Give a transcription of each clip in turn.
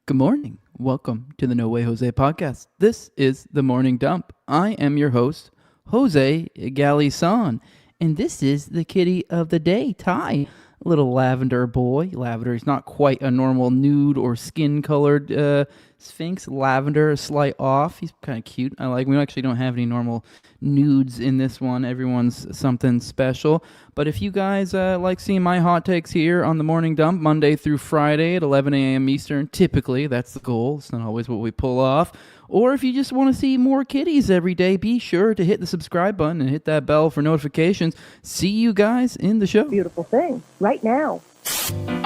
Good morning. Welcome to the No Way Jose podcast. This is the Morning Dump. I am your host, Jose Galison, and this is the kitty of the day, Ty. Little lavender boy. Lavender is not quite a normal nude or skin-colored sphinx. Lavender, a slight off. He's kind of cute. I like. We actually don't have any normal nudes in this one. Everyone's something special. But if you guys like seeing my hot takes here on the Morning Dump, Monday through Friday at 11 a.m. Eastern, typically that's the goal. It's not always what we pull off. Or if you just want to see more kitties every day, be sure to hit the subscribe button and hit that bell for notifications. See you guys in the show. Beautiful thing right now.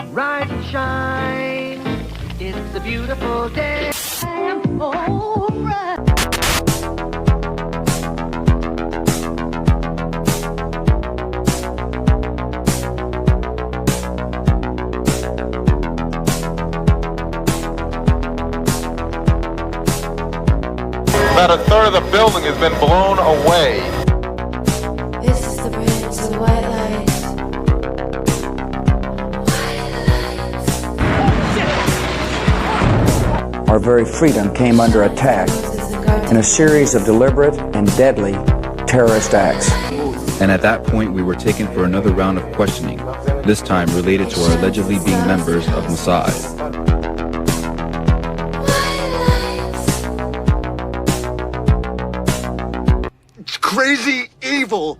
Rise and shine. It's a beautiful day. I'm alright. About a third of the building has been blown away. This is the bridge to the white light. Our very freedom came under attack in a series of deliberate and deadly terrorist acts. And at that point, we were taken for another round of questioning, this time related to our allegedly being members of Mossad. It's crazy evil.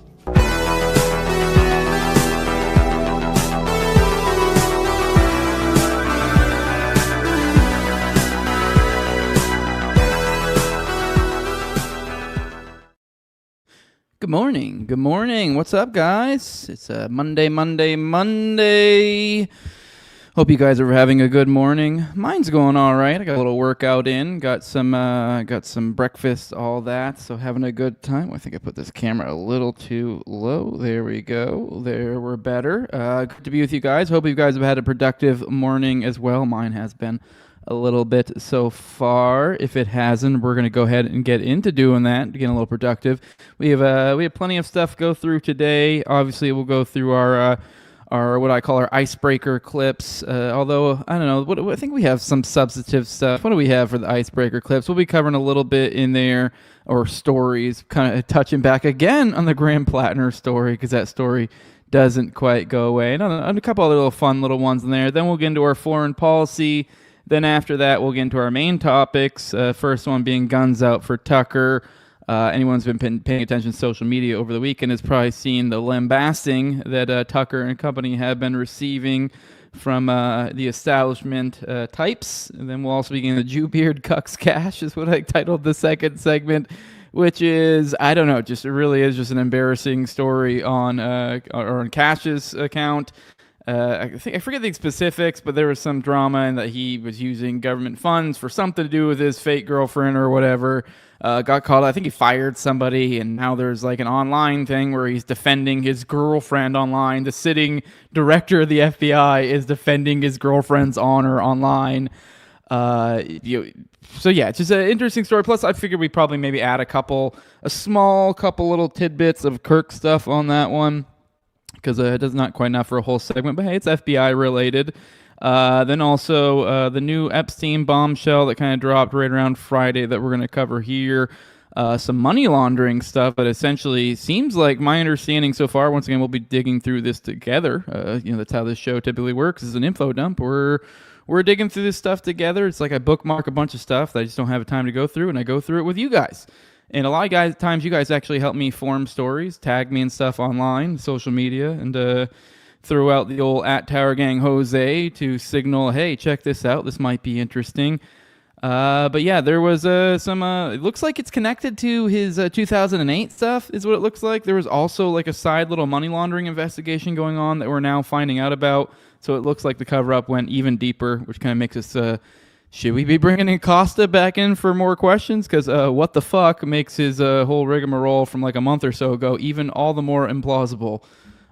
Good morning. Good morning. What's up, guys? It's Monday. Hope you guys are having a good morning. Mine's going all right. I got a little workout in, got some breakfast, all that. So having a good time. I think I put this camera a little too low. There we go. There, we're better. Good to be with you guys. Hope you guys have had a productive morning as well. Mine has been a little bit so far. If it hasn't, we're going to go ahead and get into doing that, getting a little productive. We have plenty of stuff to go through today. Obviously, we'll go through our what I call our icebreaker clips. Although I don't know, I think we have some substantive stuff. What do we have for the icebreaker clips? We'll be covering a little bit in there, or stories, kind of touching back again on the Graham Plattner story, because that story doesn't quite go away. And a couple of little fun little ones in there. Then we'll get into our foreign policy. Then after that, we'll get into our main topics. First one being guns out for Tucker. Anyone who's been paying attention to social media over the weekend has probably seen the lambasting that Tucker and company have been receiving from the establishment types. And then we'll also be getting the Jewbeard Cucks Kash is what I titled the second segment, which is, I don't know, it really is just an embarrassing story on Cash's account. I forget the specifics, but there was some drama in that he was using government funds for something to do with his fake girlfriend or whatever. Got caught. I think he fired somebody, and now there's like an online thing where he's defending his girlfriend online. The sitting director of the FBI is defending his girlfriend's honor online. So yeah, it's just an interesting story. Plus, I figured we'd probably maybe add a small couple little tidbits of Kirk stuff on that one, because it does not quite enough for a whole segment, but hey, it's FBI related. Then also the new Epstein Bombshell that kind of dropped right around Friday that we're going to cover here. Some money laundering stuff, but essentially seems like my understanding so far, once again, we'll be digging through this together. That's how this show typically works. It's an info dump. We're digging through this stuff together. It's like I bookmark a bunch of stuff that I just don't have time to go through, and I go through it with you guys. And a lot of times you guys actually help me form stories, tag me and stuff online, social media, and throw out the old @TowerGangJose to signal, hey, check this out. This might be interesting. But yeah, there was some, it looks like it's connected to his 2008 stuff is what it looks like. There was also like a side little money laundering investigation going on that we're now finding out about. So it looks like the cover-up went even deeper, which kind of makes us... should we be bringing Acosta back in for more questions? Because what the fuck makes his whole rigmarole from like a month or so ago even all the more implausible.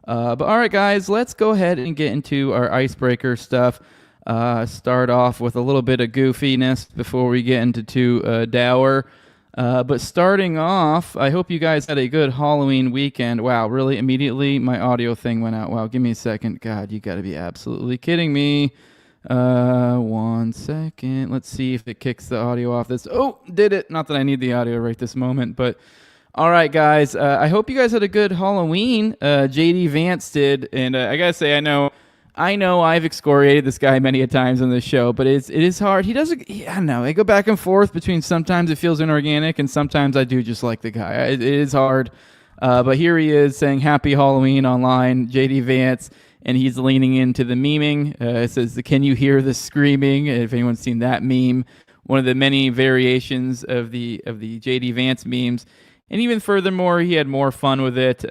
But all right, guys, let's go ahead and get into our icebreaker stuff. Start off with a little bit of goofiness before we get into dour. But starting off, I hope you guys had a good Halloween weekend. Wow, really? Immediately, my audio thing went out. Wow, give me a second. God, you got to be absolutely kidding me. 1 second. Let's see if it kicks the audio off this. Oh, did it. Not that I need the audio right this moment, but all right, guys. I hope you guys had a good Halloween. JD Vance did, and I gotta say, I know I've excoriated this guy many a times on this show, but it is hard. I don't know. I go back and forth between sometimes it feels inorganic and sometimes I do just like the guy. It is hard. But here he is saying Happy Halloween online, JD Vance, and he's leaning into the memeing. It says, "Can you hear the screaming?" If anyone's seen that meme, one of the many variations of the JD Vance memes. And even furthermore, he had more fun with it.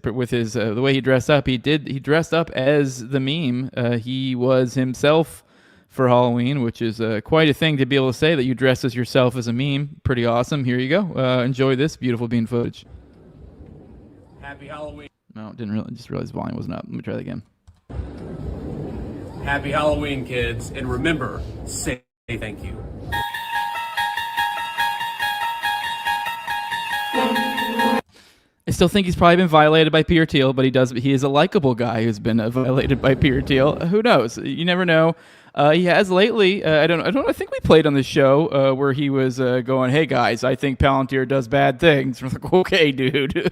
With his the way he dressed up, he dressed up as the meme. He was himself for Halloween, which is quite a thing to be able to say that you dress as yourself as a meme. Pretty awesome. Here you go. Enjoy this beautiful bean footage. Happy Halloween. No, just realize volume wasn't up. Let me try that again. Happy Halloween, kids, and remember, say thank you. I still think he's probably been violated by Peter Thiel, but he is a likable guy who's been violated by Peter Thiel. Who knows? You never know. He has lately. I think we played on the show where he was going, "Hey guys, I think Palantir does bad things." We're like, "Okay, dude.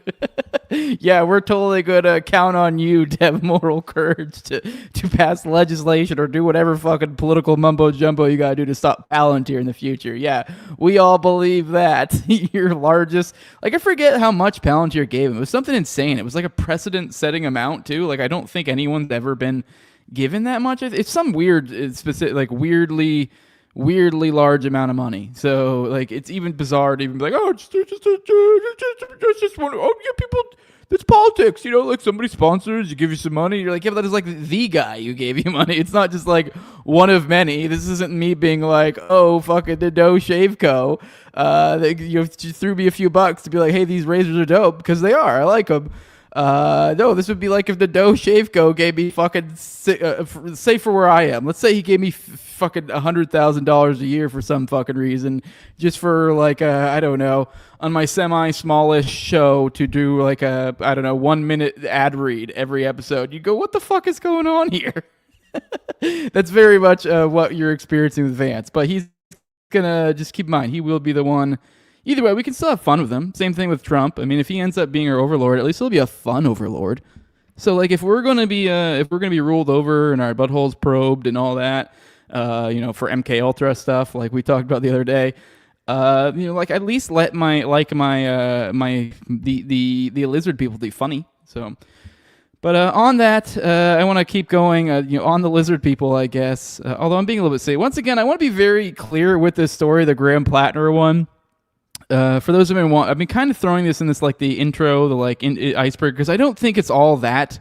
Yeah, we're totally gonna count on you to have moral courage to pass legislation or do whatever fucking political mumbo jumbo you gotta do to stop Palantir in the future." Yeah, we all believe that. Your largest, I forget how much Palantir gave him. It was something insane. It was like a precedent-setting amount too. I don't think anyone's ever been given that much. It's some weird, specific, weirdly large amount of money. So it's even bizarre to even be like, "Oh, it's just one. Oh, yeah, people. It's politics, somebody sponsors, you give you some money." You're like, "Yeah, but that is the guy who gave you money. It's not just one of many. This isn't me being like, oh, fucking the Doe Shave Co. You threw me a few bucks to be like, hey, these razors are dope because they are. I like them. No, this would be like if the Doe Shave Co. gave me fucking, say for where I am. Let's say he gave me fucking $100,000 a year for some fucking reason, just for I don't know, on my semi-smallish show to do a, I don't know, 1 minute ad read every episode. You go, what the fuck is going on here? That's very much what you're experiencing with Vance, but he's gonna just keep in mind, he will be the one. Either way, we can still have fun with him. Same thing with Trump. I mean, if he ends up being our overlord, at least he'll be a fun overlord. So, if we're gonna be ruled over and our buttholes probed and all that, for MK Ultra stuff, like we talked about the other day, at least let the lizard people be funny. So, but on that, I want to keep going. On the lizard people, I guess. Although I'm being a little bit safe. Once again, I want to be very clear with this story, the Graham Plattner one. For those who I've been kind of throwing this in this the intro, the iceberg, because I don't think it's all that,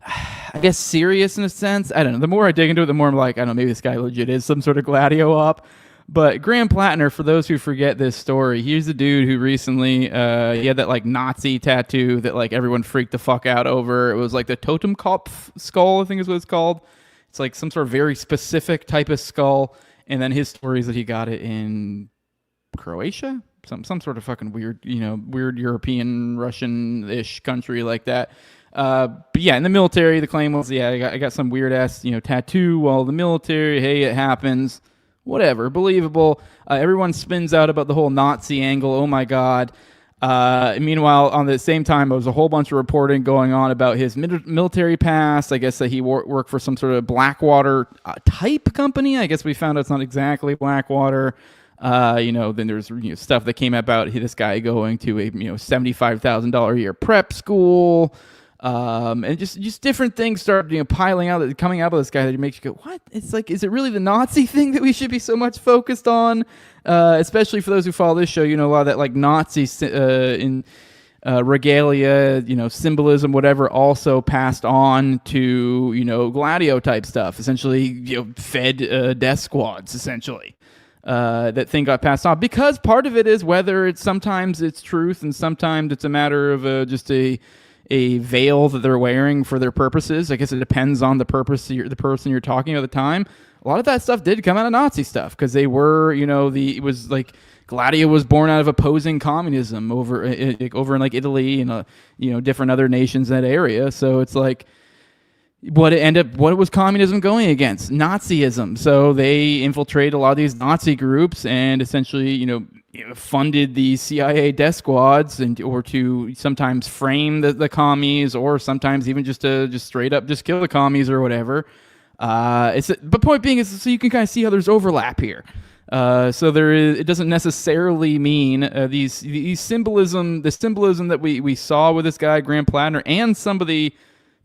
I guess, serious in a sense. I don't know. The more I dig into it, the more I'm like, I don't know, maybe this guy legit is some sort of gladio op. But Graham Plattner, for those who forget this story, he's a dude who recently, he had that Nazi tattoo that everyone freaked the fuck out over. It was the Totenkopf skull, I think is what it's called. It's some sort of very specific type of skull. And then his story is that he got it in Croatia, some sort of fucking weird, weird European, Russian-ish country like that. But yeah, in the military, the claim was, I got some weird ass, tattoo while the military. Hey, it happens. Whatever, believable. Everyone spins out about the whole Nazi angle. Oh my God. Meanwhile, on the same time, there was a whole bunch of reporting going on about his military past. I guess that he worked for some sort of Blackwater type company. I guess we found out it's not exactly Blackwater. Then there's stuff that came about this guy going to a $75,000 a year prep school, and just different things started piling out, coming out of this guy that makes you go, what? It's is it really the Nazi thing that we should be so much focused on? Especially for those who follow this show, a lot of that Nazi in regalia, symbolism, whatever, also passed on to Gladio type stuff. Essentially, fed death squads. Essentially. That thing got passed on because part of it is whether sometimes it's truth and sometimes it's a matter of just a veil that they're wearing for their purposes. I guess it depends on the person you're talking about at the time. A lot of that stuff did come out of Nazi stuff because they were, it was Gladio was born out of opposing communism over in Italy and different other nations in that area. So it's what was communism going against? Nazism. So they infiltrated a lot of these Nazi groups and essentially, funded the CIA death squads or to sometimes frame the commies, or sometimes even just to just straight up just kill the commies or whatever. But point being is, so you can kind of see how there's overlap here. So it doesn't necessarily mean the symbolism that we saw with this guy Graham Plattner, and some of the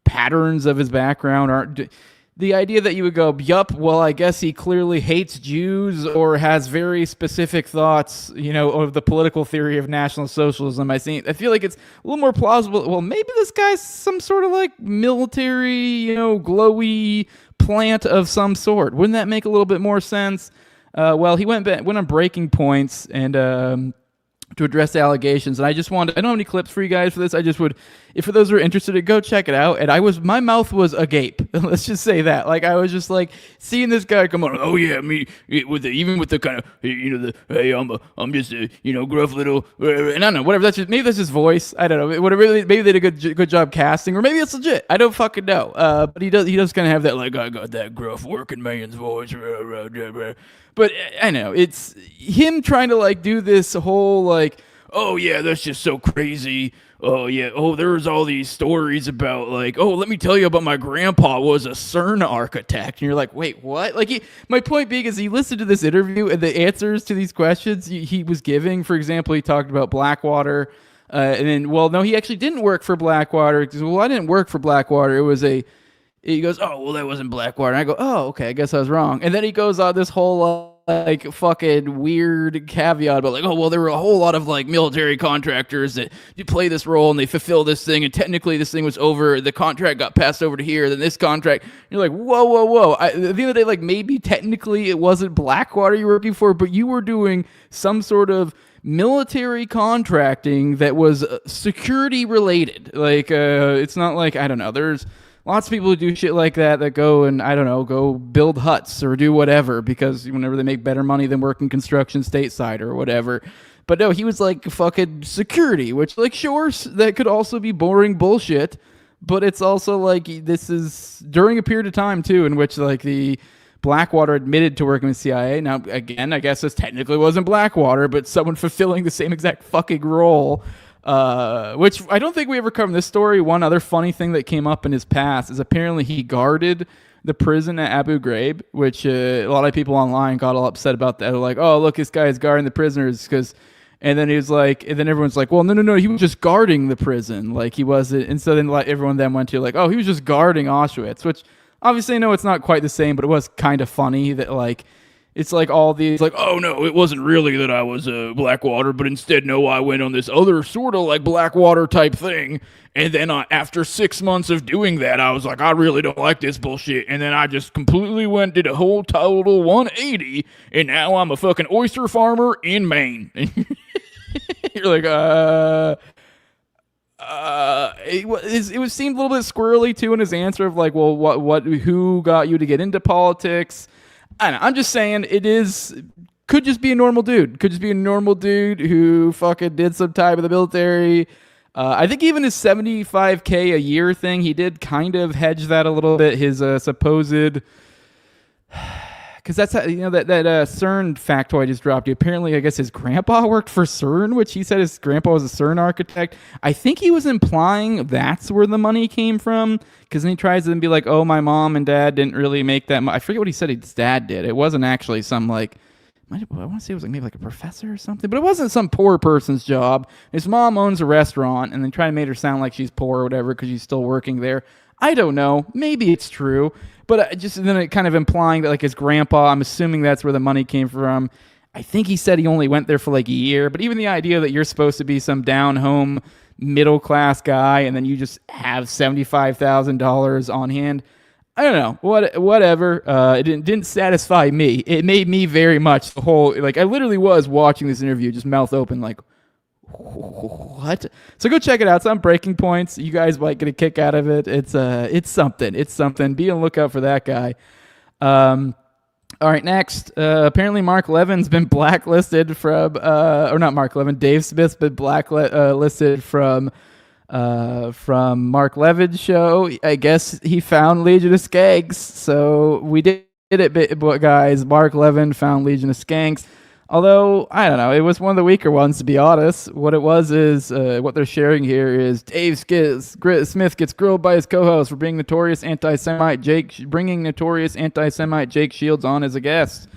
patterns of his background aren't. The idea that you would go, yup, well, I guess he clearly hates Jews or has very specific thoughts, of the political theory of National Socialism. I feel like it's a little more plausible. Well, maybe this guy's some sort of like military, glowy plant of some sort. Wouldn't that make a little bit more sense? Well, he went on Breaking Points and to address the allegations, and I don't have any clips for you guys for this. I just would, if for those who are interested, to go check it out. And my mouth was agape. Let's just say that. Like, I was just like seeing this guy come on. Oh yeah, even with the kind of, hey, I'm just a, gruff little, and I don't know, whatever. Maybe that's his voice. I don't know. Maybe they did a good job casting, or maybe it's legit. I don't fucking know. But he does kind of have that, like, I got that gruff working man's voice. But I know it's him trying to like do this whole like, oh yeah, that's just so crazy. Oh yeah, oh there's all these stories about like, oh let me tell you about my grandpa was a CERN architect, and you're like, wait, what? Like my point being is, he listened to this interview and the answers to these questions he was giving. For example, he talked about Blackwater, and then, well, no, he actually didn't work for Blackwater. Because, well, I didn't work for Blackwater. It was He goes, oh, well, that wasn't Blackwater. And I go, oh, okay, I guess I was wrong. And then he goes on this whole, like, fucking weird caveat about, like, oh, well, there were a whole lot of, like, military contractors that you play this role and they fulfill this thing, and technically this thing was over, the contract got passed over to here, then this contract. You're like, whoa. At the end of the day, like, maybe technically it wasn't Blackwater you were working for, but you were doing some sort of military contracting that was security related. Like, it's not like, I don't know, there's lots of people who do shit like that go and, I don't know, go build huts or do whatever, because whenever they make better money than working construction stateside or whatever. But no, he was like fucking security, which, like, sure, that could also be boring bullshit, but it's also like, this is during a period of time too in which, like, the Blackwater admitted to working with CIA. Now, again, I guess this technically wasn't Blackwater, but someone fulfilling the same exact fucking role. Which I don't think we ever covered in this story. One other funny thing that came up in his past is apparently he guarded the prison at Abu Ghraib, which a lot of people online got all upset about that. They're like, oh, look, this guy is guarding the prisoners and then he was like, and then everyone's like, well, no, he was just guarding the prison. Like, he wasn't. And so then, like, everyone then went to, like, oh, he was just guarding Auschwitz, which obviously, I know it's not quite the same, but it was kind of funny that, like, it's like all these, like, oh no, it wasn't really that I was Blackwater, but instead, no, I went on this other sort of like Blackwater type thing. And then after 6 months of doing that, I was like, I really don't like this bullshit. And then I just completely did a whole total 180. And now I'm a fucking oyster farmer in Maine. You're like, it seemed a little bit squirrely too in his answer of like, well, who got you to get into politics? I don't know. I'm just saying could just be a normal dude. Could just be a normal dude who fucking did some time in the military. I think even his $75K a year thing, he did kind of hedge that a little bit. His supposed, because that's how, that CERN factoid I just dropped you. Apparently, I guess his grandpa worked for CERN, which he said his grandpa was a CERN architect. I think he was implying that's where the money came from, because then he tries to be like, oh, my mom and dad didn't really make that much. I forget what he said his dad did. It wasn't actually some, like, I want to say it was like maybe like a professor or something, but it wasn't some poor person's job. His mom owns a restaurant, and then try to make her sound like she's poor or whatever because she's still working there. I don't know. Maybe it's true. But just then it kind of implying that, like, his grandpa, I'm assuming that's where the money came from. I think he said he only went there for like a year. But even the idea that you're supposed to be some down-home middle-class guy and then you just have $75,000 on hand, I don't know. Whatever. It didn't satisfy me. It made me very much the whole, like, I literally was watching this interview just mouth open like, what? So go check it out. It's on Breaking Points. You guys might get a kick out of it. It's something. It's something. Be on the lookout for that guy. All right, next. Apparently Mark Levin's been blacklisted from, or not Mark Levin, Dave Smith's been blacklisted from from Mark Levin's show. I guess he found Legion of Skanks, so we did it, guys. Mark Levin found Legion of Skanks. Although, I don't know, it was one of the weaker ones, to be honest. What it was is, what they're sharing here is Dave Smith gets grilled by his co-host for bringing notorious anti-Semite Jake Shields on as a guest.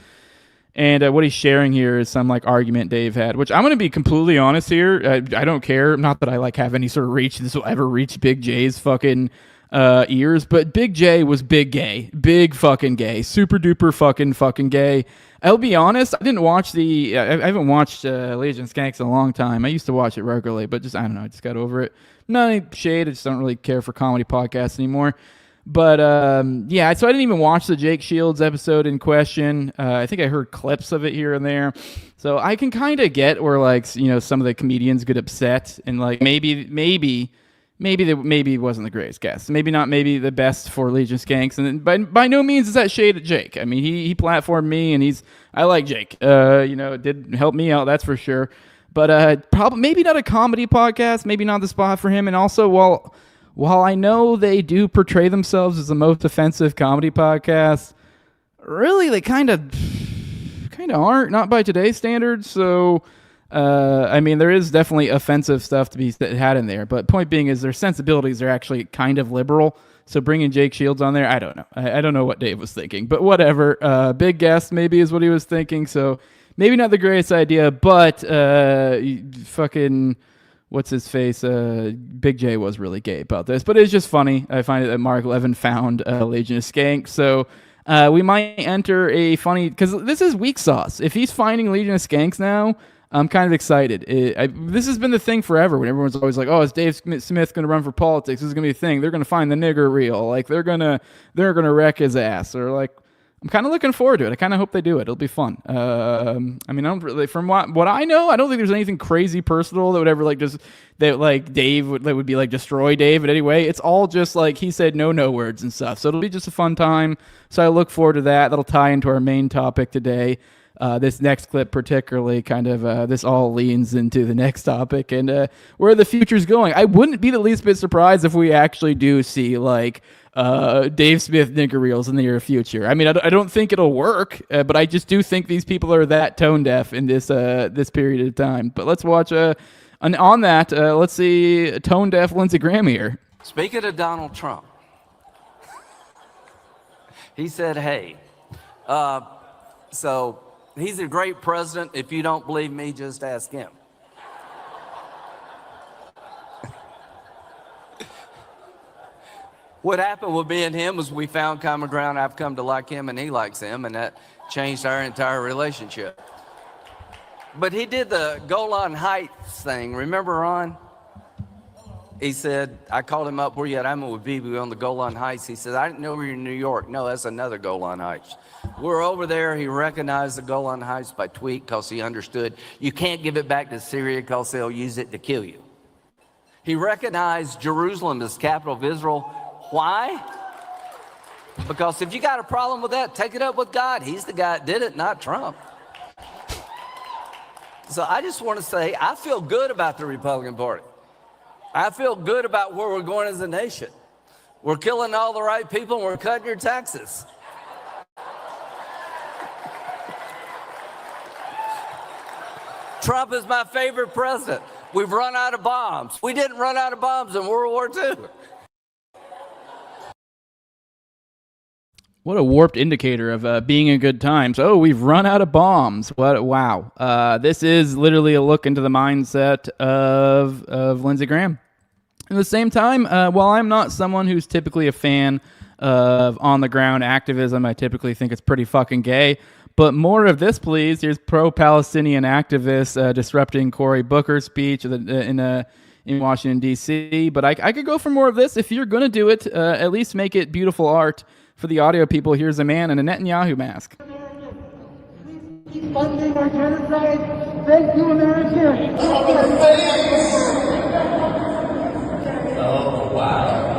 And what he's sharing here is some like argument Dave had, which I'm going to be completely honest here. I don't care. Not that I like have any sort of reach. This will ever reach Big J's fucking ears, but Big J was big gay, big fucking gay, super duper fucking gay. I'll be honest, I didn't watch I haven't watched Legion of Skanks in a long time. I used to watch it regularly, but just, I don't know, I just got over it. Not any shade, I just don't really care for comedy podcasts anymore. But, yeah, so I didn't even watch the Jake Shields episode in question. I think I heard clips of it here and there. So I can kind of get where, like, you know, some of the comedians get upset and, like, maybe he wasn't the greatest guest. Maybe not the best for Legion of Skanks. And by no means is that shade at Jake. I mean, he platformed me, and I like Jake. You know, it did help me out, that's for sure. But probably maybe not a comedy podcast, maybe not the spot for him. And also, while I know they do portray themselves as the most offensive comedy podcast, really they kind of aren't, not by today's standards. So, I mean, there is definitely offensive stuff to be had in there. But point being is their sensibilities are actually kind of liberal. So bringing Jake Shields on there, I don't know. I don't know what Dave was thinking. But whatever. Big guest maybe is what he was thinking. So maybe not the greatest idea, but fucking... what's his face? Big J was really gay about this, but it's just funny. I find it that Mark Levin found Legion of Skanks, so we might enter a funny, because this is weak sauce. If he's finding Legion of Skanks now, I'm kind of excited. This has been the thing forever when everyone's always like, "Oh, is Dave Smith going to run for politics? This is going to be a thing. They're going to find the nigger reel. Like they're gonna wreck his ass." Or like, I'm kind of looking forward to it. I kind of hope they do it. It'll be fun. I mean, I don't really, from what I know, I don't think there's anything crazy personal that would ever Dave would be like destroy Dave in any way. It's all just like he said no words and stuff. So it'll be just a fun time. So I look forward to that. That'll tie into our main topic today. This next clip particularly kind of, this all leans into the next topic and where the future's going. I wouldn't be the least bit surprised if we actually do see like Dave Smith nigger reels in the near future. I mean, I don't think it'll work, but I just do think these people are that tone deaf in this period of time. But let's watch, and on that, let's see tone deaf Lindsey Graham here. Speaking of Donald Trump, he said, hey, so he's a great president. If you don't believe me, just ask him. What happened with me and him was we found common ground. I've come to like him and he likes him, and that changed our entire relationship. But he did the Golan Heights thing. Remember, Ron? He said, I called him up, where you at? I'm with Bibi on the Golan Heights. He said, I didn't know we were in New York. No, that's another Golan Heights. We're over there. He recognized the Golan Heights by tweet because he understood you can't give it back to Syria because they'll use it to kill you. He recognized Jerusalem as capital of Israel. Why? Because if you got a problem with that, take it up with God. He's the guy that did it, not Trump. So I just want to say, I feel good about the Republican Party. I feel good about where we're going as a nation. We're killing all the right people and we're cutting your taxes. Trump is my favorite president. We've run out of bombs. We didn't run out of bombs in World War II. What a warped indicator of being in good times. Oh, we've run out of bombs. What? Wow. This is literally a look into the mindset of Lindsey Graham. At the same time, while I'm not someone who's typically a fan of on-the-ground activism, I typically think it's pretty fucking gay. But more of this, please. Here's pro-Palestinian activists disrupting Cory Booker's speech in Washington, D.C. But I could go for more of this. If you're going to do it, at least make it beautiful art. For the audio people, here's a man in a Netanyahu mask. Keep funding our genocide. Thank you, America. Oh, wow.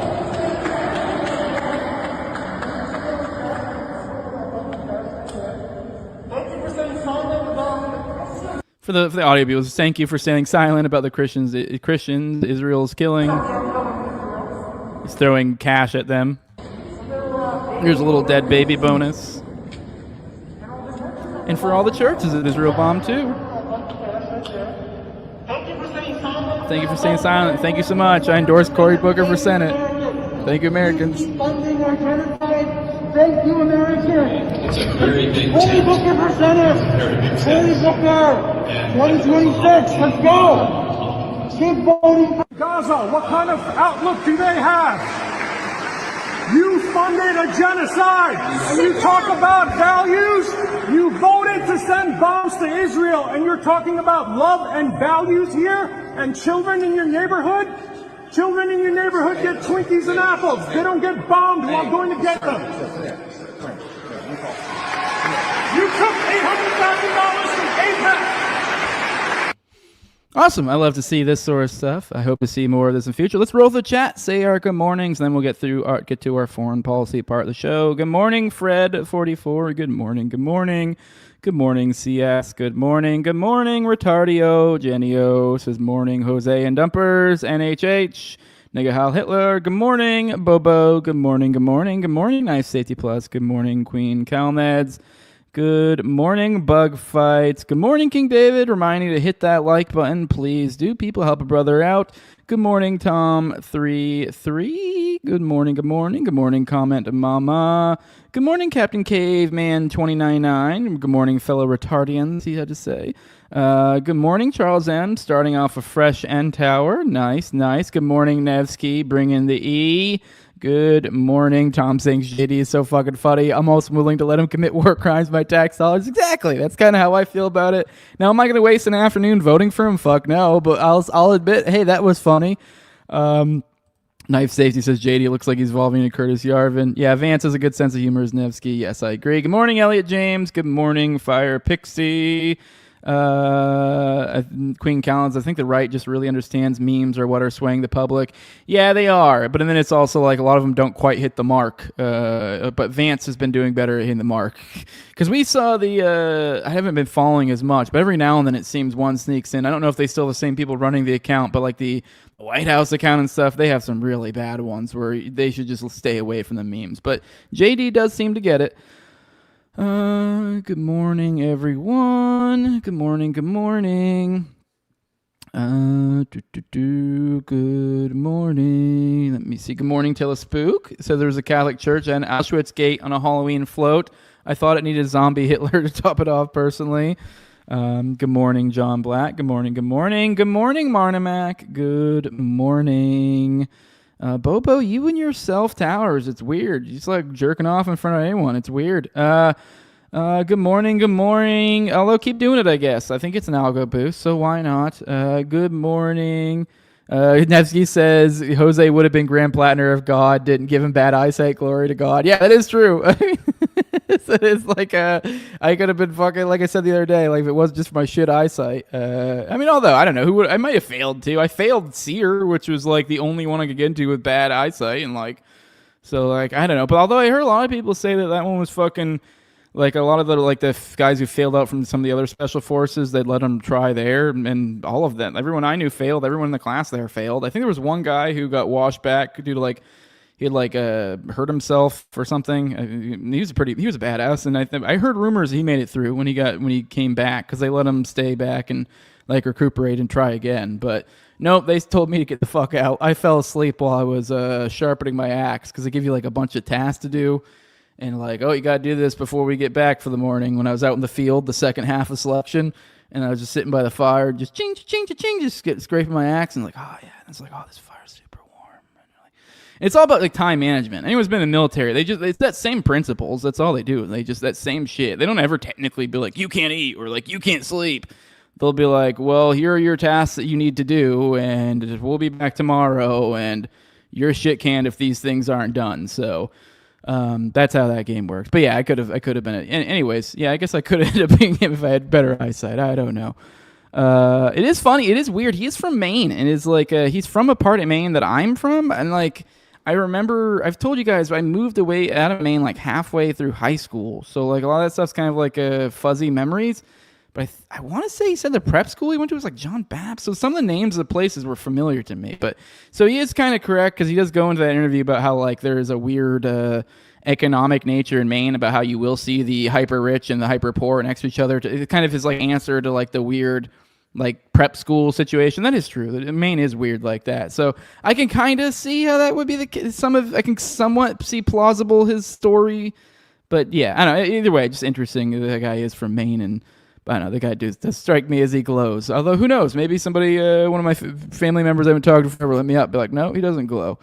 Thank you for saying something about For the audio viewers, thank you for staying silent about the Christians Israel's killing. He's throwing cash at them. Here's a little dead baby bonus. And for all the churches that Israel bombed too. Thank you for staying silent. Thank you so much. I endorse Cory Booker for Senate. Thank you, Americans. Funding our genocide. Thank you, Americans. It's a very big Cory Booker for Senate. Cory Booker. 2026. Let's go. Keep voting for Gaza. What kind of outlook do they have? You funded a genocide, and you talk about values. You voted to send bombs to Israel, and you're talking about love and values here, and children in your neighborhood. Children in your neighborhood get Twinkies and apples. They don't get bombed while going to get them. You took $800,000 from AIPAC. Awesome. I love to see this sort of stuff. I hope to see more of this in the future. Let's roll the chat. Say our good mornings, and then we'll get to our foreign policy part of the show. Good morning, Fred44. Good morning. Good morning. Good morning, CS. Good morning. Good morning, Retardio. Genio says morning, Jose and Dumpers. NHH. Nigga Heil Hitler. Good morning, Bobo. Good morning. Good morning. Good morning, Knife Safety Plus. Good morning, Queen Calmeds. Good morning, Bug Fights. Good morning, King David. Reminding you to hit that like button, please. Do people help a brother out? Good morning, Tom33. Good morning, good morning. Good morning, Comment Mama. Good morning, Captain Caveman 299. Good morning, fellow retardians, he had to say. Good morning, Charles M. Starting off a fresh N Tower. Nice, nice. Good morning, Nevsky. Bring in the E. Good morning. Tom thinks JD is so fucking funny. I'm also willing to let him commit war crimes by tax dollars. Exactly. That's kind of how I feel about it. Now, am I going to waste an afternoon voting for him? Fuck no. But I'll admit, hey, that was funny. Knife Safety says JD looks like he's evolving into Curtis Yarvin. Yeah, Vance has a good sense of humor as Nevsky. Yes, I agree. Good morning, Elliot James. Good morning, Fire Pixie. Queen Collins, I think the right just really understands memes are what are swaying the public. Yeah, they are. But then it's also like a lot of them don't quite hit the mark. But Vance has been doing better at hitting the mark. Because we saw I haven't been following as much, but every now and then it seems one sneaks in. I don't know if they still have the same people running the account, but like the White House account and stuff, they have some really bad ones where they should just stay away from the memes. But JD does seem to get it. Good morning, everyone. Good morning, good morning. Good morning. Let me see. Good morning, Telespook. So there was a Catholic church and Auschwitz Gate on a Halloween float. I thought it needed zombie Hitler to top it off personally. Good morning, John Black. Good morning, good morning. Good morning, Marnamac. Good morning. Bobo, you and your self towers. It's weird. You're just like jerking off in front of anyone. It's weird. Good morning. Good morning. Although keep doing it, I guess. I think it's an algo boost, so why not? Good morning. Nevsky says Jose would have been Grand Platinum if God didn't give him bad eyesight. Glory to God. Yeah, that is true. It's like I could have been fucking, like I said the other day, like if it wasn't just for my shit eyesight. I mean, although I don't know who would. I might have failed too. I failed Seer, which was like the only one I could get into with bad eyesight, and like so like I don't know. But although I heard a lot of people say that one was fucking. Like a lot of the guys who failed out from some of the other special forces, they'd let them try there, and all of them. Everyone I knew failed. Everyone in the class there failed. I think there was one guy who got washed back due to he had hurt himself or something. He was a badass, and I heard rumors he made it through when he came back because they let him stay back and like recuperate and try again. But nope, they told me to get the fuck out. I fell asleep while I was sharpening my axe because they give you like a bunch of tasks to do. And like, oh, you got to do this before we get back for the morning. When I was out in the field, the second half of selection, and I was just sitting by the fire, just ching, just scraping my axe, and like, oh yeah, and it's like, oh, this fire's super warm. And it's all about like time management. Anyone's been in the military, it's that same principles. That's all they do. They just that same shit. They don't ever technically be like, you can't eat or like you can't sleep. They'll be like, well, here are your tasks that you need to do, and we'll be back tomorrow, and you're shit canned if these things aren't done. So. That's how that game works. But yeah, I could have been it. Anyways, yeah, I guess I could have ended up being him if I had better eyesight. I don't know. It is funny. It is weird. He is from Maine, and is like he's from a part of Maine that I'm from, and like I remember I've told you guys I moved away out of Maine like halfway through high school, so like a lot of that stuff's kind of like fuzzy memories. But I want to say he said the prep school he went to was like John Baptist. So some of the names of the places were familiar to me. But so he is kind of correct because he does go into that interview about how like there is a weird economic nature in Maine about how you will see the hyper rich and the hyper poor next to each other. It kind of his like answer to like the weird like prep school situation. That is true. Maine is weird like that. So I can kind of see how that would be the case. I can somewhat see plausible his story. But yeah, I don't know. Either way, just interesting. The guy is from Maine, and I don't know. The guy does strike me as he glows. Although, who knows? Maybe somebody, one of my family members I haven't talked to forever, let me up. Be like, no, he doesn't glow.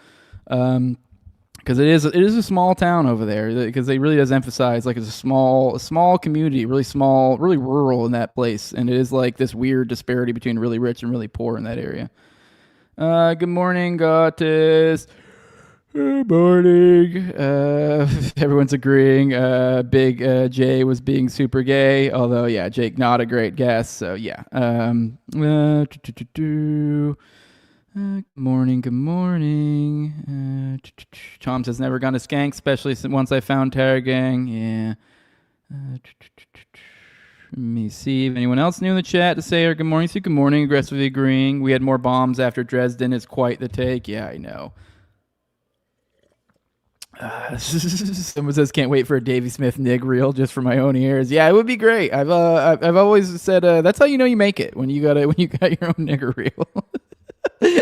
Because it is a small town over there. Because they really does emphasize like it's a small community, really small, really rural in that place, and it is like this weird disparity between really rich and really poor in that area. Good morning, Gotis. Good morning. Everyone's agreeing. Big Jay was being super gay, although yeah, Jake not a great guest. So yeah. Good morning. Good morning. Tom says never gone to Skank, especially once I found Terror Gang. Yeah. Let me see if anyone else new in the chat to say or good morning. So good morning. Aggressively agreeing. We had more bombs after Dresden. It's quite the take. Yeah, I know. Someone says can't wait for a Davey Smith nig reel just for my own ears. Yeah, it would be great. I've always said that's how you know you make it when you got your own nigger reel.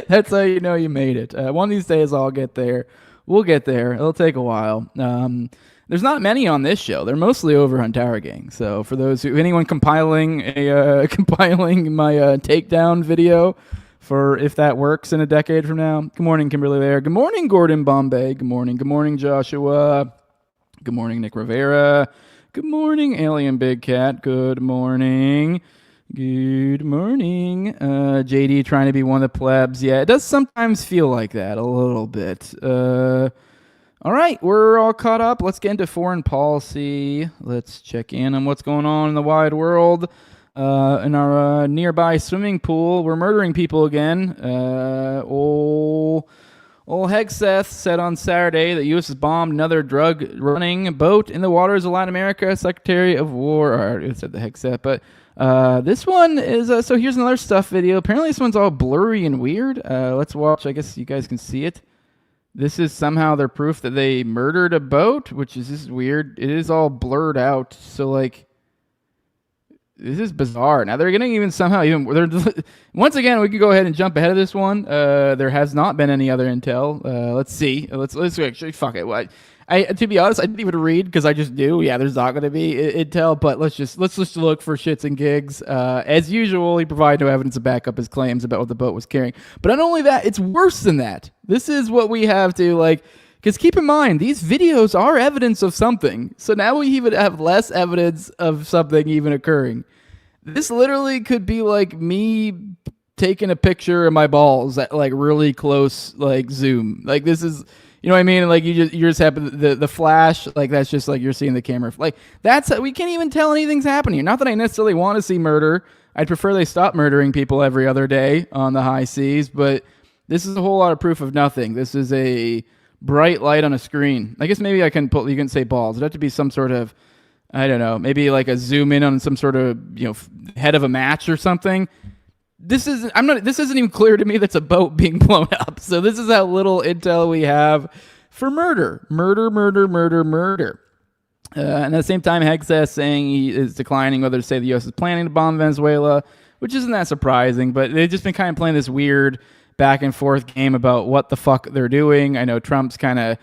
That's how you know you made it. One of these days I'll get there. We'll get there. It'll take a while. There's not many on this show. They're mostly over on Tower Gang. So for anyone compiling my takedown video. For if that works in a decade from now. Good morning, Kimberly there. Good morning, Gordon Bombay. Good morning, Joshua. Good morning, Nick Rivera. Good morning, Alien Big Cat. Good morning. Good morning. JD trying to be one of the plebs. Yeah, it does sometimes feel like that a little bit. All right, we're all caught up. Let's get into foreign policy. Let's check in on what's going on in the wide world. In our nearby swimming pool, we're murdering people again. Old Hegseth said on Saturday that U.S. has bombed another drug-running boat in the waters of Latin America. Secretary of War, or it said the Hegseth, but this one is, so here's another stuff video. Apparently this one's all blurry and weird. Let's watch. I guess you guys can see it. This is somehow their proof that they murdered a boat, which is just weird. It is all blurred out, so like, this is bizarre. Now they're getting even somehow once again we could go ahead and jump ahead of this one. There has not been any other intel. Let's see. Let's actually fuck it. I to be honest, I didn't even read because I just knew. Yeah, there's not going to be intel, but let's just look for shits and gigs. As usual, he provided no evidence to back up his claims about what the boat was carrying. But not only that, it's worse than that. This is what we have to like. Because keep in mind, these videos are evidence of something. So now we even have less evidence of something even occurring. This literally could be like me taking a picture of my balls at like really close like zoom. Like this is, you know what I mean? Like you just have the flash. Like that's just like you're seeing the camera. Like we can't even tell anything's happening. Not that I necessarily want to see murder. I'd prefer they stop murdering people every other day on the high seas. But this is a whole lot of proof of nothing. This is a bright light on a screen. I guess maybe you can say balls. It'd have to be some sort of, I don't know, maybe like a zoom in on some sort of, head of a match or something. This isn't even clear to me that's a boat being blown up. So this is how little intel we have for murder. And at the same time, Hegseth saying he is declining whether to say the U.S. is planning to bomb Venezuela, which isn't that surprising, but they've just been kind of playing this weird back and forth game about what the fuck they're doing. I know Trump's kind of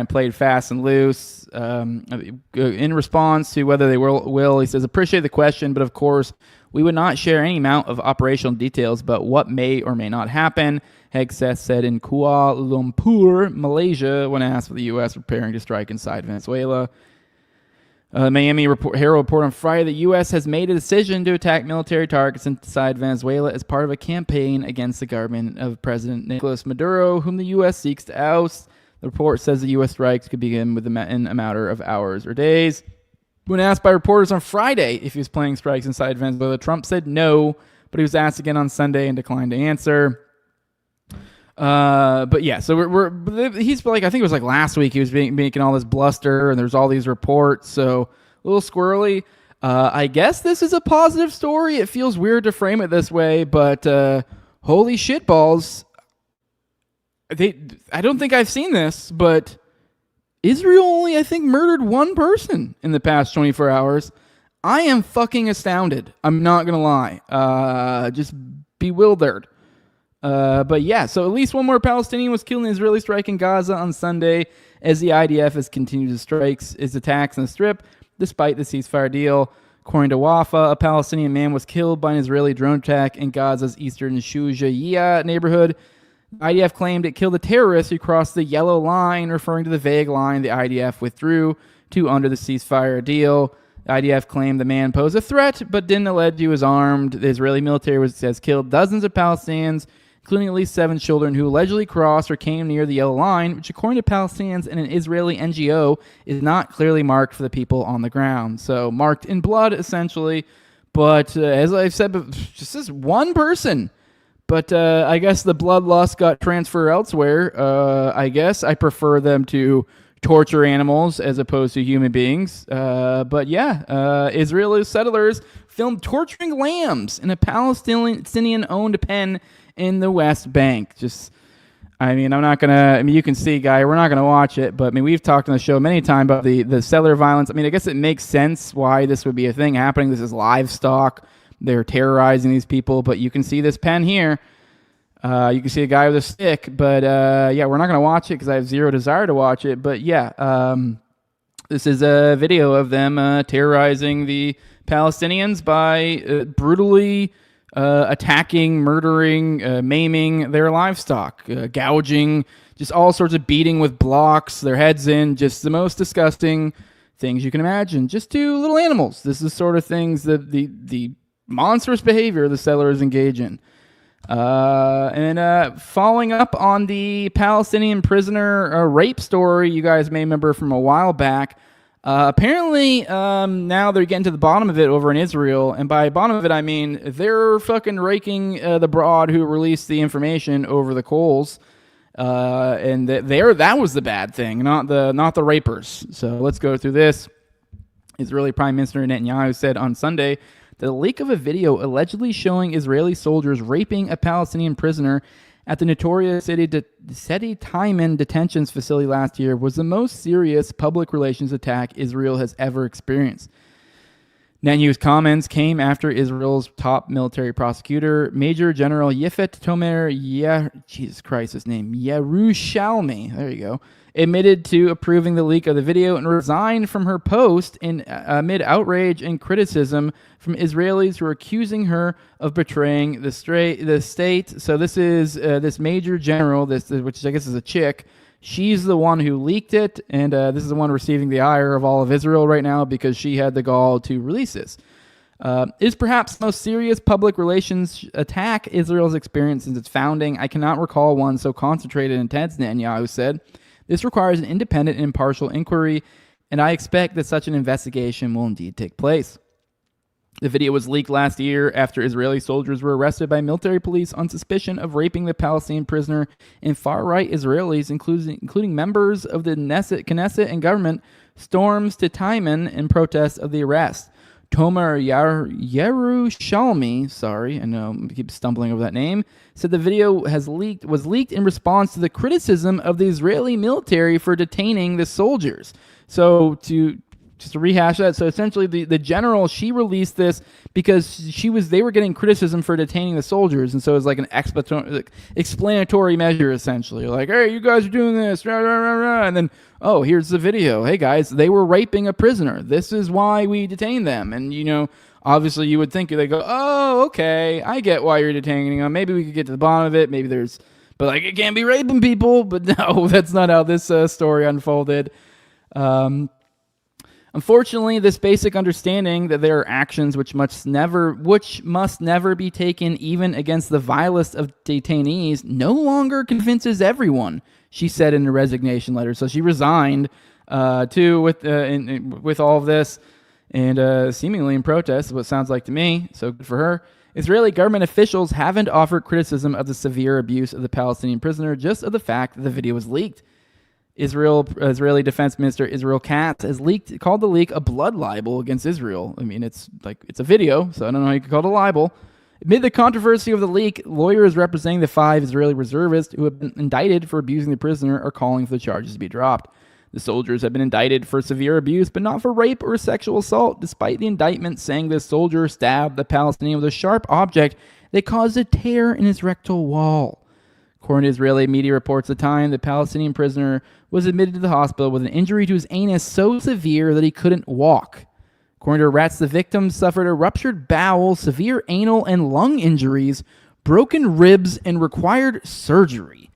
played fast and loose. In response to whether they will, he says, appreciate the question, but of course, we would not share any amount of operational details about what may or may not happen, Hegseth said in Kuala Lumpur, Malaysia, when asked if the U.S. preparing to strike inside Venezuela. Miami Herald report on Friday the U.S. has made a decision to attack military targets inside Venezuela as part of a campaign against the government of President Nicolas Maduro, whom the U.S. seeks to oust. The report says the U.S. strikes could begin in a matter of hours or days. When asked by reporters on Friday if he was planning strikes inside Venezuela, Trump said no, but he was asked again on Sunday and declined to answer. But yeah, so he's like, I think it was like last week he was making all this bluster and there's all these reports, so a little squirrely. I guess this is a positive story. It feels weird to frame it this way, but holy shitballs. I don't think I've seen this, but Israel only, I think, murdered one person in the past 24 hours. I am fucking astounded. I'm not going to lie. Just bewildered. But yeah, so at least one more Palestinian was killed in an Israeli strike in Gaza on Sunday as the IDF has continued its attacks on the Strip despite the ceasefire deal. According to Wafa, a Palestinian man was killed by an Israeli drone attack in Gaza's eastern Shujaiya neighborhood. IDF claimed it killed a terrorist who crossed the yellow line, referring to the vague line the IDF withdrew to under the ceasefire deal. The IDF claimed the man posed a threat, but didn't allege he was armed. The Israeli military has killed dozens of Palestinians, including at least 7 children who allegedly crossed or came near the yellow line, which according to Palestinians and an Israeli NGO is not clearly marked for the people on the ground. So marked in blood, essentially. But as I've said, just this one person. But I guess the bloodlust got transferred elsewhere. I guess I prefer them to torture animals as opposed to human beings. But yeah, Israeli settlers filmed torturing lambs in a Palestinian-owned pen in the West Bank. You can see, Guy, we're not going to watch it, but we've talked on the show many times about the settler violence. I guess it makes sense why this would be a thing happening. This is livestock. They're terrorizing these people, but you can see this pen here. You can see a guy with a stick, but yeah, we're not going to watch it because I have zero desire to watch it. But yeah, this is a video of them terrorizing the Palestinians by brutally attacking, murdering, maiming their livestock, gouging, just all sorts of beating with blocks, their heads in, just the most disgusting things you can imagine, just to little animals. This is sort of things that the monstrous behavior the settlers engage in. Following up on the Palestinian prisoner rape story you guys may remember from a while back, apparently now they're getting to the bottom of it over in Israel, and by bottom of it I mean they're fucking raking the broad who released the information over the coals, and that was the bad thing, not the rapers. So let's go through this. Israeli Prime Minister Netanyahu said on Sunday the leak of a video allegedly showing Israeli soldiers raping a Palestinian prisoner at the notorious Sidi Taiman detention facility last year was the most serious public relations attack Israel has ever experienced. Netanyahu's comments came after Israel's top military prosecutor, Major General Yifet Tomer Yerushalmi, there you go, admitted to approving the leak of the video and resigned from her post amid outrage and criticism from Israelis who are accusing her of betraying the state. So this is this Major General, which I guess is a chick. She's the one who leaked it, and this is the one receiving the ire of all of Israel right now because she had the gall to release this. Is perhaps the most serious public relations attack Israel's experienced since its founding. I cannot recall one so concentrated and intense, Netanyahu said. This requires an independent and impartial inquiry, and I expect that such an investigation will indeed take place. The video was leaked last year after Israeli soldiers were arrested by military police on suspicion of raping the Palestinian prisoner, and far-right Israelis, including members of the Knesset and government, storms to Taiman in protest of the arrest. Tomer Yerushalmi, sorry, I know I keep stumbling over that name, said the video was leaked in response to the criticism of the Israeli military for detaining the soldiers. So just to rehash that, so essentially the general, she released this because they were getting criticism for detaining the soldiers, and so it was like an explanatory measure, essentially. Like, hey, you guys are doing this, rah, rah, rah, rah. And then, oh, here's the video. Hey, guys, they were raping a prisoner. This is why we detained them. And, obviously you would think they go, oh, okay, I get why you're detaining them. Maybe we could get to the bottom of it. Maybe but it can't be raping people. But no, that's not how this story unfolded. Unfortunately, this basic understanding that there are actions which must never be taken even against the vilest of detainees no longer convinces everyone, she said in a resignation letter. So she resigned with all of this, and seemingly in protest, is what it sounds like to me. So good for her. Israeli government officials haven't offered criticism of the severe abuse of the Palestinian prisoner, just of the fact that the video was leaked. Israeli Defense Minister Israel Katz has called the leak a blood libel against Israel. I mean, it's a video, so I don't know how you could call it a libel. Amid the controversy of the leak, lawyers representing the 5 Israeli reservists who have been indicted for abusing the prisoner are calling for the charges to be dropped. The soldiers have been indicted for severe abuse, but not for rape or sexual assault, despite the indictment saying the soldier stabbed the Palestinian with a sharp object that caused a tear in his rectal wall. According to Israeli media reports at the time, the Palestinian prisoner was admitted to the hospital with an injury to his anus so severe that he couldn't walk. According to Retz, the victim suffered a ruptured bowel, severe anal and lung injuries, broken ribs, and required surgery.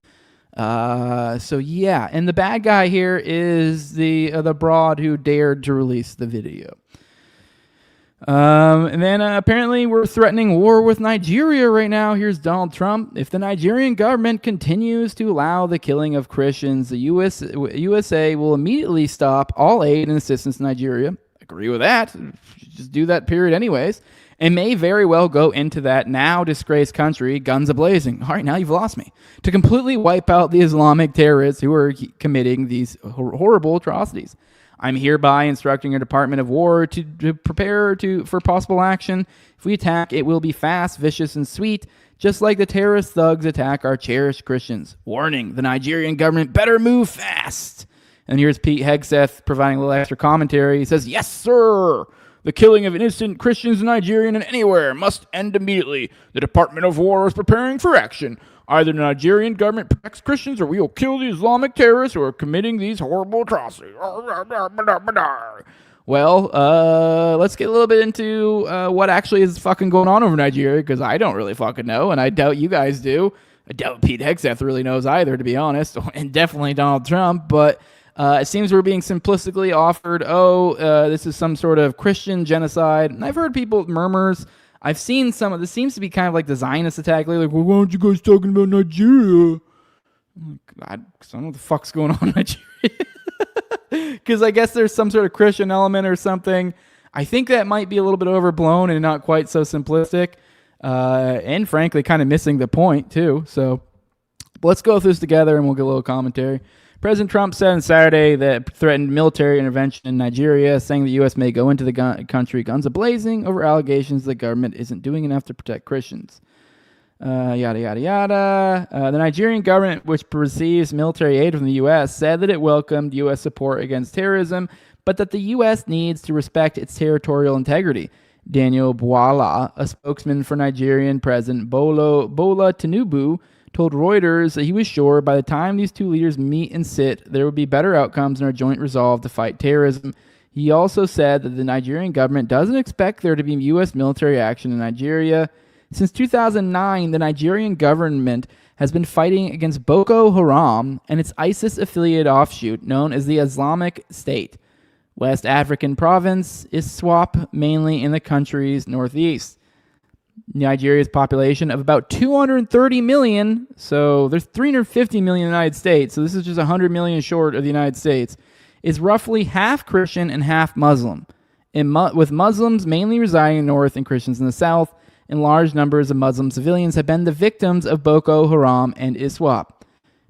So yeah, and the bad guy here is the broad who dared to release the video. And then apparently we're threatening war with Nigeria right now. Here's Donald Trump. If the Nigerian government continues to allow the killing of Christians, the USA will immediately stop all aid and assistance to Nigeria. Agree with that. Just do that period anyways. And may very well go into that now disgraced country, guns a-blazing. All right, now you've lost me. To completely wipe out the Islamic terrorists who are committing these horrible atrocities. I'm hereby instructing your Department of War to prepare for possible action. If we attack, it will be fast, vicious, and sweet, just like the terrorist thugs attack our cherished Christians. Warning, the Nigerian government better move fast. And here's Pete Hegseth providing a little extra commentary. He says, yes, sir. The killing of innocent Christians in Nigeria and anywhere must end immediately. The Department of War is preparing for action. Either the Nigerian government protects Christians or we will kill the Islamic terrorists who are committing these horrible atrocities. Well, let's get a little bit into what actually is fucking going on over Nigeria, because I don't really fucking know, and I doubt you guys do. I doubt Pete Hegseth really knows either, to be honest, and definitely Donald Trump, but it seems we're being simplistically offered, this is some sort of Christian genocide. And I've heard murmurs. I've seen some of this seems to be kind of like the Zionist attack. Like, well, why aren't you guys talking about Nigeria? I don't know what the fuck's going on in Nigeria. Because I guess there's some sort of Christian element or something. I think that might be a little bit overblown and not quite so simplistic. And frankly, kind of missing the point, too. So let's go through this together and we'll get a little commentary. President Trump said on Saturday that threatened military intervention in Nigeria, saying the U.S. may go into the country guns a-blazing over allegations the government isn't doing enough to protect Christians. Yada, yada, yada. The Nigerian government, which receives military aid from the U.S., said that it welcomed U.S. support against terrorism, but that the U.S. needs to respect its territorial integrity. Daniel Bwala, a spokesman for Nigerian President Bola Tinubu, told Reuters that he was sure by the time these two leaders meet and sit, there would be better outcomes in our joint resolve to fight terrorism. He also said that the Nigerian government doesn't expect there to be U.S. military action in Nigeria. Since 2009, the Nigerian government has been fighting against Boko Haram and its ISIS-affiliated offshoot known as the Islamic State. West African province is SWAP, mainly in the country's northeast. Nigeria's population of about 230 million, so there's 350 million in the United States, so this is just 100 million short of the United States, is roughly half Christian and half Muslim, with Muslims mainly residing in the north and Christians in the south, and large numbers of Muslim civilians have been the victims of Boko Haram and ISWAP.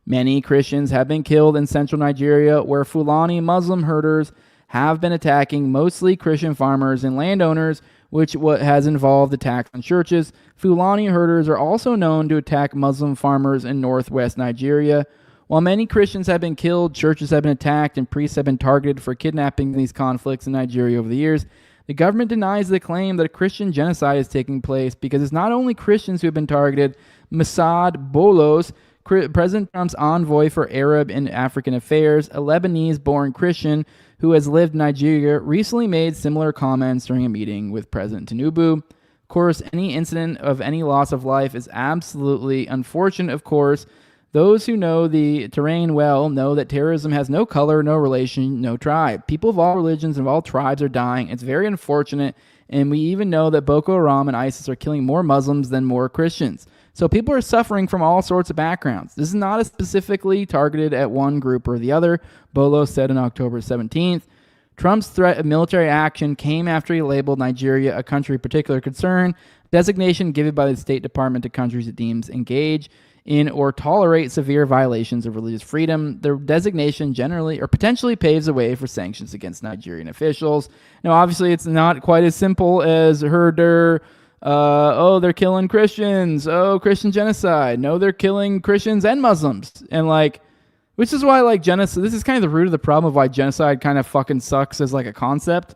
Many Christians have been killed in central Nigeria, where Fulani Muslim herders have been attacking mostly Christian farmers and landowners, which has involved attacks on churches. Fulani herders are also known to attack Muslim farmers in northwest Nigeria. While many Christians have been killed, churches have been attacked, and priests have been targeted for kidnapping in these conflicts in Nigeria over the years, the government denies the claim that a Christian genocide is taking place because it's not only Christians who have been targeted. Masad Bolos, President Trump's envoy for Arab and African affairs, a Lebanese-born Christian who has lived in Nigeria, recently made similar comments during a meeting with President Tinubu. Of course, any incident of any loss of life is absolutely unfortunate, of course. Those who know the terrain well know that terrorism has no color, no relation, no tribe. People of all religions and of all tribes are dying. It's very unfortunate, and we even know that Boko Haram and ISIS are killing more Muslims than more Christians. So people are suffering from all sorts of backgrounds. This is not specifically targeted at one group or the other, Bolo said on October 17th. Trump's threat of military action came after he labeled Nigeria a country of particular concern, designation given by the State Department to countries it deems engage in or tolerate severe violations of religious freedom. The designation generally or potentially paves the way for sanctions against Nigerian officials. Now, obviously, it's not quite as simple as herder. They're killing Christians. Oh, Christian genocide. No, they're killing Christians and Muslims. And which is why genocide, this is kind of the root of the problem of why genocide kind of fucking sucks as a concept.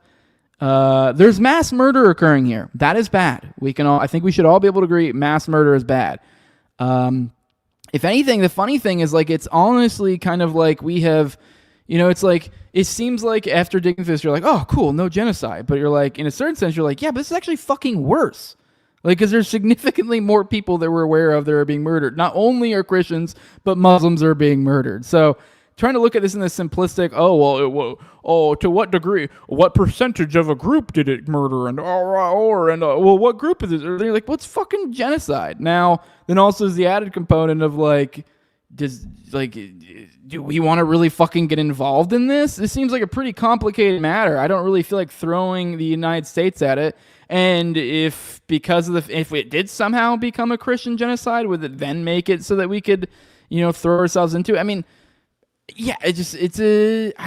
There's mass murder occurring here. That is bad. I think we should all be able to agree mass murder is bad. If anything, the funny thing is it's honestly kind of we have, it seems like after digging through this, you're oh, cool, no genocide. But you're in a certain sense, you're yeah, but this is actually fucking worse. Because there's significantly more people that we're aware of that are being murdered. Not only are Christians, but Muslims are being murdered. So trying to look at this in a simplistic, to what degree, what percentage of a group did it murder? What group is it? They're what's fucking genocide? Now, then also is the added component of do we want to really fucking get involved in this? This seems like a pretty complicated matter. I don't really feel like throwing the United States at it. And if it did somehow become a Christian genocide, would it then make it so that we could, throw ourselves into it? I mean, yeah, I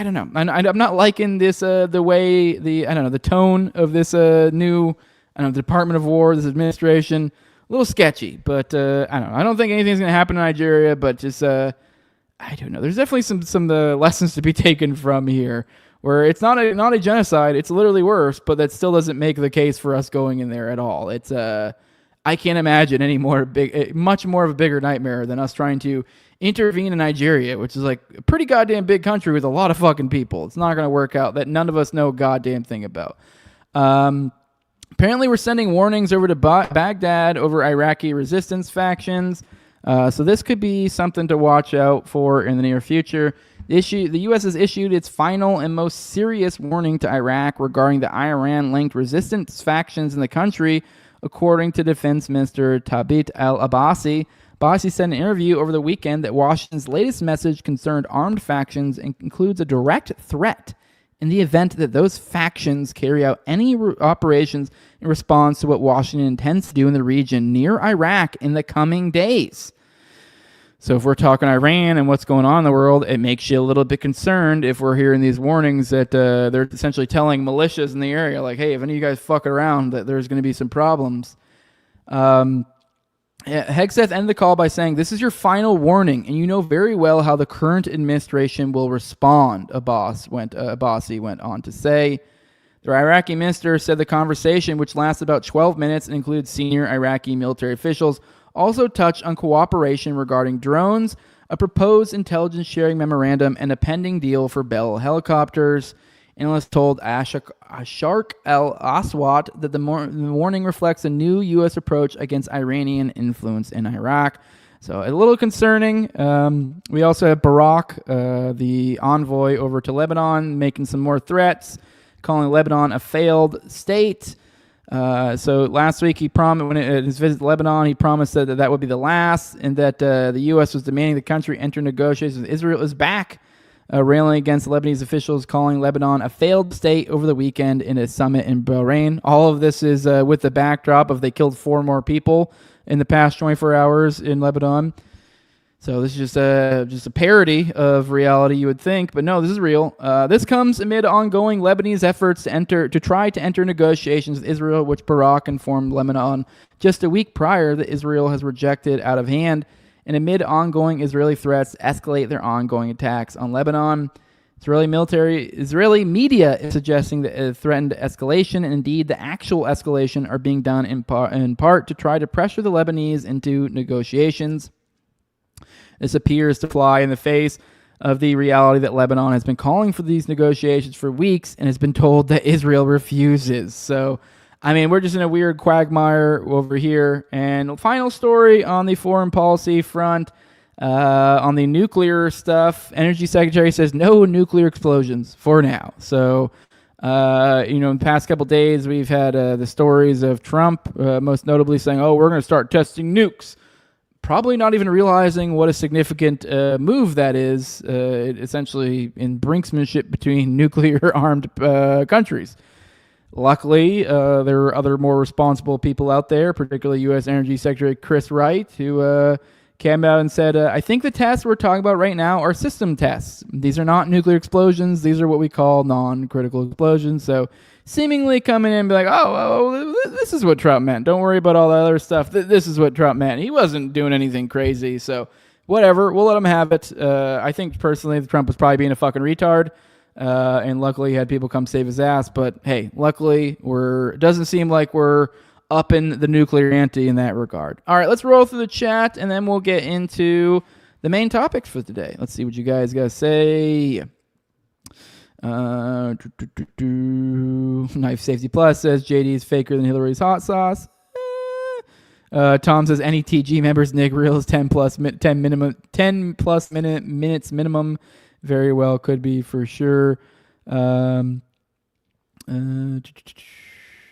don't know. I'm not liking this, the way the tone of this new, Department of War, this administration, a little sketchy, but I don't know. I don't think anything's going to happen in Nigeria, but just, I don't know. There's definitely some lessons to be taken from here, where it's not a genocide. It's literally worse, but that still doesn't make the case for us going in there at all. It's I can't imagine much more of a bigger nightmare than us trying to intervene in Nigeria, which is a pretty goddamn big country with a lot of fucking people. It's not going to work out, that none of us know a goddamn thing about. Apparently, we're sending warnings over to Baghdad over Iraqi resistance factions. So this could be something to watch out for in the near future. The U.S. has issued its final and most serious warning to Iraq regarding the Iran-linked resistance factions in the country, according to Defense Minister Tabit al-Abbasi. Abbasi said in an interview over the weekend that Washington's latest message concerned armed factions and includes a direct threat in the event that those factions carry out any operations in response to what Washington intends to do in the region near Iraq in the coming days. So if we're talking Iran and what's going on in the world, it makes you a little bit concerned if we're hearing these warnings that they're essentially telling militias in the area, hey, if any of you guys fuck around, that there's going to be some problems. Hegseth ended the call by saying, "This is your final warning, and you know very well how the current administration will respond," Abbasi went on to say. The Iraqi minister said the conversation, which lasted about 12 minutes and included senior Iraqi military officials, also touched on cooperation regarding drones, a proposed intelligence sharing memorandum, and a pending deal for Bell helicopters. Analysts told Asharq al-Aswat that the warning reflects a new U.S. approach against Iranian influence in Iraq. So a little concerning. We also have Barak, the envoy over to Lebanon, making some more threats, calling Lebanon a failed state. So last week he promised, when his visit to Lebanon, he promised that would be the last, and that the U.S. was demanding the country enter negotiations with Israel is back, railing against Lebanese officials, calling Lebanon a failed state over the weekend in a summit in Bahrain. All of this is with the backdrop of they killed 4 more people in the past 24 hours in Lebanon. So this is just a parody of reality, you would think, but no, this is real. This comes amid ongoing Lebanese efforts to try to enter negotiations with Israel, which Barak informed Lebanon just a week prior that Israel has rejected out of hand, and amid ongoing Israeli threats to escalate their ongoing attacks on Lebanon. Israeli media is suggesting that a threatened escalation, and indeed the actual escalation, are being done in part to try to pressure the Lebanese into negotiations. This appears to fly in the face of the reality that Lebanon has been calling for these negotiations for weeks and has been told that Israel refuses. So, I mean, we're just in a weird quagmire over here. And final story on the foreign policy front, on the nuclear stuff, Energy Secretary says no nuclear explosions for now. So, in the past couple days, we've had the stories of Trump, most notably saying, we're going to start testing nukes. Probably not even realizing what a significant move that is, essentially in brinksmanship between nuclear-armed countries. Luckily, there are other more responsible people out there, particularly U.S. Energy Secretary Chris Wright, who came out and said, I think the tests we're talking about right now are system tests. These are not nuclear explosions. These are what we call non-critical explosions. So seemingly coming in and be like, oh, this is what Trump meant. Don't worry about all that other stuff. This is what Trump meant. He wasn't doing anything crazy. So whatever, we'll let him have it. I think personally Trump was probably being a fucking retard. And luckily he had people come save his ass. But hey, luckily it doesn't seem like we're up in the nuclear ante in that regard. All right, let's roll through the chat, and then we'll get into the main topics for today. Let's see what you guys got to say. Knife Safety Plus says JD is faker than Hillary's hot sauce. Tom says any TG members Nick Reels 10 plus minutes minimum. Very well could be for sure.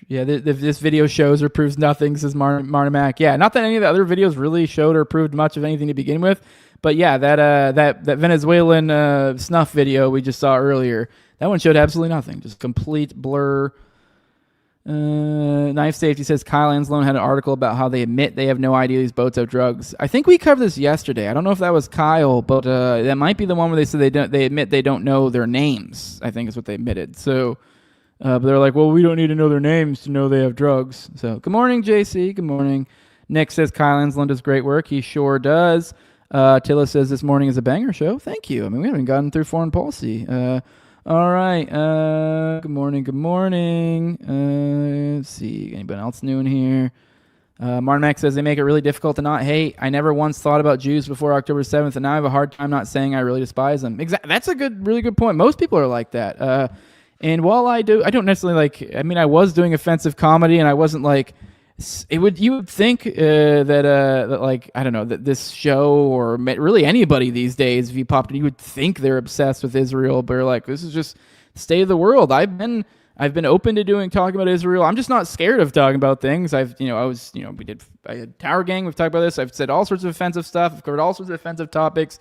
Yeah, this video shows or proves nothing, says Marna Mac. Yeah, not that any of the other videos really showed or proved much of anything to begin with, but yeah, that Venezuelan snuff video we just saw earlier, that one showed absolutely nothing, just complete blur. Knife Safety says Kyle Anzalone had an article about how they admit they have no idea these boats have drugs. I think we covered this yesterday. I don't know if that was Kyle, but that might be the one where they said they admit they don't know their names. I think is what they admitted. So. But they're like, well, we don't need to know their names to know they have drugs. So, good morning, JC. Good morning. Nick says Kyle Anzalone does great work. He sure does. Tilla says this morning is a banger show. Thank you. I mean, we haven't gotten through foreign policy. All right. Good morning. Good morning. Let's see. Anybody else new in here? Martin Mack says they make it really difficult to not hate. I never once thought about Jews before October 7th, and now I have a hard time not saying I really despise them. That's a really good point. Most people are like that. And while I don't necessarily I was doing offensive comedy, and I wasn't like, you would think that this show or really anybody these days, if you popped in, you would think they're obsessed with Israel, but they're like, this is just the state of the world. I've been open to talking about Israel. I'm just not scared of talking about things. I had Tower Gang. We've talked about this. I've said all sorts of offensive stuff. I've covered all sorts of offensive topics.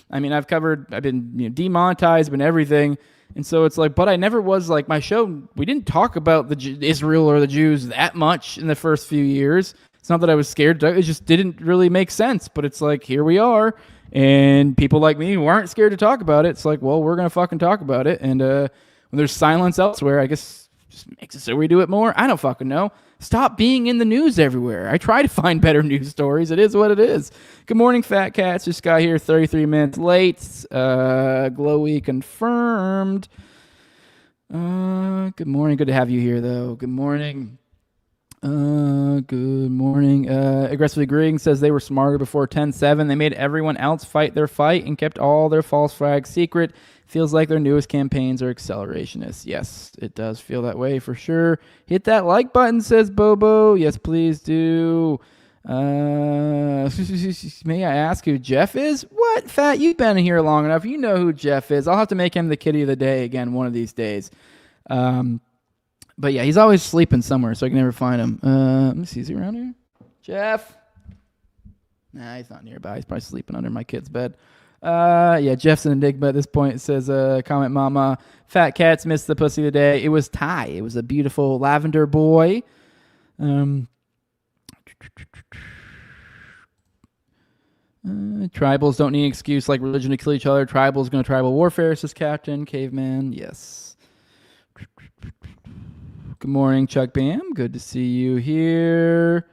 I mean, I've been demonetized, been everything. And so it's like, but I never was like, my show, we didn't talk about Israel or the Jews that much in the first few years. It's not that I was scared. It just didn't really make sense. But it's like, here we are. And people like me who aren't scared to talk about it, it's like, well, we're going to fucking talk about it. And when there's silence elsewhere, I guess just makes it so we do it more. I don't fucking know. Stop being in the news everywhere. I try to find better news stories. It is what it is. Good morning, Fat Cats. Just got here 33 minutes late. Glowy confirmed. Good morning. Good to have you here, though. Good morning. Good morning. Aggressively Agreeing says they were smarter before 10-7. They made everyone else fight their fight and kept all their false flags secret. Feels like their newest campaigns are accelerationists. Yes, it does feel that way for sure. Hit that like button, says Bobo. Yes, please do. May I ask who Jeff is? What? Fat, you've been here long enough. You know who Jeff is. I'll have to make him the kitty of the day again one of these days. But yeah, he's always sleeping somewhere, so I can never find him. Let me see. Is he around here? Jeff? Nah, he's not nearby. He's probably sleeping under my kid's bed. Yeah, Jeff's an enigma at this point. It says, comment mama, Fat Cats missed the pussy of the day. It was Ty. It was a beautiful lavender boy. Tribals don't need an excuse like religion to kill each other. Tribals going to tribal warfare, says Captain Caveman. Yes. Good morning, Chuck Bam. Good to see you here.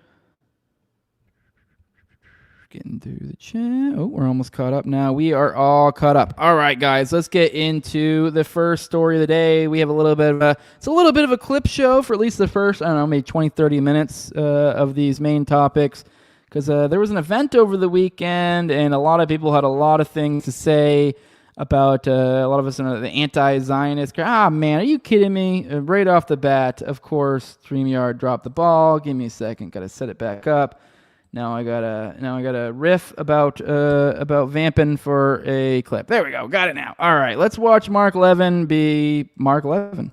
Getting through the chat. Oh, we're almost caught up now. We are all caught up. All right, guys, let's get into the first story of the day. We have a little bit of a clip show for at least the first, I don't know, maybe 20, 30 minutes of these main topics. Because there was an event over the weekend, and a lot of people had a lot of things to say about a lot of us in the anti-Zionist. Man, are you kidding me? Right off the bat, of course, StreamYard dropped the ball. Give me a second. Got to set it back up. Now I gotta riff about vamping for a clip. There we go. Got it now. All right, let's watch Mark Levin be Mark Levin.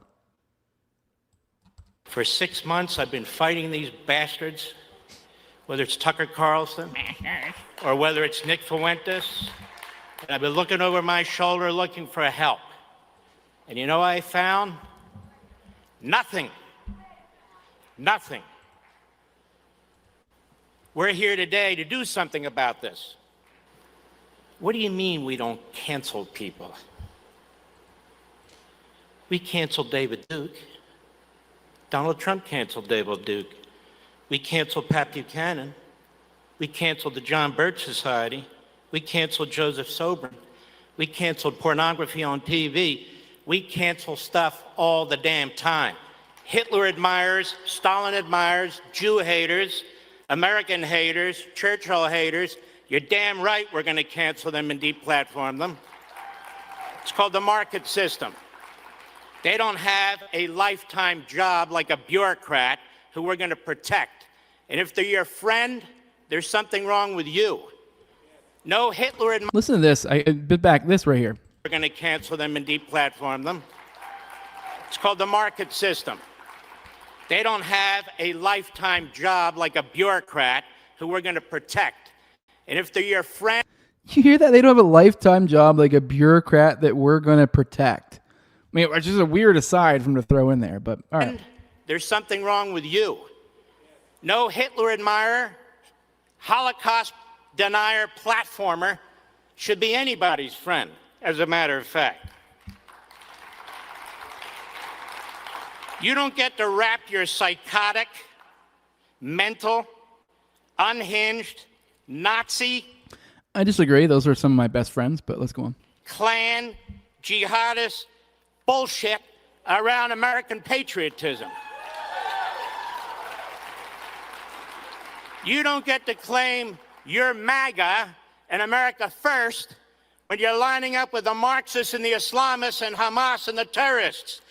For 6 months, I've been fighting these bastards, whether it's Tucker Carlson or whether it's Nick Fuentes, and I've been looking over my shoulder looking for help. And you know what I found? Nothing. Nothing. We're here today to do something about this. What do you mean we don't cancel people? We canceled David Duke. Donald Trump canceled David Duke. We canceled Pat Buchanan. We canceled the John Birch Society. We canceled Joseph Sobran. We canceled pornography on TV. We cancel stuff all the damn time. Hitler admirers, Stalin admirers, Jew haters, American haters, Churchill haters. You're damn right we're going to cancel them and deplatform them. It's called the market system. They don't have a lifetime job like a bureaucrat who we're going to protect. And if they're your friend, there's something wrong with you. No Hitler admirers. Listen to this. I bit back this right here. We're going to cancel them and deplatform them. It's called the market system. They don't have a lifetime job like a bureaucrat who we're going to protect. And if they're your friend... You hear that? They don't have a lifetime job like a bureaucrat that we're going to protect. I mean, it's just a weird aside from to throw in there, but all right. There's something wrong with you. No Hitler admirer, Holocaust denier, platformer should be anybody's friend, as a matter of fact. You don't get to wrap your psychotic, mental, unhinged, Nazi... I disagree. Those are some of my best friends, but let's go on. Klan, jihadist, bullshit around American patriotism. You don't get to claim you're MAGA and America first when you're lining up with the Marxists and the Islamists and Hamas and the terrorists.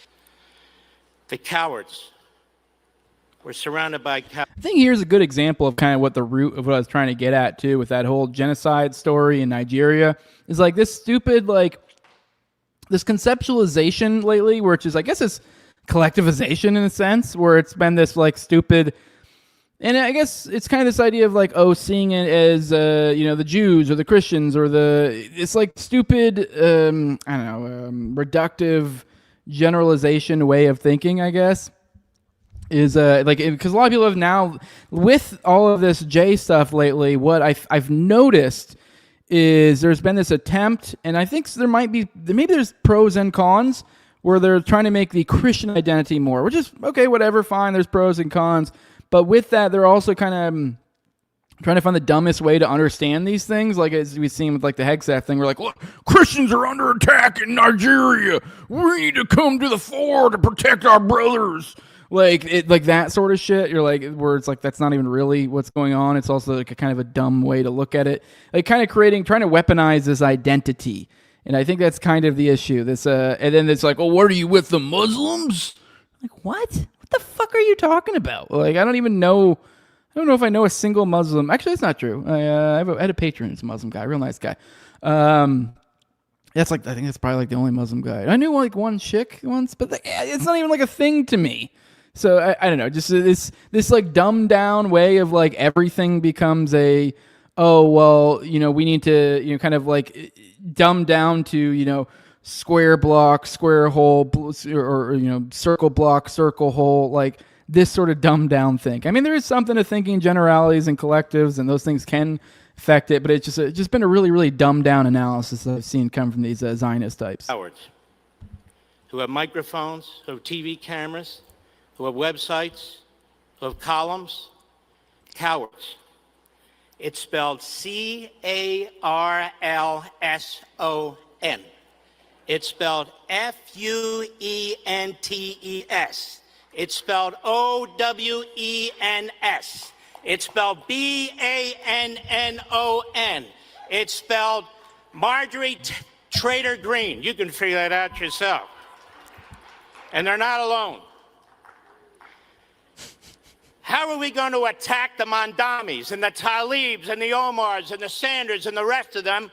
The cowards. We're surrounded by cowards. I think here's a good example of kind of what the root of what I was trying to get at, too, with that whole genocide story in Nigeria. Is like this stupid, like, this conceptualization lately, which is, I guess, it's collectivization in a sense, where it's been this, like, stupid... And I guess it's kind of this idea of like, oh, seeing it as, the Jews or the Christians or it's like stupid, reductive generalization way of thinking, I guess, is because a lot of people have now, with all of this J stuff lately, what I've noticed is there's been this attempt, and I think maybe there's pros and cons, where they're trying to make the Christian identity more, which is, okay, whatever, fine, there's pros and cons. But with that, they're also kind of trying to find the dumbest way to understand these things. Like as we've seen with like the Hegseth thing, we're like, look, Christians are under attack in Nigeria. We need to come to the fore to protect our brothers. Like that sort of shit. You're like, where it's like that's not even really what's going on. It's also like a kind of a dumb way to look at it. Like kind of trying to weaponize this identity. And I think that's kind of the issue. This and then it's like, oh, what are you with the Muslims? Like what? What the fuck are you talking about? Like, I don't even know. I don't know if I know a single Muslim. Actually, that's not true. I had a patron who's a Muslim guy, real nice guy. That's like, I think that's probably like the only Muslim guy. I knew like one chick once, but it's not even like a thing to me. So I don't know. Just this like dumbed down way of like everything becomes we need to, kind of like dumb down to, square block, square hole, or circle block, circle hole, like this sort of dumbed down thing. I mean, there is something to thinking generalities and collectives, and those things can affect it, but it's just been a really, really dumbed down analysis that I've seen come from these Zionist types. Cowards who have microphones, who have TV cameras, who have websites, who have columns. Cowards. It's spelled C-A-R-L-S-O-N. It's spelled F-U-E-N-T-E-S. It's spelled O-W-E-N-S. It's spelled B-A-N-N-O-N. It's spelled Marjorie Trader Green. You can figure that out yourself. And they're not alone. How are we going to attack the Mondamis and the Talibs and the Omars and the Sanders and the rest of them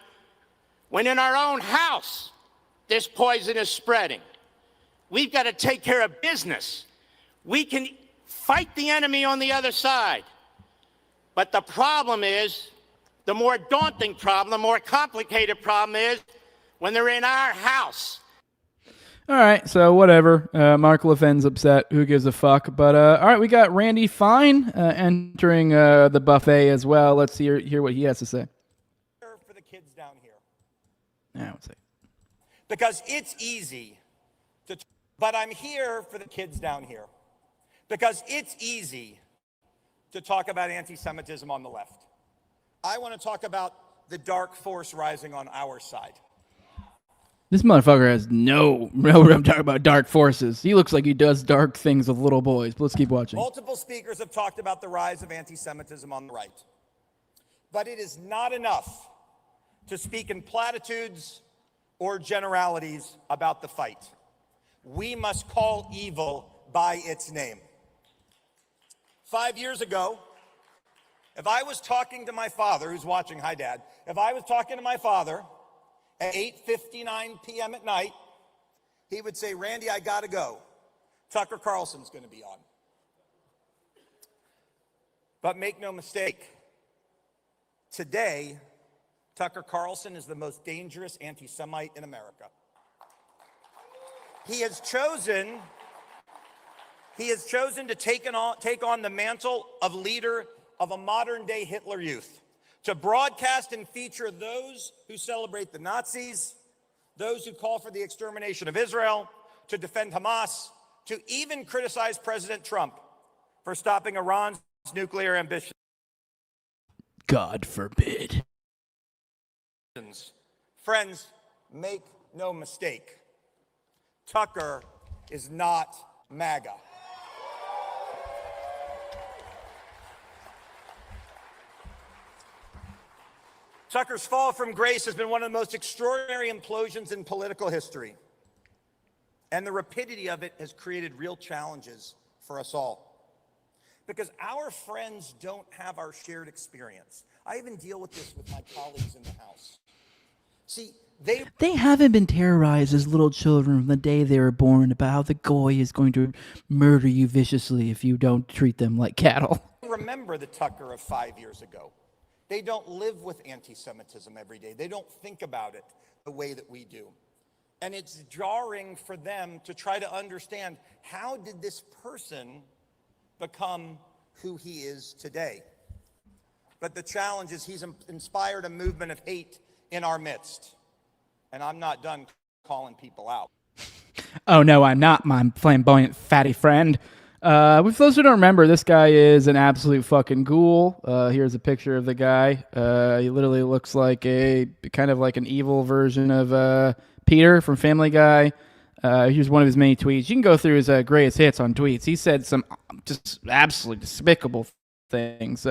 when in our own house this poison is spreading? We've got to take care of business. We can fight the enemy on the other side. But the problem is, the more daunting problem, the more complicated problem is when they're in our house. All right, so whatever. Mark Levin's upset. Who gives a fuck? But all right, we got Randy Fine entering the buffet as well. Let's hear what he has to say. For the kids down here. I would say. Because it's easy to, but I'm here for the kids down here. Because it's easy to talk about anti-Semitism on the left. I want to talk about the dark force rising on our side. This motherfucker has no room talking about dark forces. He looks like he does dark things with little boys. But let's keep watching. Multiple speakers have talked about the rise of anti-Semitism on the right. But it is not enough to speak in platitudes or generalities about the fight. We must call evil by its name. 5 years ago, if I was talking to my father, who's watching, hi Dad, if I was talking to my father at 8:59 p.m. at night, he would say, Randy, I gotta go. Tucker Carlson's gonna be on. But make no mistake, today, Tucker Carlson is the most dangerous anti-Semite in America. He has chosen to take on the mantle of leader of a modern-day Hitler Youth, to broadcast and feature those who celebrate the Nazis, those who call for the extermination of Israel, to defend Hamas, to even criticize President Trump for stopping Iran's nuclear ambitions. God forbid. Friends, make no mistake, Tucker is not MAGA. Tucker's fall from grace has been one of the most extraordinary implosions in political history. And the rapidity of it has created real challenges for us all. Because our friends don't have our shared experience. I even deal with this with my colleagues in the House. See, they haven't been terrorized as little children from the day they were born about how the goy is going to murder you viciously if you don't treat them like cattle. Remember the Tucker of 5 years ago. They don't live with anti-Semitism every day. They don't think about it the way that we do. And it's jarring for them to try to understand, how did this person become who he is today? But the challenge is he's inspired a movement of hate in our midst. And I'm not done calling people out. Oh, no, I'm not, my flamboyant fatty friend. For those who don't remember, this guy is an absolute fucking ghoul. Here's a picture of the guy. He literally looks like kind of like an evil version of Peter from Family Guy. Here's one of his many tweets. You can go through his greatest hits on tweets. He said some just absolutely despicable things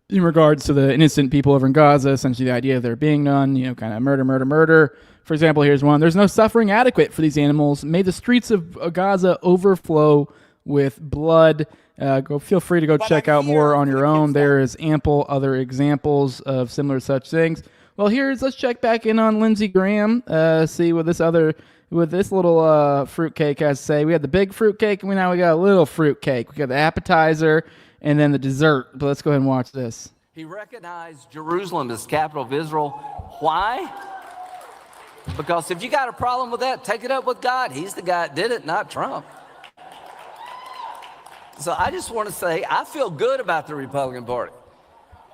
in regards to the innocent people over in Gaza, essentially the idea of there being none, kind of murder. For example, here's one. There's no suffering adequate for these animals. May the streets of Gaza overflow with blood. Feel free to go check out more on your own. There is ample other examples of similar such things. Well, let's check back in on Lindsey Graham. See what this little fruitcake has to say. We had the big fruitcake, and now we got a little fruitcake. We got the appetizer and then the dessert. But let's go ahead and watch this. He recognized Jerusalem as capital of Israel. Why? Because if you got a problem with that, take it up with God. He's the guy that did it, not Trump. So I just want to say, I feel good about the Republican Party.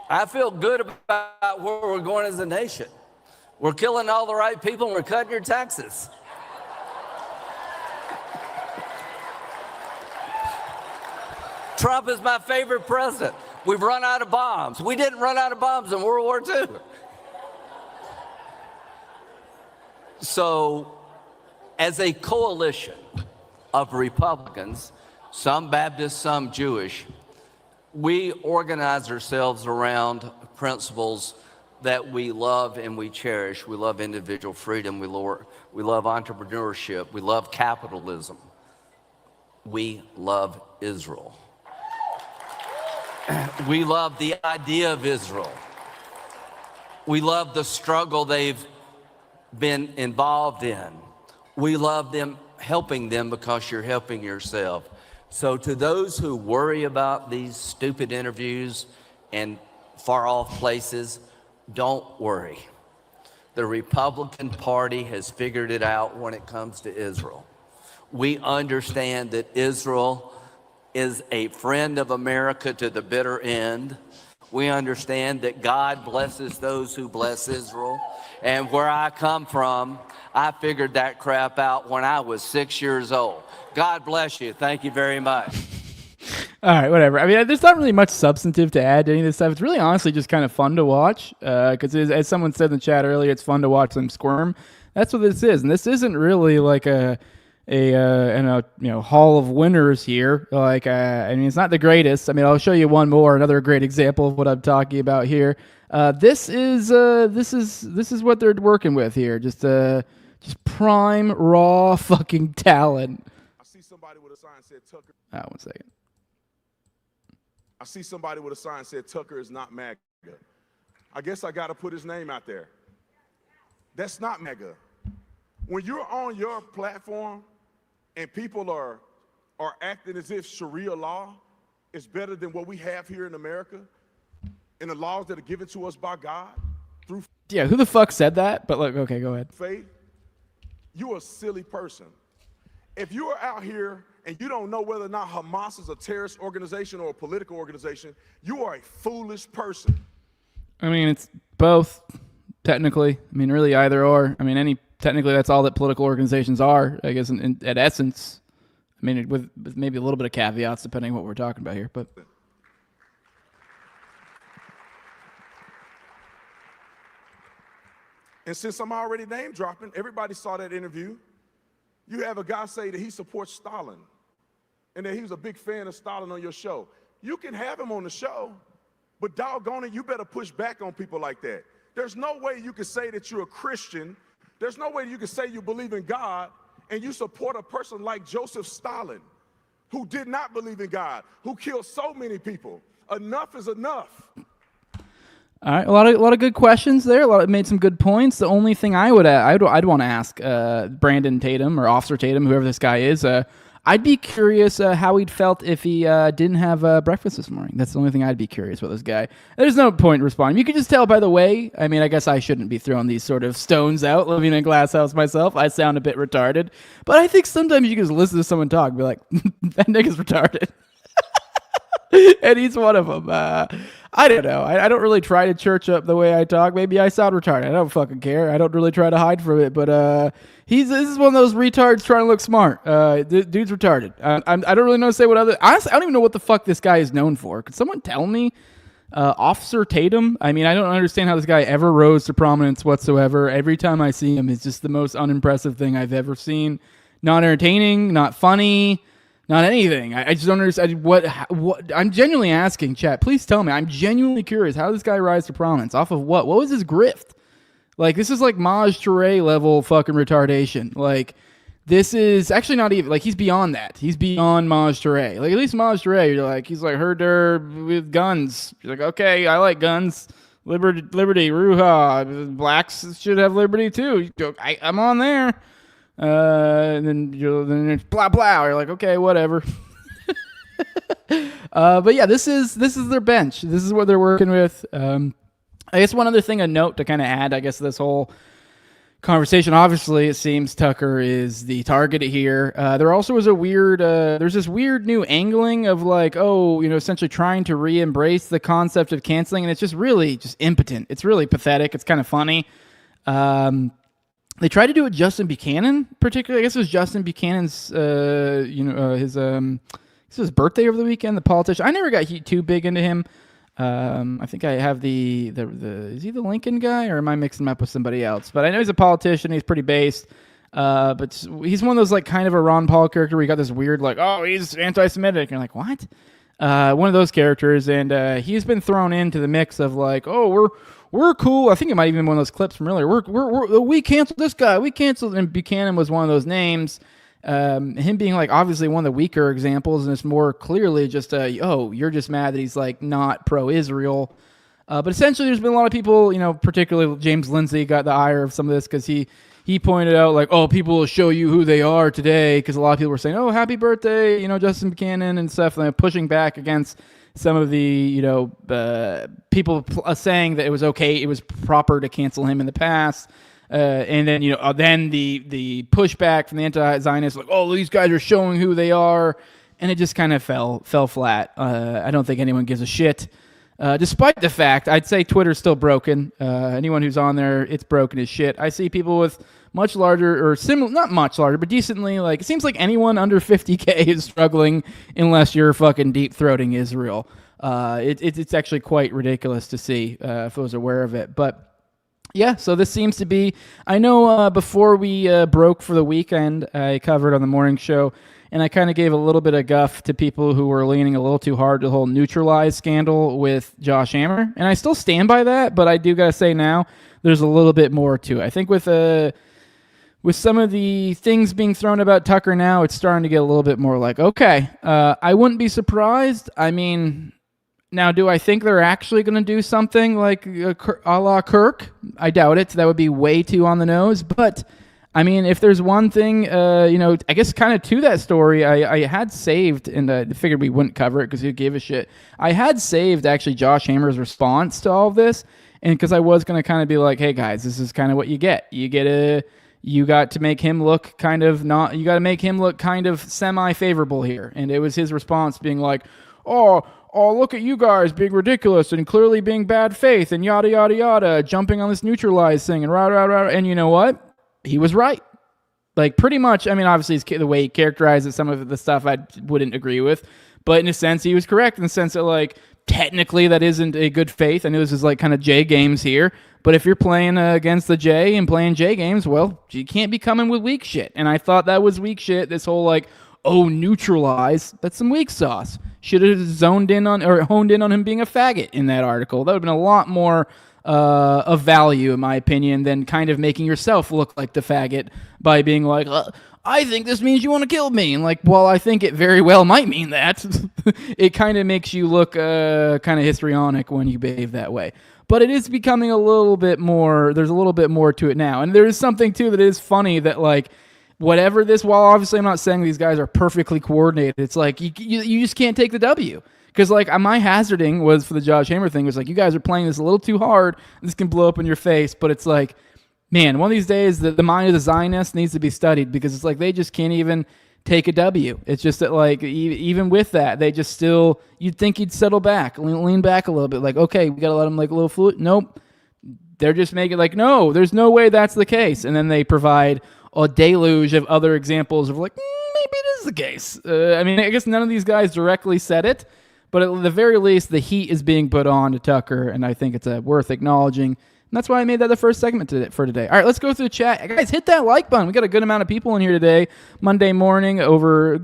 I feel good about where we're going as a nation. We're killing all the right people and we're cutting your taxes. Trump is my favorite president. We've run out of bombs. We didn't run out of bombs in World War II. So, as a coalition of Republicans, some Baptist, some Jewish, we organize ourselves around principles that we love and we cherish. We love individual freedom. We love entrepreneurship. We love capitalism. We love Israel. We love the idea of Israel. We love the struggle they've been involved in. We love them, helping them because you're helping yourself. So to those who worry about these stupid interviews and far off places, don't worry. The Republican Party has figured it out when it comes to Israel. We understand that Israel is a friend of America to the bitter end. We understand that God blesses those who bless Israel. And where I come from, I figured that crap out when I was 6 years old. God bless you. Thank you very much. All right, whatever. I mean, there's not really much substantive to add to any of this stuff. It's really honestly just kind of fun to watch because, as someone said in the chat earlier, it's fun to watch them squirm. That's what this is, and this isn't really like a hall of winners here. Like, I mean, it's not the greatest. I mean, I'll show you one more, another great example of what I'm talking about here. This is what they're working with here. Just prime raw fucking talent. I see somebody with a sign said Tucker. One second. I see somebody with a sign said Tucker is not MAGA. I guess I got to put his name out there. That's not MAGA. When you're on your platform and people are acting as if Sharia law is better than what we have here in America and the laws that are given to us by God through Yeah, who the fuck said that? But look, okay, go ahead. faith, you're a silly person. If you are out here and you don't know whether or not Hamas is a terrorist organization or a political organization, you are a foolish person. I mean, it's both, technically. I mean, really either or. I mean, technically that's all that political organizations are, I guess, at essence. I mean, with maybe a little bit of caveats depending on what we're talking about here. But And since I'm already name dropping, everybody saw that interview. You have a guy say that he supports Stalin and that he was a big fan of Stalin on your show. You can have him on the show, but doggone it, you better push back on people like that. There's no way you can say that you're a Christian. There's no way you can say you believe in God and you support a person like Joseph Stalin, who did not believe in God, who killed so many people. Enough is enough. all right, a lot of good questions there. Made some good points. The only thing I'd want to ask Brandon Tatum or Officer Tatum, whoever this guy is, I'd be curious how he'd felt if he didn't have breakfast this morning. That's the only thing I'd be curious about this guy. There's no point in responding. You can just tell by the way. I mean, I guess I shouldn't be throwing these sort of stones out, living in a glass house myself. I sound a bit retarded. But I think sometimes you can just listen to someone talk and be like, that nigga's retarded. And he's one of them. I don't know. I don't really try to church up the way I talk. Maybe I sound retarded. I don't fucking care. I don't really try to hide from it. But this is one of those retards trying to look smart. Dude's retarded. I don't really know to say what other. Honestly, I don't even know what the fuck this guy is known for. Could someone tell me? Officer Tatum? I mean, I don't understand how this guy ever rose to prominence whatsoever. Every time I see him, it's just the most unimpressive thing I've ever seen. Not entertaining, not funny. Not anything. I just don't understand what I'm genuinely asking, chat. Please tell me. I'm genuinely curious. How did this guy rise to prominence? Off of what? What was his grift? Like, this is like Maj Touré level fucking retardation. Like, this is actually not even, like, he's beyond that. He's beyond Maj Touré. Like, at least Maj Touré, he's like, heard her with guns. You're like, okay, I like guns. Liberty, Ruha. Blacks should have liberty too. I'm on there. And then it's blah blah. You're like, okay, whatever. But yeah, this is their bench. This is what they're working with. I guess one other thing, a note to kind of add, I guess, to this whole conversation. Obviously, it seems Tucker is the target here. There also was there's this weird new angling of like, essentially trying to re-embrace the concept of canceling, and it's just really just impotent. It's really pathetic. It's kind of funny. They tried to do it with Justin Buchanan, particularly. I guess it was Justin Buchanan's, his birthday over the weekend, the politician. I never got too big into him. I think I have the is he the Lincoln guy, or am I mixing him up with somebody else? But I know he's a politician. He's pretty based. But he's one of those, like, kind of a Ron Paul character where you got this weird, like, oh, he's anti-Semitic. And you're like, what? One of those characters. And he's been thrown into the mix of, like, oh, we're cool. I think it might even be one of those clips from earlier. We canceled this guy. We canceled, and Buchanan was one of those names. Him being, like, obviously one of the weaker examples, and it's more clearly just you're just mad that he's, like, not pro-Israel. But essentially, there's been a lot of people, particularly James Lindsay got the ire of some of this because he pointed out, like, oh, people will show you who they are today, because a lot of people were saying, oh, happy birthday, Justin Buchanan and stuff, and pushing back against some of the, people saying that it was okay, it was proper to cancel him in the past. And then, then the pushback from the anti-Zionists, like, oh, these guys are showing who they are. And it just kind of fell flat. I don't think anyone gives a shit. Despite the fact, I'd say Twitter's still broken. Anyone who's on there, it's broken as shit. I see people with much larger or similar, not much larger, but decently, like, it seems like anyone under 50K is struggling unless you're fucking deep-throating Israel. It's actually quite ridiculous to see if I was aware of it. But yeah, so this seems to be, I know before we broke for the weekend, I covered on the morning show, and I kind of gave a little bit of guff to people who were leaning a little too hard to the whole neutralize scandal with Josh Hammer. And I still stand by that, but I do got to say now, there's a little bit more to it. I think with some of the things being thrown about Tucker now, it's starting to get a little bit more like, okay, I wouldn't be surprised. I mean, now, do I think they're actually going to do something like a la Kirk? I doubt it. That would be way too on the nose, but I mean, if there's one thing, I guess kind of to that story, I had saved, and I figured we wouldn't cover it because who gave a shit. I had saved, actually, Josh Hammer's response to all of this, and because I was going to kind of be like, hey, guys, this is kind of what you get. You got to make him look kind of semi-favorable here. And it was his response being like, oh, look at you guys being ridiculous and clearly being bad faith and yada, yada, yada, jumping on this neutralize thing and rah, rah, rah. And you know what? He was right. Like, pretty much, I mean, obviously, the way he characterized it, some of the stuff I wouldn't agree with. But in a sense, he was correct in the sense that, like, technically that isn't a good faith. I know this is, like, kind of J games here. But if you're playing against the J and playing J games, well, you can't be coming with weak shit. And I thought that was weak shit. This whole, like, neutralize. That's some weak sauce. Should have honed in on him being a faggot in that article. That would have been a lot more of value, in my opinion, than kind of making yourself look like the faggot by being like, I think this means you want to kill me. And like, well, I think it very well might mean that. It kind of makes you look kind of histrionic when you behave that way. But it is becoming a little bit more, there's a little bit more to it now. And there is something, too, that is funny that, like, whatever this, while obviously I'm not saying these guys are perfectly coordinated, it's like, you just can't take the W. Because, like, my hazarding was for the Josh Hammer thing was like, you guys are playing this a little too hard. This can blow up in your face. But it's like, man, one of these days, the mind of the Zionist needs to be studied because it's like they just can't even take a W. It's just that, like, even with that, they just still, you'd think he'd settle back, lean back a little bit. Like, okay, we got to let him, like, a little fluid. Nope. They're just making, like, no, there's no way that's the case. And then they provide a deluge of other examples of, like, maybe it is the case. I mean, I guess none of these guys directly said it. But at the very least, the heat is being put on to Tucker, and I think it's worth acknowledging. And that's why I made that the first segment for today. All right, let's go through the chat. Guys, hit that like button. We got a good amount of people in here today. Monday morning, over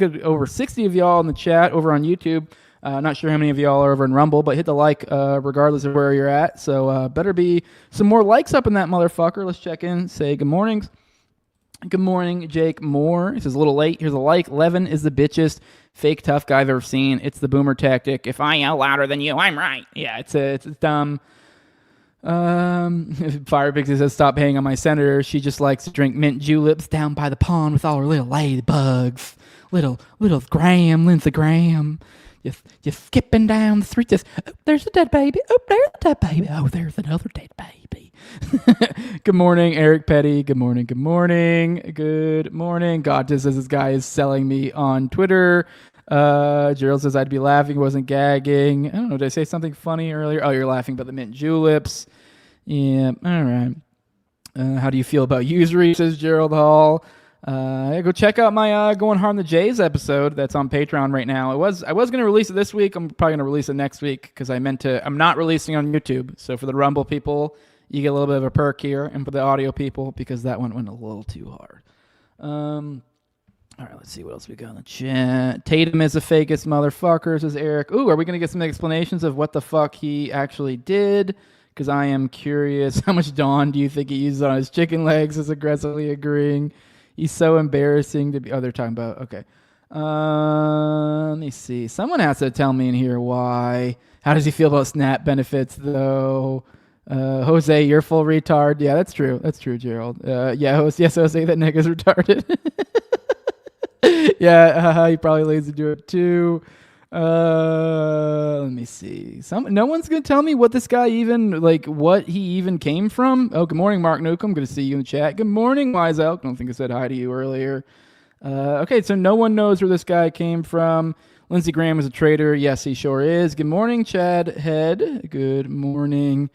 60 of y'all in the chat over on YouTube. Not sure how many of y'all are over in Rumble, but hit the like regardless of where you're at. So better be some more likes up in that motherfucker. Let's check in. Say good mornings. Good morning, Jake Moore. He says, a little late. Here's a like. Levin is the bitchest fake tough guy I've ever seen. It's the boomer tactic. If I yell louder than you, I'm right. Yeah, it's dumb. Firebix says, stop hanging on my senator. She just likes to drink mint juleps down by the pond with all her little ladybugs. Little Graham, Lindsey Graham. Just skipping down the street. Just, oh, there's a dead baby. Oh, there's a dead baby. Oh, there's another dead baby. Good morning, Eric Petty. Good morning. Good morning. Good morning. God just says this guy is selling me on Twitter. Gerald says I'd be laughing, wasn't gagging. I don't know. Did I say something funny earlier? Oh, you're laughing about the mint juleps. Yeah. All right. How do you feel about usury? Says Gerald Hall. Go check out my Going Hard on the Jays episode that's on Patreon right now. I was going to release it this week. I'm probably going to release it next week because I'm not releasing on YouTube. So for the Rumble people, you get a little bit of a perk here, and for the audio people, because that one went a little too hard. All right, let's see what else we got in the chat. Tatum is the fakest motherfucker, says Eric. Ooh, are we going to get some explanations of what the fuck he actually did? Because I am curious. How much Dawn do you think he uses on his chicken legs? Is aggressively agreeing. He's so embarrassing to be... Oh, they're talking about... Okay. Let me see. Someone has to tell me in here why. How does he feel about SNAP benefits, though? Jose, you're full retard. Yeah, that's true. That's true, Gerald. Yes, Jose, that nigga's retarded. Yeah, he probably lazy to do it, too. Let me see. No one's going to tell me what this guy even, like, what he even came from. Oh, good morning, Mark Newcomb. Good to see you in the chat. Good morning, Wise Elk. I don't think I said hi to you earlier. Okay, so no one knows where this guy came from. Lindsey Graham is a traitor. Yes, he sure is. Good morning, Chad Head. Good morning.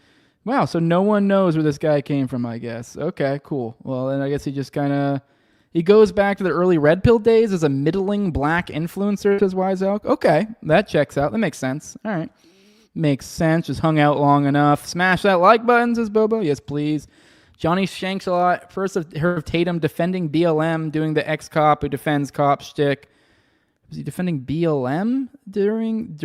Wow, so no one knows where this guy came from, I guess. Okay, cool. Well, then I guess he just kind of... He goes back to the early Red Pill days as a middling black influencer, says Wise Elk. Okay, that checks out. That makes sense. All right. Makes sense. Just hung out long enough. Smash that like button, says Bobo. Yes, please. Johnny Shanks a lot. First, I've heard of Tatum defending BLM, doing the ex-cop who defends cop shtick. Was he defending BLM during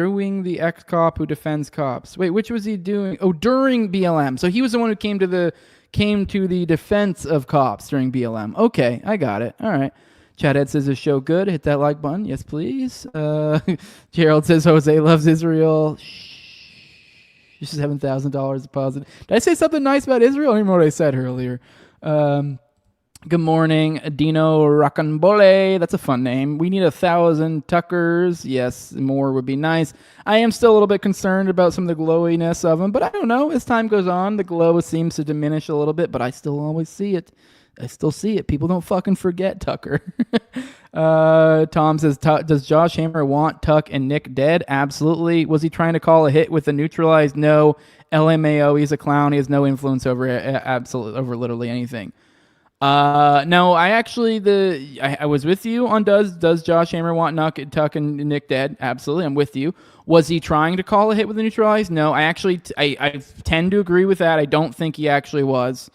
the ex-cop who defends cops? Wait, which was he doing? Oh, during BLM. So he was the one who came to the defense of cops during BLM. Okay, I got it. All right. Chad Ed says the show good. Hit that like button. Yes, please. Gerald says Jose loves Israel. Shh. $7,000 deposit. Did I say something nice about Israel? I don't even know what I said earlier. Good morning, Dino Rocambole. That's a fun name. We need 1,000 Tuckers. Yes, more would be nice. I am still a little bit concerned about some of the glowiness of them, but I don't know. As time goes on, the glow seems to diminish a little bit, but I still always see it. I still see it. People don't fucking forget Tucker. Tom says, does Josh Hammer want Tuck and Nick dead? Absolutely. Was he trying to call a hit with the neutralized? No. LMAO, he's a clown. He has no influence over over literally anything. No, I actually, I was with you on does Josh Hammer want Tuck and Nick dead? Absolutely, I'm with you. Was he trying to call a hit with the neutralized? No, I actually, I tend to agree with that. I don't think he actually was.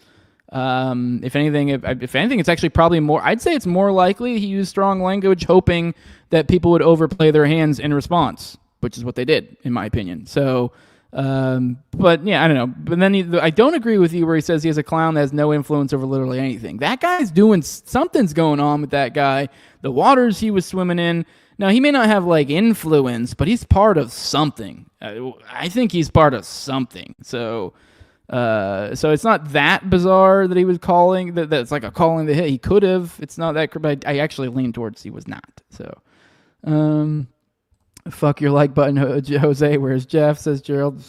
If anything, it's actually probably more, I'd say it's more likely he used strong language hoping that people would overplay their hands in response, which is what they did, in my opinion. So, but yeah, I don't know. But then I don't agree with you where he says he has a clown that has no influence over literally anything. That guy's doing, something's going on with that guy. The waters he was swimming in. Now, he may not have like influence, but he's part of something. I think he's part of something. So it's not that bizarre that he was calling, that's like a calling the hit. He could have. It's not that, but I actually lean towards he was not. So, fuck your like button, Jose. Where's Jeff? Says Gerald.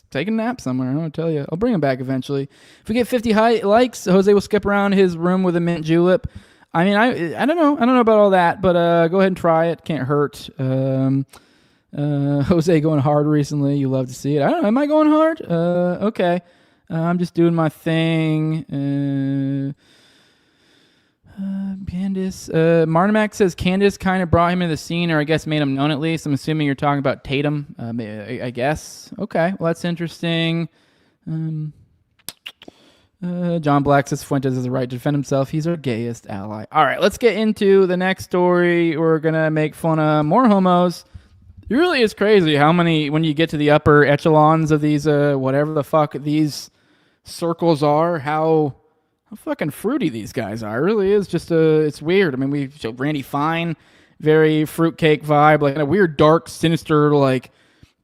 Take a nap somewhere. I don't tell you. I'll bring him back eventually. If we get 50 likes, Jose will skip around his room with a mint julep. I mean, I don't know. I don't know about all that, but go ahead and try it. Can't hurt. Jose going hard recently. You love to see it. I don't know. Am I going hard? Okay. I'm just doing my thing. Candace. Marnimac says Candace kind of brought him into the scene, or I guess made him known at least. I'm assuming you're talking about Tatum. I guess. Okay. Well, that's interesting. John Black says Fuentes has the right to defend himself. He's our gayest ally. All right, let's get into the next story. We're going to make fun of more homos. It really is crazy how many, when you get to the upper echelons of these, whatever the fuck these circles are, how fucking fruity these guys are. It really is just it's weird. I mean, we showed Randy Fine, very fruitcake vibe, like in a weird, dark, sinister, like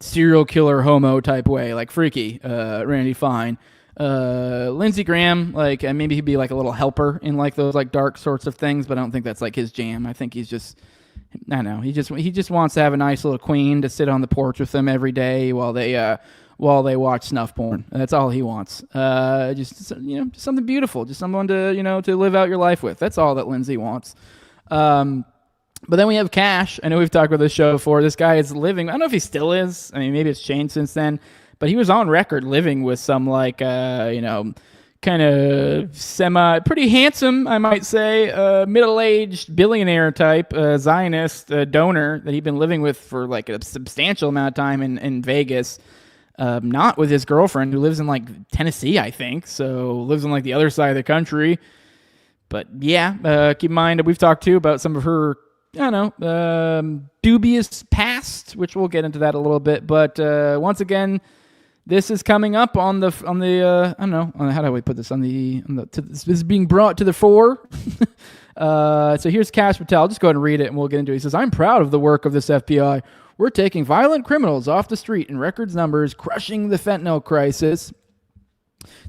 serial killer homo type way, like freaky, Randy Fine. Lindsey Graham, like maybe he'd be like a little helper in like those like dark sorts of things, but I don't think that's like his jam. I think he's just, I don't know, he just wants to have a nice little queen to sit on the porch with them every day while they watch snuff porn. That's all he wants. Just something beautiful, just someone to to live out your life with. That's all that Lindsey wants. But then we have Kash. I know we've talked about this show before. This guy is living, I don't know if he still is. I mean, maybe it's changed since then. But he was on record living with some like, kind of pretty handsome, I might say, middle-aged billionaire type Zionist donor that he'd been living with for like a substantial amount of time in Vegas. Not with his girlfriend who lives in like Tennessee, I think. So lives on like the other side of the country. But yeah, keep in mind we've talked too about some of her, dubious past, which we'll get into that a little bit. But once again, this is coming up on the I don't know, how do we put this this is being brought to the fore. So here's Kash Patel. Just go ahead and read it and we'll get into it. He says, I'm proud of the work of this FBI. We're taking violent criminals off the street in records numbers, crushing the fentanyl crisis,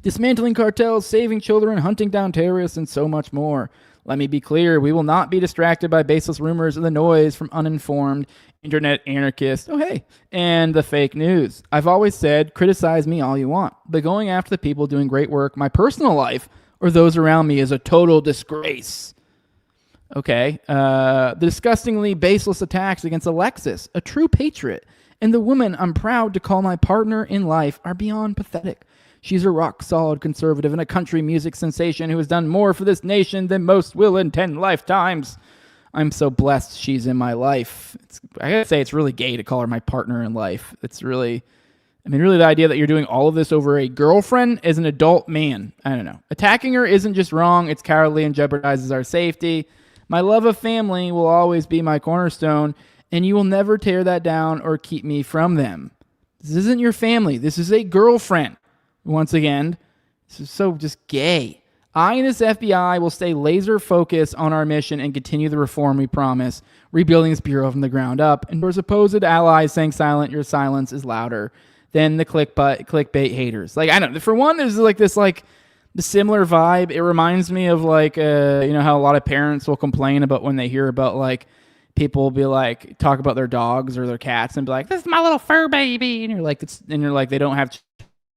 dismantling cartels, saving children, hunting down terrorists, and so much more. Let me be clear, we will not be distracted by baseless rumors and the noise from uninformed internet anarchists, and the fake news. I've always said, criticize me all you want, but going after the people doing great work, my personal life, or those around me is a total disgrace. Okay. The disgustingly baseless attacks against Alexis, a true patriot, and the woman I'm proud to call my partner in life are beyond pathetic. She's a rock-solid conservative and a country music sensation who has done more for this nation than most will in 10 lifetimes. I'm so blessed she's in my life. I gotta say, it's really gay to call her my partner in life. It's really... I mean, really, the idea that you're doing all of this over a girlfriend as an adult man. I don't know. Attacking her isn't just wrong. It's cowardly and jeopardizes our safety. My love of family will always be my cornerstone, and you will never tear that down or keep me from them. This isn't your family. This is a girlfriend. Once again, this is so just gay. I and this FBI will stay laser focused on our mission and continue the reform we promise, rebuilding this bureau from the ground up. And for supposed allies saying silent, your silence is louder than the clickbait haters. Like, I don't know. For one, there's like this like the similar vibe. It reminds me of like how a lot of parents will complain about when they hear about like people will be like talk about their dogs or their cats and be like, "This is my little fur baby," and you're like they don't have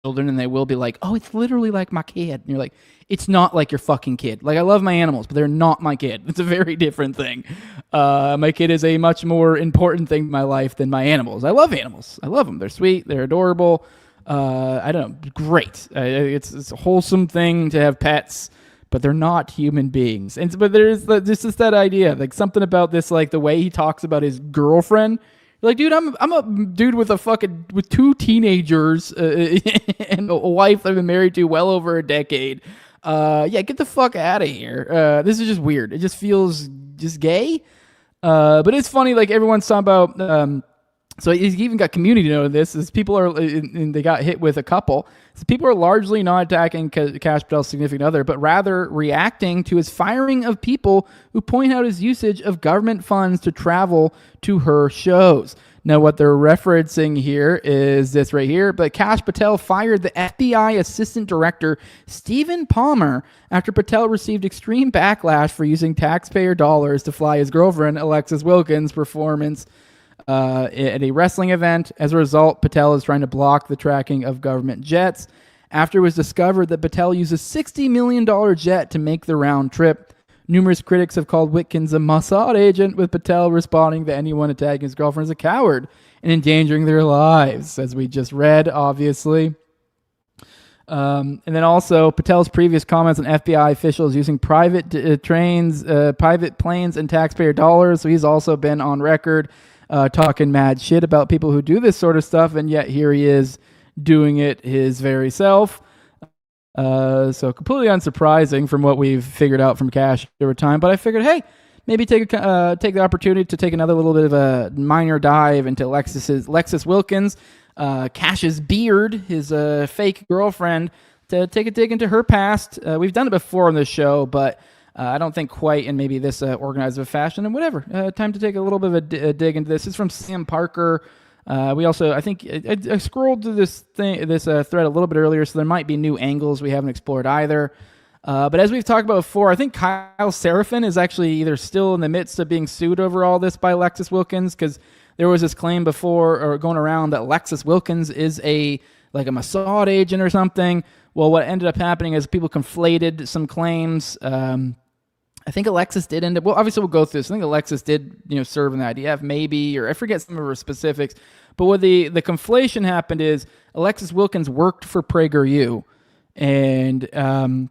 children, and they will be like, "Oh, it's literally like my kid," and you're like, it's not like your fucking kid. Like, I love my animals, but they're not my kid. It's a very different thing. My kid is a much more important thing in my life than my animals. I love animals. I love them. They're sweet. They're adorable. I don't know. Great. It's a wholesome thing to have pets, but they're not human beings. But there's just that idea, like something about this, like the way he talks about his girlfriend. Like, dude, I'm a dude with with two teenagers and a wife I've been married to well over a decade. Yeah, get the fuck out of here. This is just weird. It just feels just gay. But it's funny, like everyone's talking about, so he's even got community note of this, is people are, and they got hit with a couple. So people are largely not attacking Kash Patel's significant other, but rather reacting to his firing of people who point out his usage of government funds to travel to her shows. Now, what they're referencing here is this right here. But Kash Patel fired the FBI Assistant Director Stephen Palmer after Patel received extreme backlash for using taxpayer dollars to fly his girlfriend Alexis Wilkins' performance at a wrestling event. As a result, Patel is trying to block the tracking of government jets. After it was discovered that Patel used a $60 million jet to make the round trip, numerous critics have called Wilkins a Mossad agent, with Patel responding that anyone attacking his girlfriend is a coward and endangering their lives, as we just read, obviously. And then also Patel's previous comments on FBI officials using private planes and taxpayer dollars. So he's also been on record talking mad shit about people who do this sort of stuff, and yet here he is doing it his very self. So completely unsurprising from what we've figured out from Kash over time. But I figured, hey, maybe take the opportunity to take another little bit of a minor dive into Lexis Wilkins, Kash's beard, his fake girlfriend, to take a dig into her past. We've done it before on this show, but I don't think quite in maybe this organized of a fashion. And whatever, time to take a little bit of a dig into this. This is from Sam Parker. We also, I think, I scrolled through this thread a little bit earlier, so there might be new angles we haven't explored either. But as we've talked about before, I think Kyle Seraphin is actually either still in the midst of being sued over all this by Lexis Wilkins, because there was this claim before, or going around, that Lexis Wilkins is a Mossad agent or something. Well, what ended up happening is people conflated some claims. I think Alexis did end up, well, obviously we'll go through this. I think Alexis did, serve in the IDF, maybe, or I forget some of her specifics. But what the conflation happened is Alexis Wilkins worked for PragerU, and the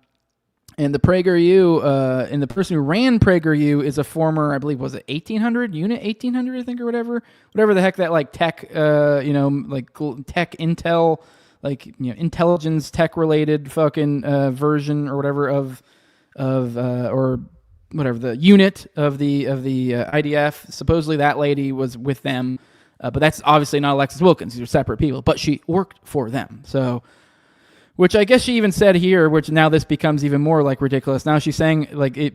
PragerU, and the person who ran PragerU is a former, I believe, was it 1800, Unit 1800, I think, or whatever the heck that like tech, tech intel, intelligence tech related fucking version or whatever of or whatever the unit of the IDF. Supposedly that lady was with them, but that's obviously not Alexis Wilkins. These are separate people, but she worked for them. So, which I guess she even said here, which now this becomes even more like ridiculous. Now she's saying,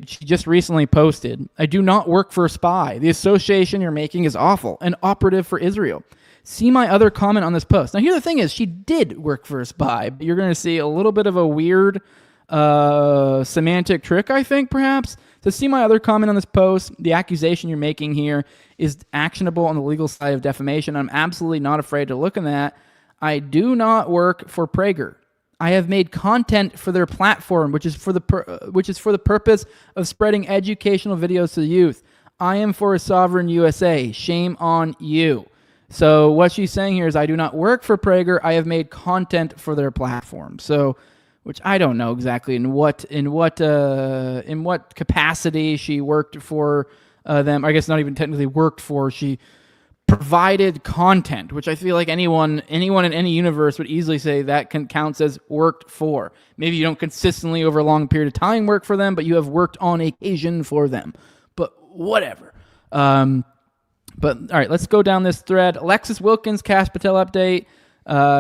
she just recently posted, "I do not work for a spy. The association you're making is awful and operative for Israel. See my other comment on this post." Now here the thing is, she did work for a spy, but you're going to see a little bit of a weird semantic trick, I think, perhaps. To see my other comment on this post, the accusation you're making here is actionable on the legal side of defamation. I'm absolutely not afraid to look at that. I do not work for Prager. I have made content for their platform, which is for the purpose of spreading educational videos to the youth. I am for a sovereign USA. Shame on you. So what she's saying here is, I do not work for Prager. I have made content for their platform. So, which I don't know exactly in what capacity she worked for them. I guess not even technically worked for. She provided content, which I feel like anyone in any universe would easily say that counts as worked for. Maybe you don't consistently over a long period of time work for them, but you have worked on occasion for them. But whatever. But all right, let's go down this thread. Alexis Wilkins, Kash Patel update.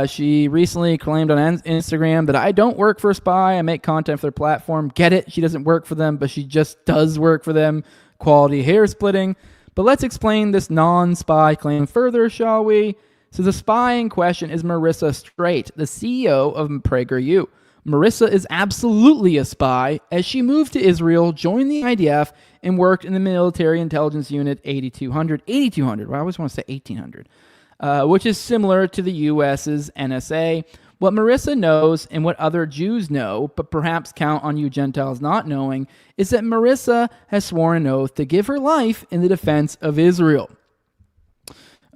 She recently claimed on Instagram that I don't work for a spy. I make content for their platform. Get it? She doesn't work for them, but she just does work for them. Quality hair splitting. But let's explain this non-spy claim further, shall we? So the spy in question is Marissa Straight, the CEO of PragerU. Marissa is absolutely a spy, as she moved to Israel, joined the IDF, and worked in the military intelligence unit 8200. Well, I always want to say 1800, which is similar to the U.S.'s NSA. What Marissa knows, and what other Jews know, but perhaps count on you Gentiles not knowing, is that Marissa has sworn an oath to give her life in the defense of Israel.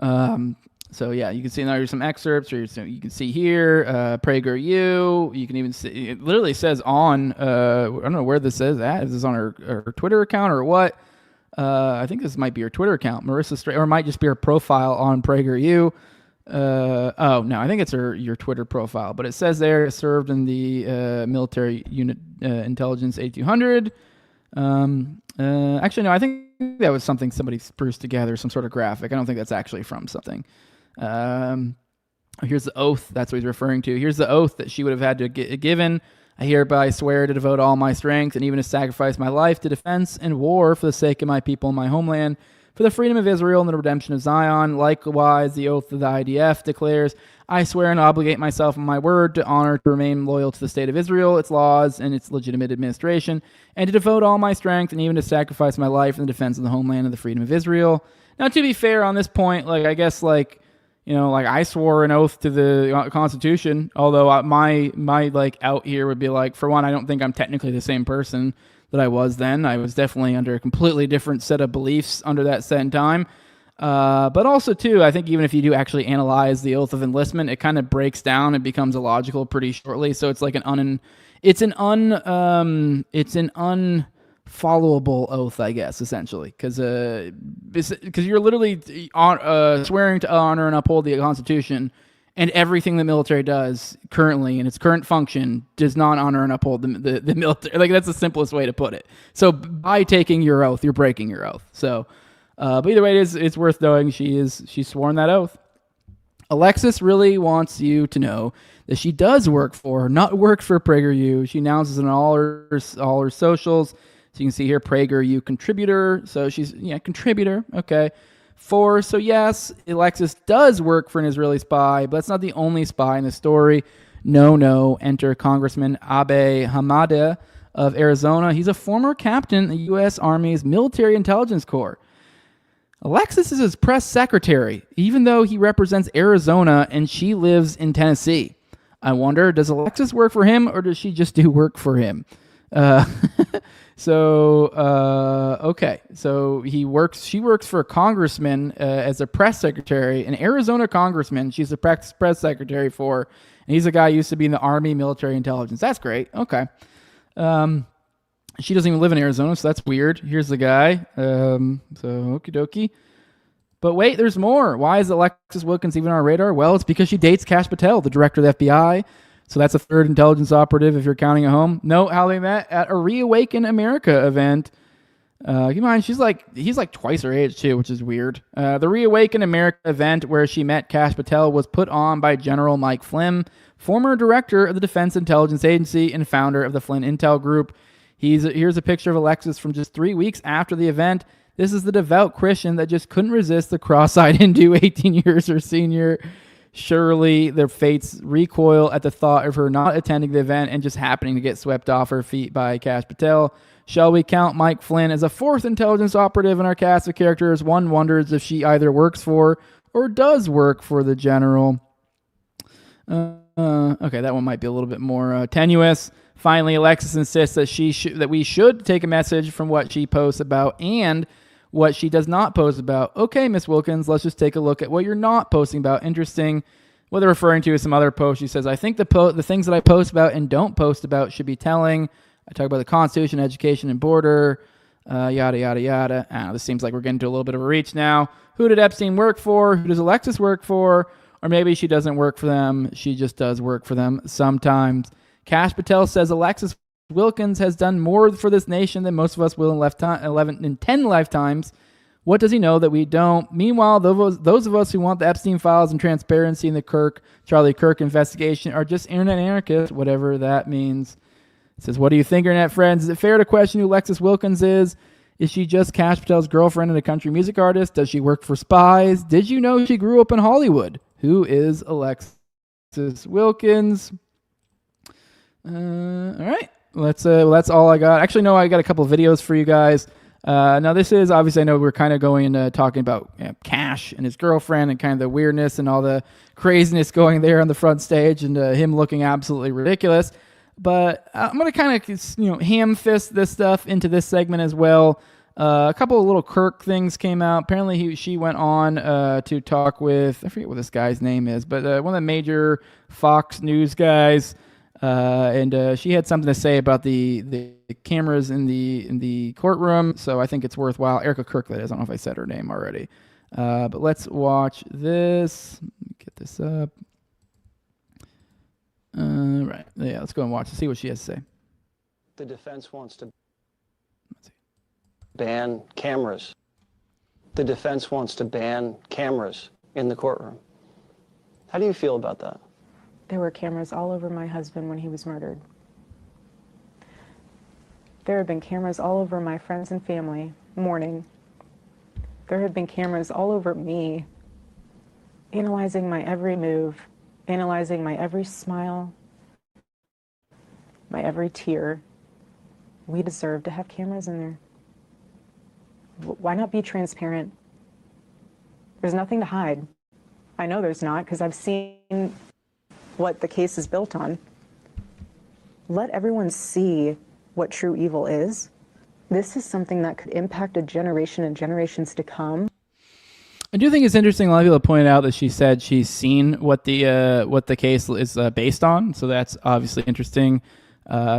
So yeah, you can see now here's some excerpts. Or you can see here, PragerU. You can even see, it literally says on, I don't know where this says at. Is this on her Twitter account or what? I think this might be her Twitter account, Marissa Straight, or it might just be her profile on PragerU. Oh no, I think it's your Twitter profile, but it says there, served in the military unit intelligence 8200. Actually, no, I think that was something somebody spruced together, some sort of graphic. I don't think that's actually from something. Here's the oath. That's what he's referring to. Here's the oath that she would have had to given. I hereby swear to devote all my strength and even to sacrifice my life to defense and war for the sake of my people and my homeland, for the freedom of Israel and the redemption of Zion. Likewise, the oath of the IDF declares, I swear and obligate myself on my word to honor, to remain loyal to the state of Israel, its laws, and its legitimate administration, and to devote all my strength and even to sacrifice my life in the defense of the homeland and the freedom of Israel. Now, to be fair on this point, I guess, I swore an oath to the Constitution, although my out here would be for one, I don't think I'm technically the same person that I was then. I was definitely under a completely different set of beliefs under that set in time. But also, too, I think even if you do actually analyze the oath of enlistment, it kind of breaks down and becomes illogical pretty shortly. So it's like it's an unfollowable oath, I guess, essentially, because you're literally swearing to honor and uphold the Constitution, and everything the military does currently in its current function does not honor and uphold the military. That's the simplest way to put it. So by taking your oath, you're breaking your oath. So, but either way, it's worth knowing she's sworn that oath. Alexis really wants you to know that she does work for, not work for PragerU. She announces in all her socials. So you can see here, PragerU contributor. So she's contributor. Okay. So yes, Alexis does work for an Israeli spy, but that's not the only spy in the story. No. Enter Congressman Abe Hamadeh of Arizona. He's a former captain in the U.S. Army's Military Intelligence Corps. Alexis is his press secretary, even though he represents Arizona and she lives in Tennessee. I wonder, does Alexis work for him, or does she just do work for him? Okay. So she works for a congressman as a press secretary, an Arizona congressman. She's a press secretary for, and he's a guy who used to be in the Army Military Intelligence. That's great. Okay. She doesn't even live in Arizona, so that's weird. Here's the guy. So okie dokie. But wait, there's more. Why is Alexis Wilkins even on our radar? Well, it's because she dates Kash Patel, the director of the FBI. So that's a third intelligence operative if you're counting at home. Note how they met at a Reawaken America event. Keep in mind, he's like twice her age too, which is weird. The Reawaken America event where she met Kash Patel was put on by General Mike Flynn, former director of the Defense Intelligence Agency and founder of the Flynn Intel Group. Here's a picture of Alexis from just 3 weeks after the event. This is the devout Christian that just couldn't resist the cross-eyed Hindu 18 years her senior. Surely their fates recoil at the thought of her not attending the event and just happening to get swept off her feet by Kash Patel. Shall we count Mike Flynn as a fourth intelligence operative in our cast of characters? One wonders if she either works for or does work for the general. Okay, that one might be a little bit more tenuous. Finally, Alexis insists that we should take a message from what she posts about and what she does not post about. Okay, Miss Wilkins, let's just take a look at what you're not posting about. Interesting. What they're referring to is some other post. She says, I think the things that I post about and don't post about should be telling. I talk about the Constitution, education, and border, yada, yada, yada. I don't know, this seems like we're getting to a little bit of a reach now. Who did Epstein work for? Who does Alexis work for? Or maybe she doesn't work for them. She just does work for them sometimes. Kash Patel says Alexis Wilkins has done more for this nation than most of us will in 10 lifetimes. What does he know that we don't? Meanwhile, those of us who want the Epstein files and transparency in the Charlie Kirk investigation are just internet anarchists, whatever that means. It says, what do you think, internet friends? Is it fair to question who Alexis Wilkins is? Is she just Kash Patel's girlfriend and a country music artist? Does she work for spies? Did you know she grew up in Hollywood? Who is Alexis Wilkins? All right. That's all I got. Actually, no, I got a couple of videos for you guys. Now, this is, obviously, I know we're kind of going into talking about Kash and his girlfriend and kind of the weirdness and all the craziness going there on the front stage and him looking absolutely ridiculous. But I'm going to kind of, ham-fist this stuff into this segment as well. A couple of little Kirk things came out. Apparently, she went on to talk with, I forget what this guy's name is, but one of the major Fox News guys. And she had something to say about the cameras in the courtroom. So I think it's worthwhile. Erica Kirk, that is. I don't know if I said her name already. But let's watch this. Let me get this up. Right. Yeah, let's go and watch and see what she has to say. The defense wants to ban cameras. The defense wants to ban cameras in the courtroom. How do you feel about that? There were cameras all over my husband when he was murdered. There have been cameras all over my friends and family mourning. There have been cameras all over me, analyzing my every move, analyzing my every smile, my every tear. We deserve to have cameras in there. Why not be transparent? There's nothing to hide. I know there's not, because I've seen what the case is built on. Let everyone see what true evil is. This is something that could impact a generation and generations to come. I do think it's interesting. A lot of people pointed out that she said she's seen what the case is based on. So that's obviously interesting.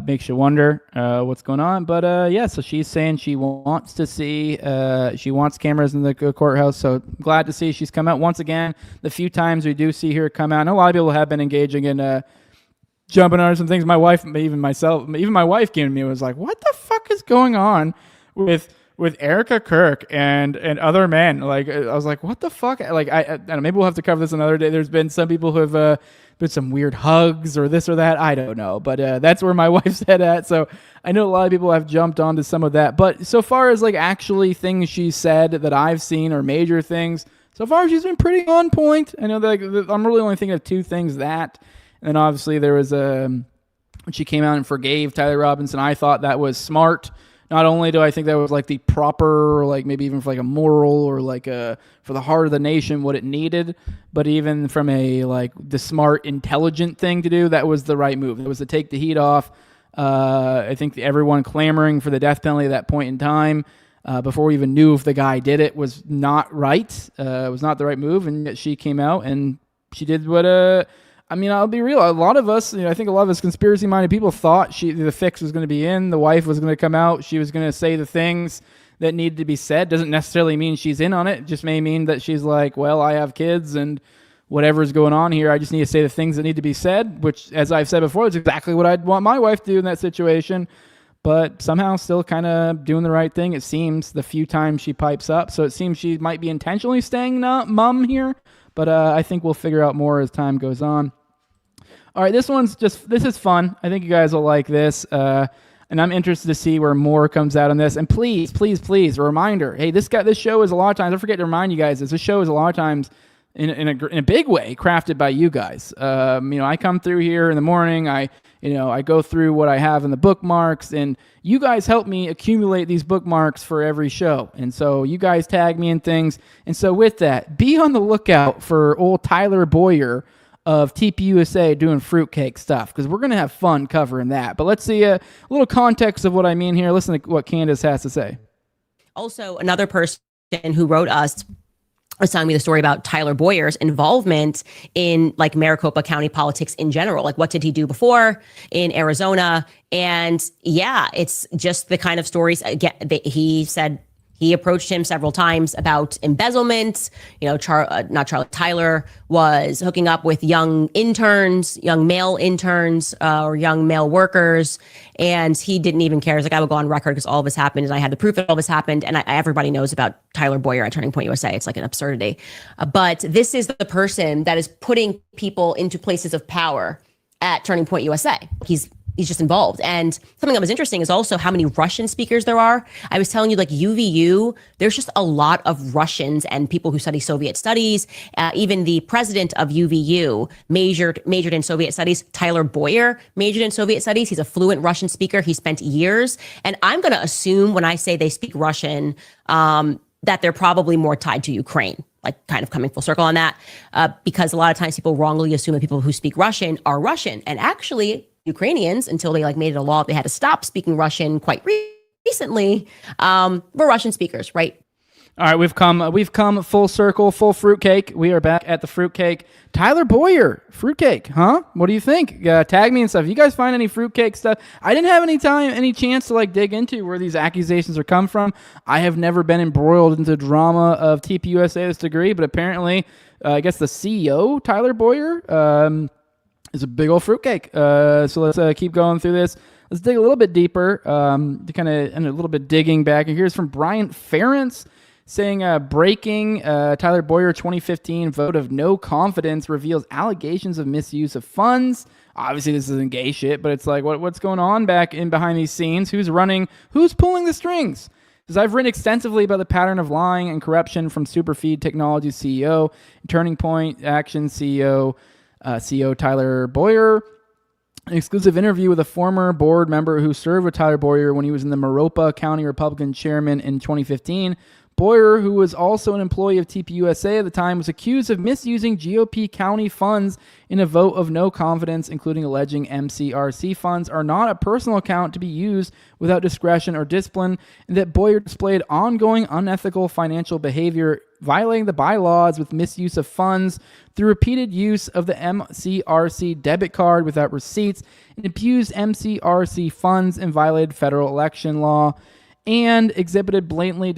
Makes you wonder what's going on. But yeah, so she's saying she wants to see, she wants cameras in the courthouse. So glad to see she's come out once again. The few times we do see her come out, I know a lot of people have been engaging in jumping on some things. My wife, even my wife came to me and was like, "What the fuck is going on with Erica Kirk and other men?" Like, I was like, "What the fuck?" Like, I don't know, maybe we'll have to cover this another day. There's been some people who have been some weird hugs or this or that. I don't know, but that's where my wife's head at. So I know a lot of people have jumped onto some of that. But so far as like actually things she said that I've seen or major things, so far she's been pretty on point. I know that I'm really only thinking of two things that. And then obviously there was when she came out and forgave Tyler Robinson. I thought that was smart. Not only do I think that was like the proper, like maybe even for like a moral or like for the heart of the nation, what it needed, but even from a like the smart, intelligent thing to do, that was the right move. It was to take the heat off. I think everyone clamoring for the death penalty at that point in time, before we even knew if the guy did it, was not right. It was not the right move, and yet she came out and she did what I mean, I'll be real. A lot of us, I think a lot of us conspiracy-minded people thought the fix was going to be in. The wife was going to come out. She was going to say the things that needed to be said. Doesn't necessarily mean she's in on it. It just may mean that she's like, well, I have kids and whatever's going on here, I just need to say the things that need to be said, which, as I've said before, is exactly what I'd want my wife to do in that situation. But somehow still kind of doing the right thing, it seems, the few times she pipes up. So it seems she might be intentionally staying mum here. But I think we'll figure out more as time goes on. All right, this is fun. I think you guys will like this. And I'm interested to see where more comes out on this. And please, please, please, a reminder. Hey, this show is a lot of times, I forget to remind you guys, this show is a lot of times in a big way crafted by you guys. I come through here in the morning. I go through what I have in the bookmarks, and you guys help me accumulate these bookmarks for every show. And so you guys tag me in things. And so with that, be on the lookout for old Tyler Boyer of TPUSA doing fruitcake stuff, because we're going to have fun covering that. But let's see a little context of what I mean here. Listen to what Candace has to say. Also, another person who wrote us was telling me the story about Tyler Boyer's involvement in like Maricopa County politics in general. Like, what did he do before in Arizona? And yeah, it's just the kind of stories. Again, he said he approached him several times about embezzlement. You know, Tyler was hooking up with young interns, young male interns, or young male workers. And he didn't even care. He's like, I will go on record because all of this happened and I had the proof that all this happened. And everybody knows about Tyler Boyer at Turning Point USA. It's like an absurdity. But this is the person that is putting people into places of power at Turning Point USA. He's just involved. And something that was interesting is also how many Russian speakers there are. I was telling you, like UVU, there's just a lot of Russians and people who study Soviet studies. Even the president of UVU majored in Soviet studies. Tyler Boyer majored in Soviet studies. He's a fluent Russian speaker. He spent years. And I'm going to assume when I say they speak Russian, that they're probably more tied to Ukraine. Like kind of coming full circle on that, because a lot of times people wrongly assume that people who speak Russian are Russian. And actually, Ukrainians, until they like made it a law, they had to stop speaking Russian quite recently, were Russian speakers, right? All right, we've come full circle, full fruitcake. We are back at the fruitcake. Tyler Boyer, fruitcake, huh? What do you think? Tag me and stuff. You guys find any fruitcake stuff? I didn't have any chance to like dig into where these accusations are come from. I have never been embroiled into drama of TPUSA to this degree, but apparently, I guess the CEO, Tyler Boyer, is a big old fruitcake. So let's keep going through this. Let's dig a little bit deeper, to kind of and a little bit digging back. And here's from Bryant Ferentz saying, breaking Tyler Boyer 2015 vote of no confidence reveals allegations of misuse of funds. Obviously, this isn't gay shit, but it's like, what's going on back in behind these scenes? Who's running? Who's pulling the strings? Because I've written extensively about the pattern of lying and corruption from Superfeed Technologies CEO, Turning Point Action CEO Tyler Boyer. An exclusive interview with a former board member who served with Tyler Boyer when he was in the Maricopa County Republican chairman in 2015. Boyer, who was also an employee of TPUSA at the time, was accused of misusing GOP county funds in a vote of no confidence, including alleging MCRC funds are not a personal account to be used without discretion or discipline, and that Boyer displayed ongoing unethical financial behavior, violating the bylaws with misuse of funds through repeated use of the MCRC debit card without receipts, and abused MCRC funds and violated federal election law, and exhibited blatant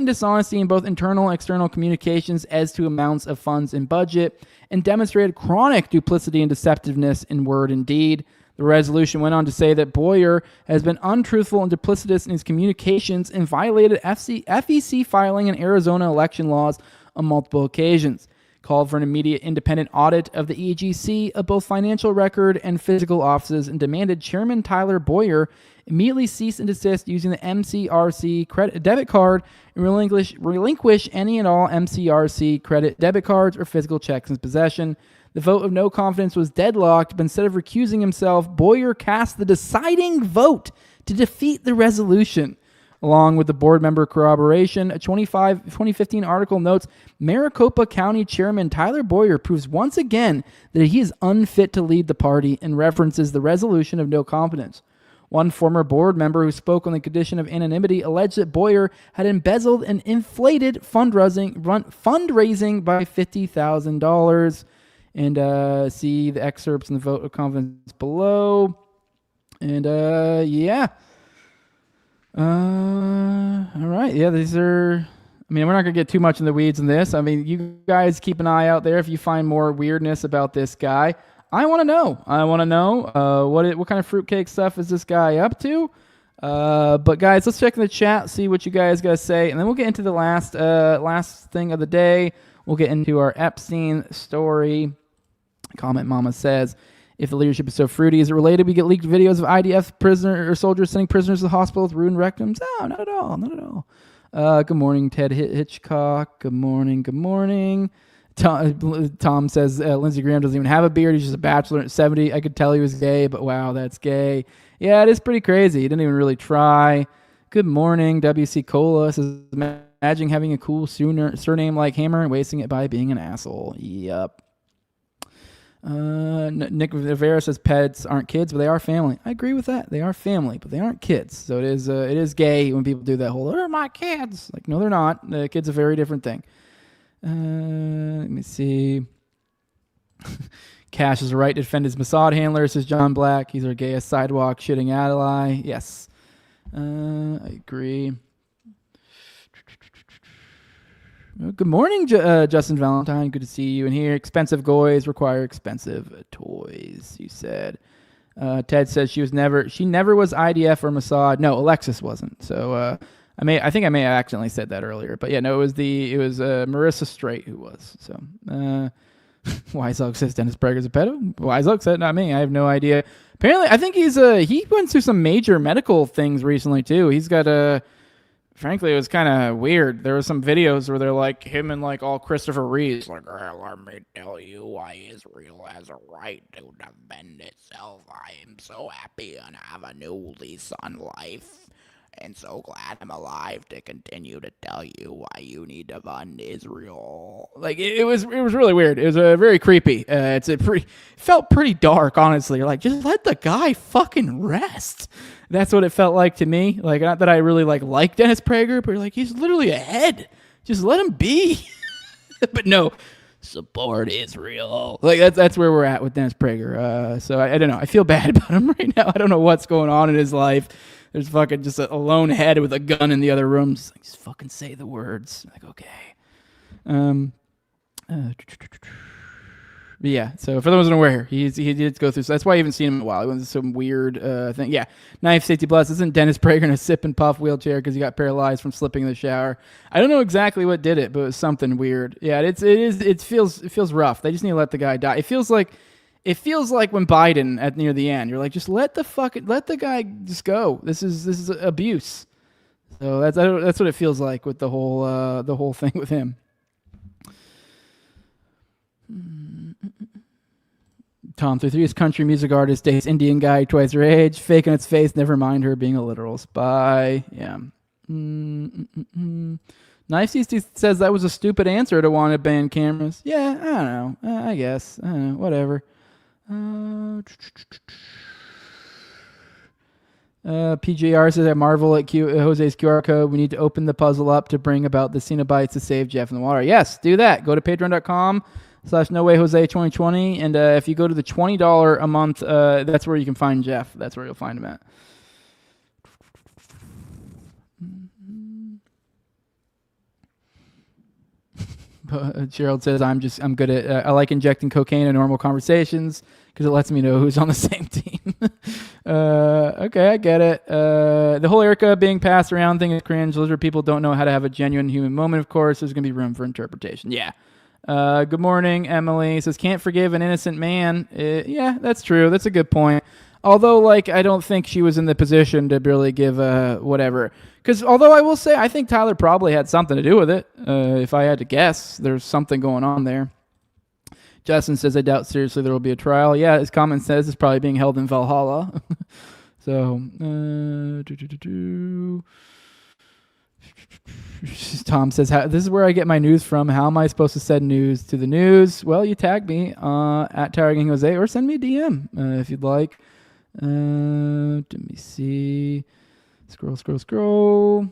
dishonesty in both internal and external communications as to amounts of funds and budget, and demonstrated chronic duplicity and deceptiveness in word and deed. The resolution went on to say that Boyer has been untruthful and duplicitous in his communications and violated FEC filing and Arizona election laws on multiple occasions. Called for an immediate independent audit of the EGC of both financial record and physical offices, and demanded Chairman Tyler Boyer immediately cease and desist using the MCRC credit debit card and relinquish any and all MCRC credit debit cards or physical checks in his possession. The vote of no confidence was deadlocked, but instead of recusing himself, Boyer cast the deciding vote to defeat the resolution. Along with the board member corroboration, a 2015 article notes Maricopa County Chairman Tyler Boyer proves once again that he is unfit to lead the party and references the resolution of no confidence. One former board member who spoke on the condition of anonymity alleged that Boyer had embezzled and inflated fundraising by $50,000. And see the excerpts in the vote of confidence below. And yeah. All right. Yeah, these are... I mean, we're not going to get too much in the weeds in this. I mean, you guys keep an eye out there if you find more weirdness about this guy. I want to know. What kind of fruitcake stuff is this guy up to? But guys, let's check in the chat, see what you guys got to say, and then we'll get into the last thing of the day. We'll get into our Epstein story. Comment Mama says, if the leadership is so fruity, is it related? We get leaked videos of IDF prisoner or soldiers sending prisoners to the hospital with ruined rectums? No, not at all. Good morning, Ted Hitchcock. Good morning. Tom says Lindsey Graham doesn't even have a beard. He's just a bachelor at 70. I could tell he was gay, but wow, that's gay. Yeah, it is pretty crazy. He didn't even really try. Good morning, WC Cola says, imagine having a cool surname like Hammer and wasting it by being an asshole. Yep. Nick Rivera says pets aren't kids, but they are family. I agree with that. They are family, but they aren't kids. So it is gay when people do that whole, they're my kids. Like, no, they're not. The kid's a very different thing. Let me see. Cash is right to defend his Mossad handler, says John Black. He's our gayest sidewalk shitting ally. Yes. I agree. Good morning, Justin Valentine. Good to see you in here. Expensive toys require expensive toys, you said. Ted says she never was IDF or Mossad. No, Alexis wasn't. So I think I may have accidentally said that earlier. But yeah, no, it was Marissa Straight who was. So Wiseoak says Dennis Prager's a pedo. Wiseoak said not me. I have no idea. Apparently, I think he went through some major medical things recently too. He's got frankly, it was kind of weird. There were some videos where they're like him and like all Christopher Reeves, like, let me tell you why Israel has a right to defend itself. I am so happy and have a new lease on life, and so glad I'm alive to continue to tell you why you need to fund Israel. Like it was really weird. It was very creepy. Felt pretty dark, honestly. You're like, just let the guy fucking rest. That's what it felt like to me. Like, not that I really like Dennis Prager, but like he's literally a head. Just let him be. But no, support Israel. Like that's where we're at with Dennis Prager. So I don't know. I feel bad about him right now. I don't know what's going on in his life. There's fucking just a lone head with a gun in the other room. Just fucking say the words. Like, okay. But yeah, so for those unaware, he did go through. So that's why I haven't seen him in a while. He went through some weird thing. Yeah, Knife Safety Plus. Isn't Dennis Prager in a sip and puff wheelchair because he got paralyzed from slipping in the shower? I don't know exactly what did it, but it was something weird. Yeah, it feels rough. They just need to let the guy die. It feels like when Biden near the end, you're like, just let the guy just go. This is abuse. So that's what it feels like with the whole thing with him. Tom 33 is country music artist, dates Indian guy twice her age, fake on its face, never mind her being a literal spy. Yeah. Knife says that was a stupid answer to want to ban cameras. Yeah, I don't know. I guess. I don't know. Whatever. PJR says I marvel at Jose's QR code. We need to open the puzzle up to bring about the Cenobites to save Jeff in the water. Yes, do that. Go to patreon.com/NoWayJose2020. And if you go to the $20 a month, that's where you can find Jeff. That's where you'll find him at. Gerald says I'm good at I like injecting cocaine in normal conversations because it lets me know who's on the same team. Okay, I get it. The whole Erica being passed around thing is cringe. Lizard people don't know how to have a genuine human moment. Of course, there's gonna be room for interpretation. Yeah. Good morning, Emily says can't forgive an innocent man. Yeah, that's true. That's a good point. Although, I don't think she was in the position to really give whatever. Because although I will say, I think Tyler probably had something to do with it. If I had to guess, there's something going on there. Justin says, I doubt seriously there will be a trial. Yeah, his comment says it's probably being held in Valhalla. So, Tom says, this is where I get my news from. How am I supposed to send news to the news? Well, you tag me at Tagging Jose or send me a DM if you'd like. Let me see. Scroll.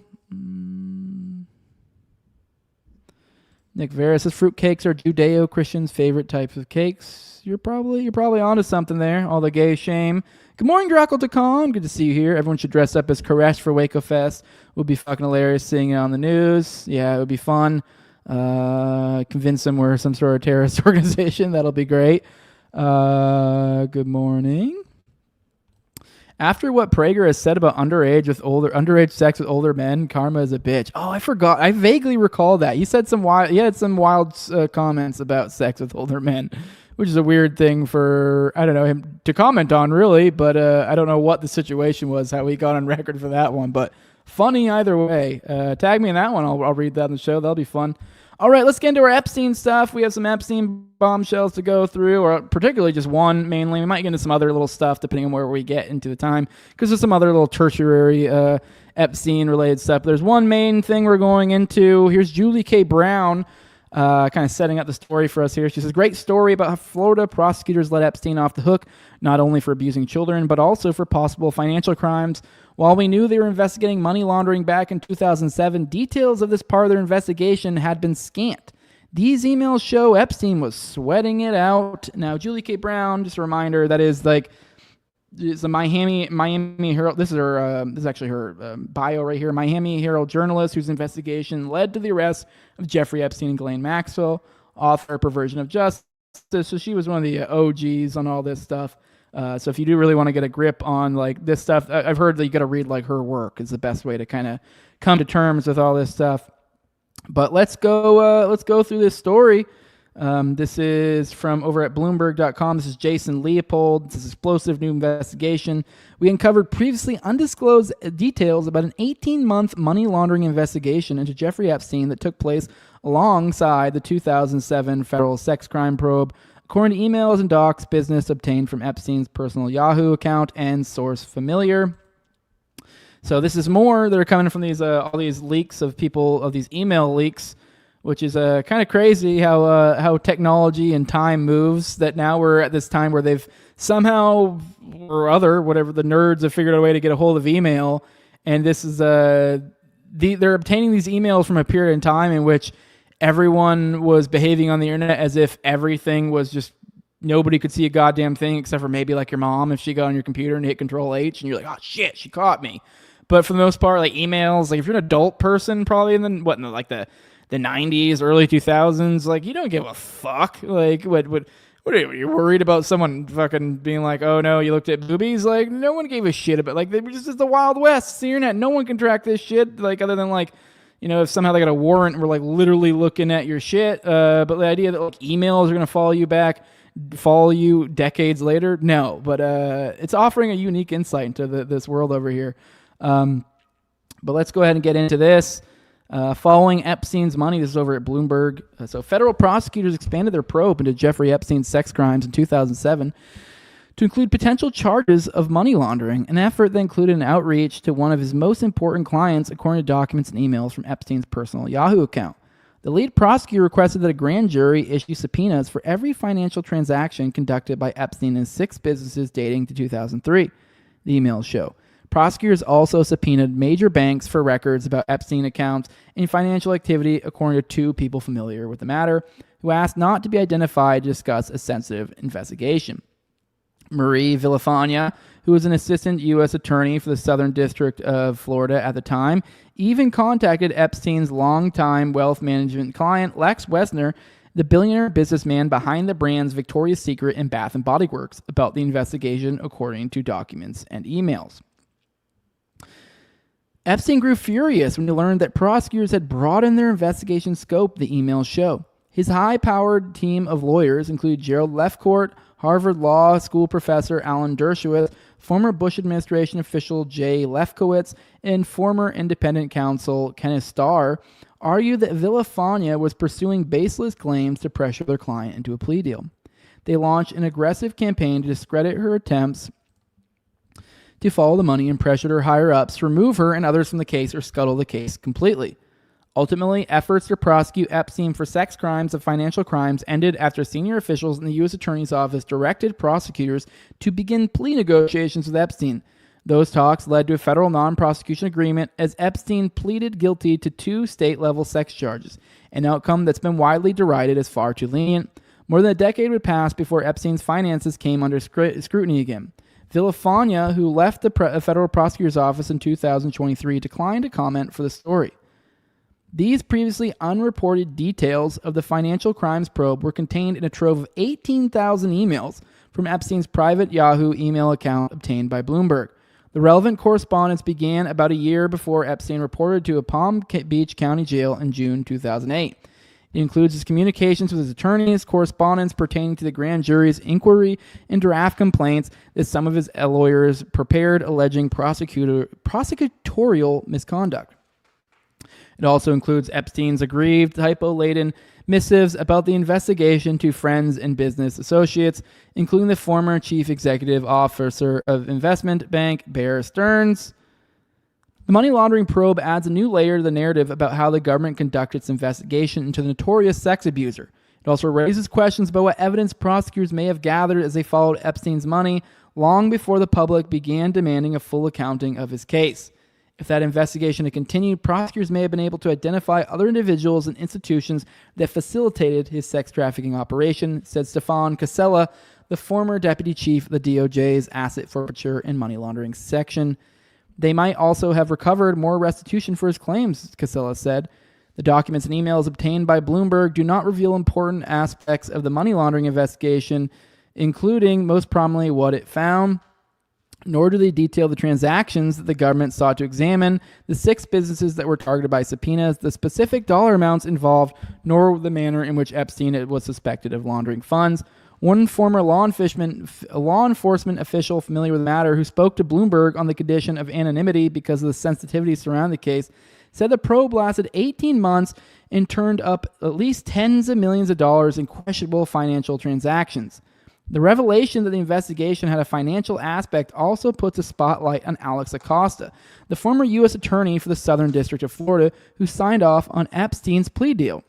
Nick Vera says fruitcakes are Judeo-Christians' favorite types of cakes. You're probably onto something there. All the gay shame. Good morning, Draco Decon. Good to see you here. Everyone should dress up as Koresh for Waco Fest. Would be fucking hilarious seeing it on the news. Yeah, it would be fun. Convince them we're some sort of terrorist organization. That'll be great. Good morning. After what Prager has said about underage sex with older men, karma is a bitch. Oh, I forgot. I vaguely recall that. He had some wild comments about sex with older men, which is a weird thing for, I don't know, him to comment on, really. But I don't know what the situation was, how he got on record for that one. But funny either way. Tag me in that one. I'll read that on the show. That'll be fun. All right, let's get into our Epstein stuff. We have some Epstein bombshells to go through, or particularly just one mainly. We might get into some other little stuff depending on where we get into the time, because there's some other little tertiary Epstein-related stuff. There's one main thing we're going into. Here's Julie K. Brown. kind of setting up the story for us here. She says, great story about how Florida prosecutors let Epstein off the hook, not only for abusing children, but also for possible financial crimes. While we knew they were investigating money laundering back in 2007, details of this part of their investigation had been scant. These emails show Epstein was sweating it out. Now, Julie K. Brown, just a reminder, that is like, it's a Miami Herald. This is actually her bio right here. Miami Herald journalist whose investigation led to the arrest of Jeffrey Epstein and Ghislaine Maxwell, author of Perversion of Justice. So she was one of the OGs on all this stuff. So if you do really want to get a grip on like this stuff, I've heard that you got to read like her work is the best way to kind of come to terms with all this stuff. But let's go through this story. This is from over at Bloomberg.com. This is Jason Leopold. This is explosive new investigation. We uncovered previously undisclosed details about an 18-month money laundering investigation into Jeffrey Epstein that took place alongside the 2007 federal sex crime probe, according to emails and docs business obtained from Epstein's personal Yahoo account and source familiar. So this is more that are coming from these all these leaks of people, of these email leaks, which is kind of crazy how technology and time moves, that now we're at this time where they've somehow or other, whatever, the nerds have figured out a way to get a hold of email. And this is they're obtaining these emails from a period in time in which everyone was behaving on the internet as if everything was just, nobody could see a goddamn thing except for maybe like your mom if she got on your computer and hit Control H and you're like, oh shit, she caught me. But for the most part, like emails, like if you're an adult person, probably in the 90s, early 2000s, like you don't give a fuck. Like what are you worried about someone fucking being like, oh no, you looked at boobies? Like no one gave a shit about, like, this is the Wild West. It's the internet. No one can track this shit. Like other than like, you know, if somehow they got a warrant and we're like literally looking at your shit. But the idea that like emails are gonna follow you decades later, no. But it's offering a unique insight into this world over here. But let's go ahead and get into this. Following Epstein's money, this is over at Bloomberg. So federal prosecutors expanded their probe into Jeffrey Epstein's sex crimes in 2007 to include potential charges of money laundering, an effort that included an outreach to one of his most important clients, according to documents and emails from Epstein's personal Yahoo account. The lead prosecutor requested that a grand jury issue subpoenas for every financial transaction conducted by Epstein in 6 businesses dating to 2003, the emails show. Prosecutors also subpoenaed major banks for records about Epstein accounts and financial activity, according to 2 people familiar with the matter, who asked not to be identified to discuss a sensitive investigation. Marie Villafana, who was an assistant U.S. attorney for the Southern District of Florida at the time, even contacted Epstein's longtime wealth management client, Lex Wessner, the billionaire businessman behind the brands Victoria's Secret and Bath & Body Works, about the investigation, according to documents and emails. Epstein grew furious when he learned that prosecutors had broadened their investigation scope, the emails show. His high-powered team of lawyers include Gerald Lefcourt, Harvard Law School professor Alan Dershowitz, former Bush administration official Jay Lefkowitz, and former independent counsel Kenneth Starr, argued that Villafana was pursuing baseless claims to pressure their client into a plea deal. They launched an aggressive campaign to discredit her attempts to follow the money and pressured her higher-ups to remove her and others from the case or scuttle the case completely. Ultimately, efforts to prosecute Epstein for sex crimes and financial crimes ended after senior officials in the U.S. Attorney's Office directed prosecutors to begin plea negotiations with Epstein. Those talks led to a federal non-prosecution agreement as Epstein pleaded guilty to 2 state-level sex charges, an outcome that's been widely derided as far too lenient. More than a decade would pass before Epstein's finances came under scrutiny again. Villafana, who left the federal prosecutor's office in 2023, declined to comment for the story. These previously unreported details of the financial crimes probe were contained in a trove of 18,000 emails from Epstein's private Yahoo email account obtained by Bloomberg. The relevant correspondence began about a year before Epstein reported to a Palm Beach County jail in June 2008. It includes his communications with his attorneys, correspondence pertaining to the grand jury's inquiry, and draft complaints that some of his lawyers prepared alleging prosecutorial misconduct. It also includes Epstein's aggrieved, typo-laden missives about the investigation to friends and business associates, including the former chief executive officer of investment bank Bear Stearns. The money laundering probe adds a new layer to the narrative about how the government conducted its investigation into the notorious sex abuser. It also raises questions about what evidence prosecutors may have gathered as they followed Epstein's money long before the public began demanding a full accounting of his case. If that investigation had continued, prosecutors may have been able to identify other individuals and institutions that facilitated his sex trafficking operation, said Stefan Casella, the former deputy chief of the DOJ's asset forfeiture and money laundering section. They might also have recovered more restitution for his claims, Casella said. The documents and emails obtained by Bloomberg do not reveal important aspects of the money laundering investigation, including, most prominently, what it found, nor do they detail the transactions that the government sought to examine, the 6 businesses that were targeted by subpoenas, the specific dollar amounts involved, nor the manner in which Epstein was suspected of laundering funds. One former law enforcement official familiar with the matter who spoke to Bloomberg on the condition of anonymity because of the sensitivity surrounding the case said the probe lasted 18 months and turned up at least tens of millions of dollars in questionable financial transactions. The revelation that the investigation had a financial aspect also puts a spotlight on Alex Acosta, the former U.S. attorney for the Southern District of Florida, who signed off on Epstein's plea deal.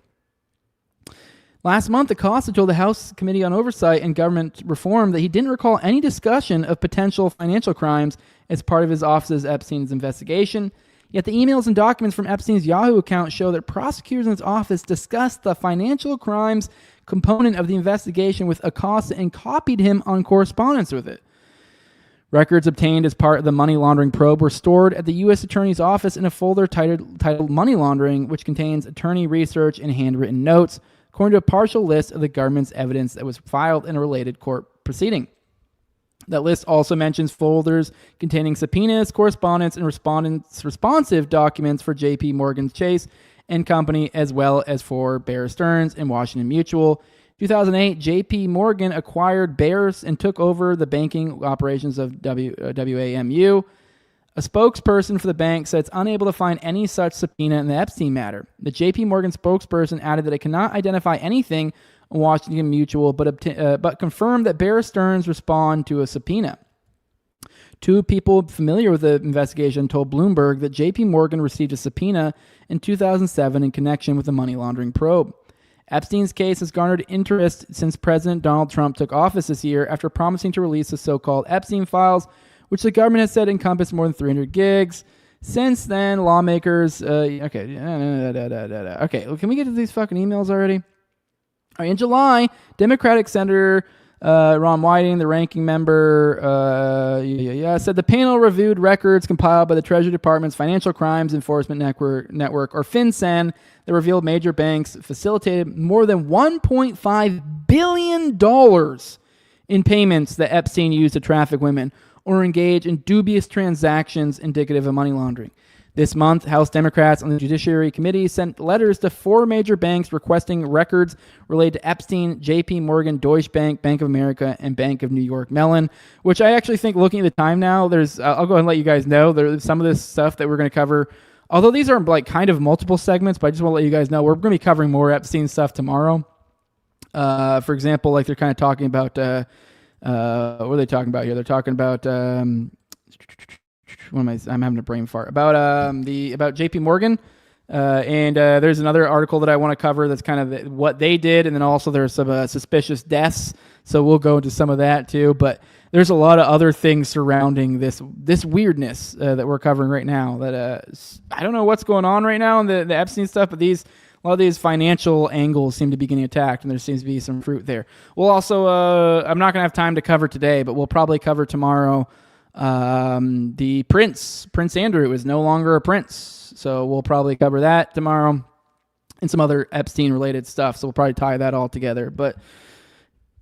Last month, Acosta told the House Committee on Oversight and Government Reform that he didn't recall any discussion of potential financial crimes as part of his office's Epstein's investigation. Yet the emails and documents from Epstein's Yahoo account show that prosecutors in his office discussed the financial crimes component of the investigation with Acosta and copied him on correspondence with it. Records obtained as part of the money laundering probe were stored at the U.S. Attorney's Office in a folder titled Money Laundering, which contains attorney research and handwritten notes, according to a partial list of the government's evidence that was filed in a related court proceeding. That list also mentions folders containing subpoenas, correspondence, and responsive documents for J.P. Morgan Chase and Company, as well as for Bear Stearns and Washington Mutual. In 2008, J.P. Morgan acquired Bears and took over the banking operations of WAMU. A spokesperson for the bank said it's unable to find any such subpoena in the Epstein matter. The J.P. Morgan spokesperson added that it cannot identify anything on Washington Mutual, but confirmed that Bear Stearns respond to a subpoena. 2 people familiar with the investigation told Bloomberg that J.P. Morgan received a subpoena in 2007 in connection with the money laundering probe. Epstein's case has garnered interest since President Donald Trump took office this year after promising to release the so-called Epstein files, which the government has said encompass more than 300 gigs. Since then, lawmakers... Okay, can we get to these fucking emails already? All right, in July, Democratic Senator Ron Whiting, the ranking member, said the panel reviewed records compiled by the Treasury Department's Financial Crimes Enforcement Network, or FinCEN, that revealed major banks facilitated more than $1.5 billion in payments that Epstein used to traffic women or engage in dubious transactions indicative of money laundering. This month, House Democrats on the Judiciary Committee sent letters to 4 major banks requesting records related to Epstein, J.P. Morgan, Deutsche Bank, Bank of America, and Bank of New York Mellon, which I actually think, looking at the time now, I'll go ahead and let you guys know, there's some of this stuff that we're going to cover. Although these are like kind of multiple segments, but I just want to let you guys know we're going to be covering more Epstein stuff tomorrow. For example, like they're kind of talking about, what are they talking about here? They're talking about... I'm having a brain fart about J.P. Morgan, and there's another article that I want to cover that's kind of what they did, and then also there's some suspicious deaths, so we'll go into some of that too. But there's a lot of other things surrounding this weirdness that we're covering right now. That I don't know what's going on right now in the Epstein stuff, but a lot of these financial angles seem to be getting attacked, and there seems to be some fruit there. We'll also I'm not going to have time to cover today, but we'll probably cover tomorrow. The Prince Andrew is no longer a prince, so we'll probably cover that tomorrow and some other Epstein related stuff, so we'll probably tie that all together. But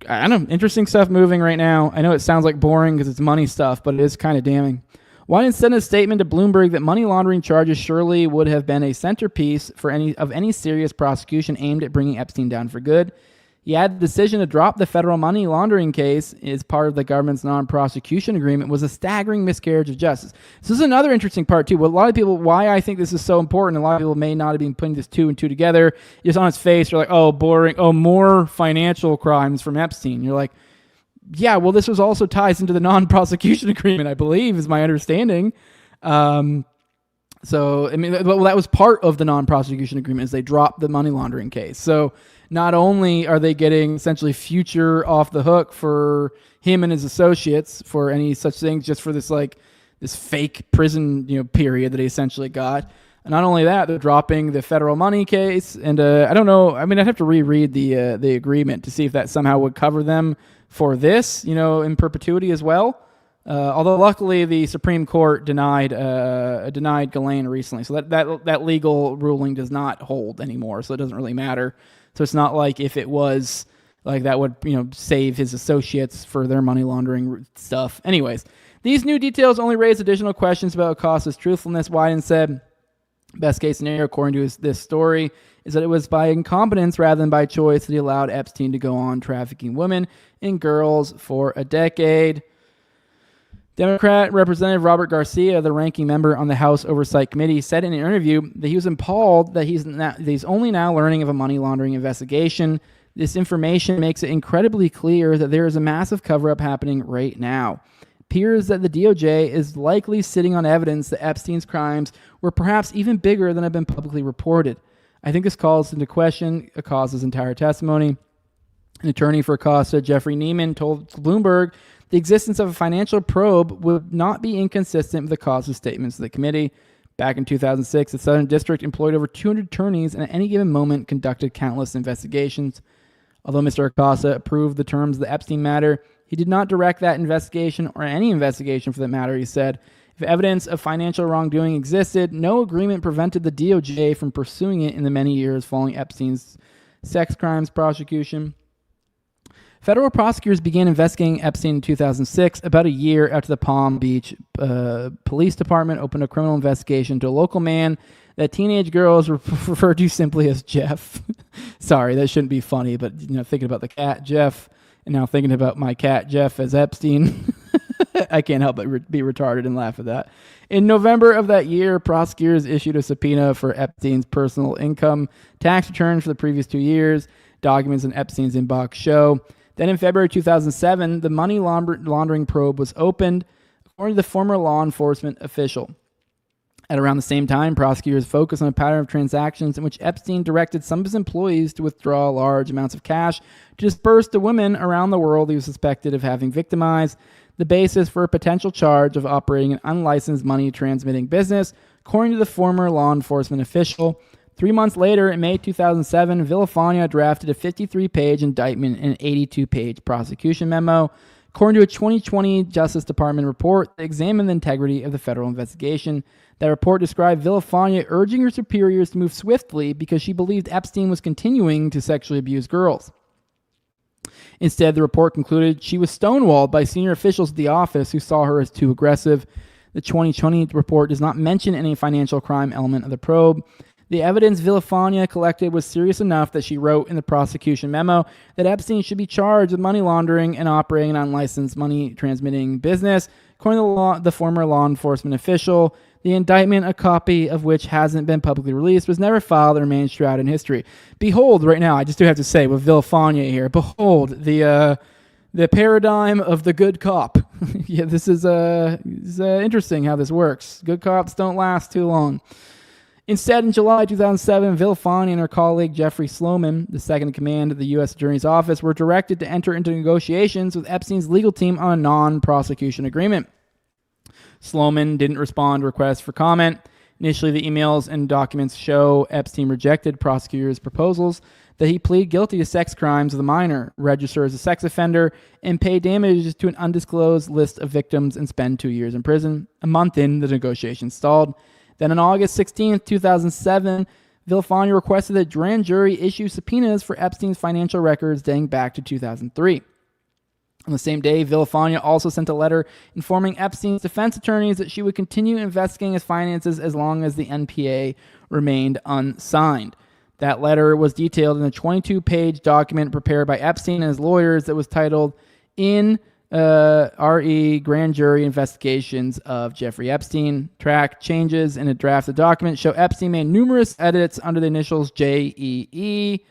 I don't know, interesting stuff moving right now. I know it sounds like boring because it's money stuff, but it is kind of damning. Whiting sent a statement to Bloomberg that money laundering charges surely would have been a centerpiece for any serious prosecution aimed at bringing Epstein down for good. He had the decision to drop the federal money laundering case as part of the government's non-prosecution agreement was a staggering miscarriage of justice. This is another interesting part too. What a lot of people, why I think this is so important, a lot of people may not have been putting this 2 and 2 together. Just on its face, you're like, oh, boring. Oh, more financial crimes from Epstein. You're like, yeah, well, this was also ties into the non-prosecution agreement, I believe, is my understanding. So, I mean, well, that was part of the non-prosecution agreement is they dropped the money laundering case. So not only are they getting essentially future off the hook for him and his associates for any such things, just for this fake prison, period that he essentially got. And not only that, they're dropping the federal money case. And I don't know. I mean, I'd have to reread the agreement to see if that somehow would cover them for this, in perpetuity as well. Although luckily the Supreme Court denied Ghislaine recently, so that legal ruling does not hold anymore. So it doesn't really matter. So it's not like if it was like that would save his associates for their money laundering stuff. Anyways, these new details only raise additional questions about Acosta's truthfulness. Wyden said, best case scenario, according to this story, is that it was by incompetence rather than by choice that he allowed Epstein to go on trafficking women and girls for a decade. Democrat Representative Robert Garcia, the ranking member on the House Oversight Committee, said in an interview that he was appalled that he's only now learning of a money laundering investigation. This information makes it incredibly clear that there is a massive cover-up happening right now. It appears that the DOJ is likely sitting on evidence that Epstein's crimes were perhaps even bigger than have been publicly reported. I think this calls into question Acosta's entire testimony. An attorney for Acosta, Jeffrey Neiman, told Bloomberg the existence of a financial probe would not be inconsistent with Acosta's statements to the committee. Back in 2006, the Southern District employed over 200 attorneys and at any given moment conducted countless investigations. Although Mr. Acosta approved the terms of the Epstein matter, he did not direct that investigation or any investigation for that matter, he said. If evidence of financial wrongdoing existed, no agreement prevented the DOJ from pursuing it in the many years following Epstein's sex crimes prosecution. Federal prosecutors began investigating Epstein in 2006, about a year after the Palm Beach Police Department opened a criminal investigation into a local man that teenage girls referred to simply as Jeff. Sorry, that shouldn't be funny, but thinking about the cat Jeff, and now thinking about my cat Jeff as Epstein, I can't help but be retarded and laugh at that. In November of that year, prosecutors issued a subpoena for Epstein's personal income tax returns for the previous 2 years. Documents in Epstein's inbox show. Then in February 2007, the money laundering probe was opened, according to the former law enforcement official. At around the same time, prosecutors focused on a pattern of transactions in which Epstein directed some of his employees to withdraw large amounts of cash to disperse to women around the world he was suspected of having victimized, the basis for a potential charge of operating an unlicensed money transmitting business, according to the former law enforcement official. 3 months later, in May 2007, Villafana drafted a 53-page indictment and an 82-page prosecution memo. According to a 2020 Justice Department report that examined the integrity of the federal investigation, that report described Villafana urging her superiors to move swiftly because she believed Epstein was continuing to sexually abuse girls. Instead, the report concluded she was stonewalled by senior officials at the office who saw her as too aggressive. The 2020 report does not mention any financial crime element of the probe. The evidence Villafana collected was serious enough that she wrote in the prosecution memo that Epstein should be charged with money laundering and operating an unlicensed money transmitting business. According to the former law enforcement official, the indictment, a copy of which hasn't been publicly released, was never filed and remains shrouded in history. Behold, right now, I just do have to say with Villafana here, behold the paradigm of the good cop. Yeah, this is interesting how this works. Good cops don't last too long. Instead, in July 2007, Villafana and her colleague Jeffrey Sloman, the second in command of the U.S. Attorney's Office, were directed to enter into negotiations with Epstein's legal team on a non-prosecution agreement. Sloman didn't respond to requests for comment. Initially, the emails and documents show Epstein rejected prosecutors' proposals that he plead guilty to sex crimes with a minor, register as a sex offender, and pay damages to an undisclosed list of victims and spend 2 years in prison. A month in, the negotiations stalled. Then on August 16, 2007, Villafana requested that grand jury issue subpoenas for Epstein's financial records dating back to 2003. On the same day, Villafana also sent a letter informing Epstein's defense attorneys that she would continue investigating his finances as long as the NPA remained unsigned. That letter was detailed in a 22-page document prepared by Epstein and his lawyers that was titled In RE Grand Jury Investigations of Jeffrey Epstein. Track changes in a drafted document show Epstein made numerous edits under the initials JEE.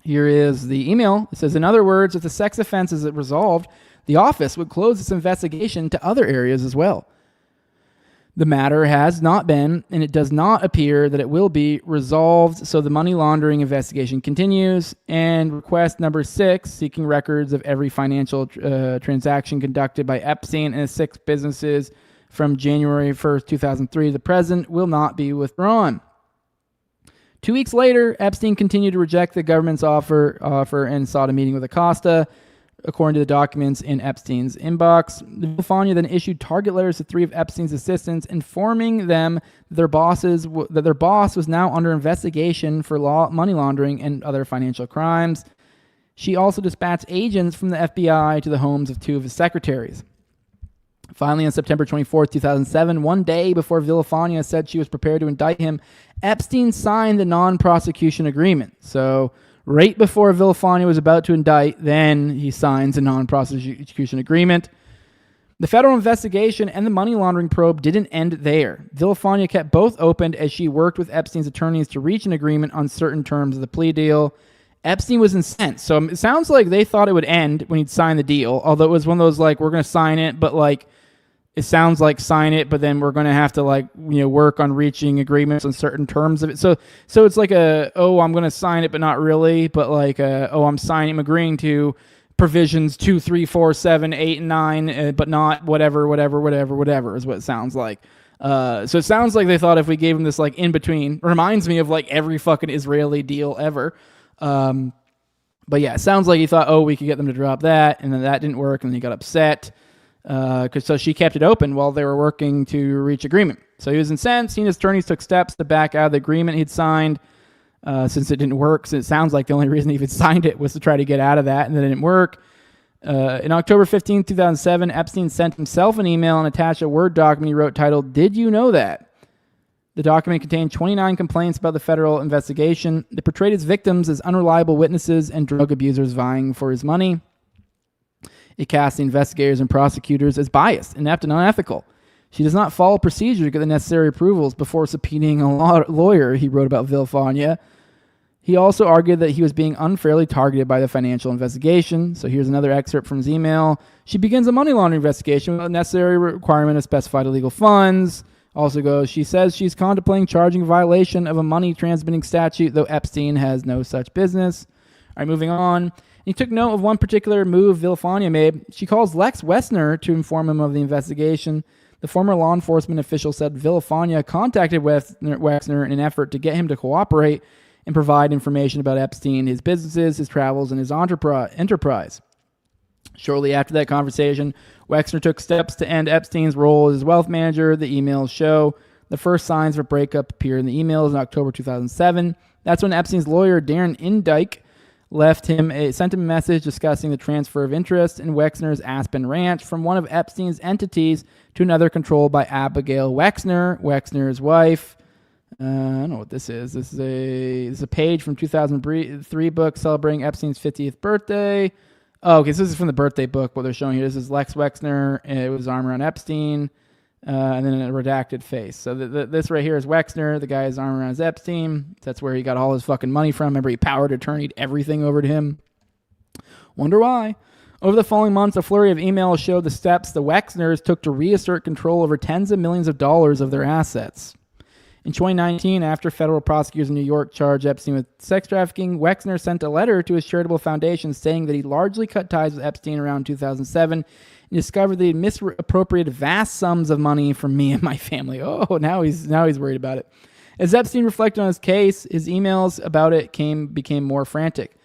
Here is the email. It says, in other words, if the sex offense is resolved, the office would close its investigation to other areas as well. The matter has not been, and it does not appear that it will be, resolved, so the money laundering investigation continues. And request number 6, seeking records of every financial transaction conducted by Epstein and his 6 businesses from January 1st, 2003 to the present, will not be withdrawn. 2 weeks later, Epstein continued to reject the government's offer and sought a meeting with Acosta. According to the documents in Epstein's inbox, Villafania then issued target letters to 3 of Epstein's assistants, informing them that their boss was now under investigation for money laundering and other financial crimes. She also dispatched agents from the FBI to the homes of 2 of his secretaries. Finally, on September 24, 2007, one day before Villafania said she was prepared to indict him, Epstein signed the non-prosecution agreement. So right before Villafania was about to indict, then he signs a non-prosecution agreement. The federal investigation and the money laundering probe didn't end there. Villafania kept both open as she worked with Epstein's attorneys to reach an agreement on certain terms of the plea deal. Epstein was incensed. So it sounds like they thought it would end when he'd signed the deal, although it was one of those, like, we're going to sign it, but, like, it sounds like sign it, but then we're going to have to, like, work on reaching agreements on certain terms of it. So it's like I'm going to sign it, but not really. But like, I'm agreeing to provisions 2, 3, 4, 7, 8, and 9, but not whatever is what it sounds like. So it sounds like they thought if we gave him this, like, in between, reminds me of, like, every fucking Israeli deal ever. But yeah, it sounds like he thought, we could get them to drop that, and then that didn't work, and then he got upset. So she kept it open while they were working to reach agreement. So he was incensed. He and his attorneys took steps to back out of the agreement he'd signed since it didn't work. So it sounds like the only reason he even signed it was to try to get out of that, and then it didn't work. In October 15, 2007, Epstein sent himself an email and attached a Word document he wrote titled, "Did You Know That?" The document contained 29 complaints about the federal investigation. It portrayed his victims as unreliable witnesses and drug abusers vying for his money. It cast the investigators and prosecutors as biased, inept, and unethical. She does not follow procedure to get the necessary approvals before subpoenaing a lawyer, he wrote about Villafania. He also argued that he was being unfairly targeted by the financial investigation. So here's another excerpt from his email. She begins a money laundering investigation without the necessary requirement of specified illegal funds. Also goes, she says she's contemplating charging a violation of a money transmitting statute, though Epstein has no such business. All right, moving on. He took note of one particular move Villafania made. She calls Lex Wessner to inform him of the investigation. The former law enforcement official said Villafania contacted Wessner in an effort to get him to cooperate and provide information about Epstein, his businesses, his travels, and his enterprise. Shortly after that conversation, Wexner took steps to end Epstein's role as his wealth manager. The emails show the first signs of a breakup appear in the emails in October 2007. That's when Epstein's lawyer, Darren Indyke, sent him a message discussing the transfer of interest in Wexner's Aspen Ranch from one of Epstein's entities to another controlled by Abigail Wexner, Wexner's wife. I don't know what this is. This is a page from 2003 book celebrating Epstein's 50th birthday. Oh, okay, so this is from the birthday book, what they're showing here. This is Lex Wexner, with his arm around Epstein, and then a redacted face. So this right here is Wexner, the guy his arm around Epstein. That's where he got all his fucking money from. Remember, he powered attorneyed everything over to him. Wonder why. Over the following months, a flurry of emails showed the steps the Wexners took to reassert control over tens of millions of dollars of their assets. In 2019, after federal prosecutors in New York charged Epstein with sex trafficking, Wexner sent a letter to his charitable foundation saying that he largely cut ties with Epstein around 2007 and discovered that he misappropriated vast sums of money from me and my family. Oh, now he's worried about it. As Epstein reflected on his case, his emails about it became more frantic.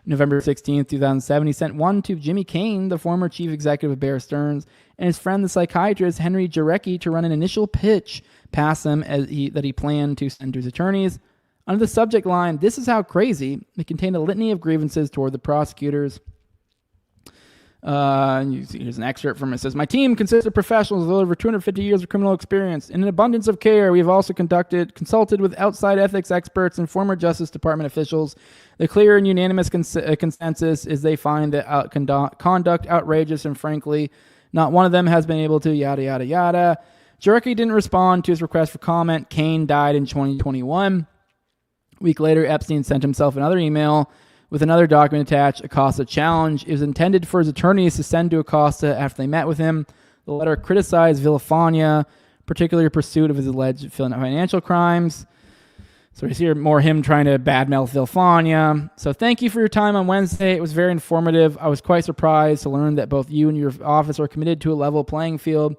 November 16, 2007, he sent one to Jimmy Kane, the former chief executive of Bear Stearns, and his friend, the psychiatrist Henry Jarecki, to run an initial pitch past them that he planned to send to his attorneys. Under the subject line, "This is how crazy," it contained a litany of grievances toward the prosecutors. Here's an excerpt from it. It says, "My team consists of professionals with over 250 years of criminal experience. In an abundance of care, we have also consulted with outside ethics experts and former Justice Department officials. The clear and unanimous consensus is they find the conduct outrageous, and frankly, not one of them has been able to yada, yada, yada." Jarecki didn't respond to his request for comment. Kane died in 2021. A week later, Epstein sent himself another email with another document attached, Acosta challenge. It was intended for his attorneys to send to Acosta after they met with him. The letter criticized Villafania, particularly pursuit of his alleged financial crimes. So we see more him trying to badmouth Villafania. So thank you for your time on Wednesday. It was very informative. I was quite surprised to learn that both you and your office are committed to a level playing field.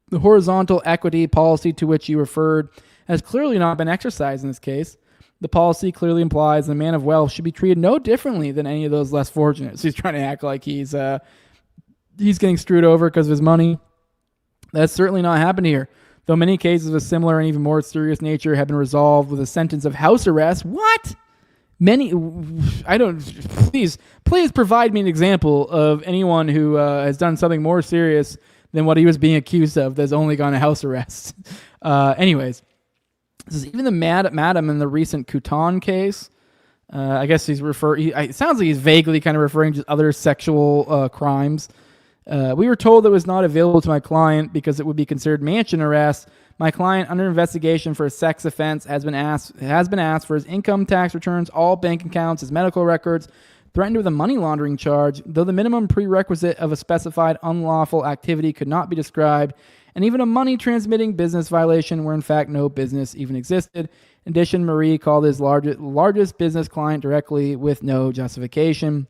The horizontal equity policy to which you referred has clearly not been exercised in this case. The policy clearly implies the man of wealth should be treated no differently than any of those less fortunate. So he's trying to act like he's getting screwed over because of his money. That's certainly not happened here. Though many cases of a similar and even more serious nature have been resolved with a sentence of house arrest. What? Please provide me an example of anyone who has done something more serious than what he was being accused of that's only gone to house arrest. Anyways, this is even the madam in the recent Couton case. I guess he's it sounds like he's vaguely kind of referring to other sexual crimes. We were told that it was not available to my client because it would be considered mansion arrest. My client, under investigation for a sex offense, has been asked for his income tax returns, all bank accounts, his medical records, threatened with a money laundering charge, though the minimum prerequisite of a specified unlawful activity could not be described, and even a money transmitting business violation where in fact no business even existed. In addition, Marie called his largest business client directly with no justification.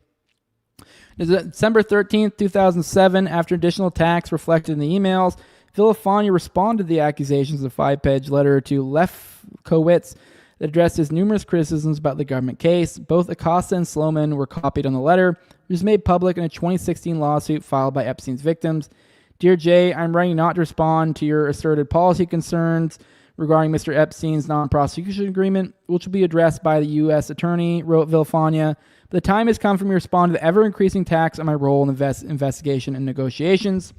December 13th, 2007, after additional attacks reflected in the emails, Villafania responded to the accusations of a 5-page letter to Lefkowitz that addressed his numerous criticisms about the government case. Both Acosta and Sloman were copied on the letter, which was made public in a 2016 lawsuit filed by Epstein's victims. Dear Jay, I'm writing not to respond to your asserted policy concerns regarding Mr. Epstein's non-prosecution agreement, which will be addressed by the U.S. Attorney, wrote Villafania. The time has come for me to respond to the ever-increasing tax on my role in investigation and negotiations.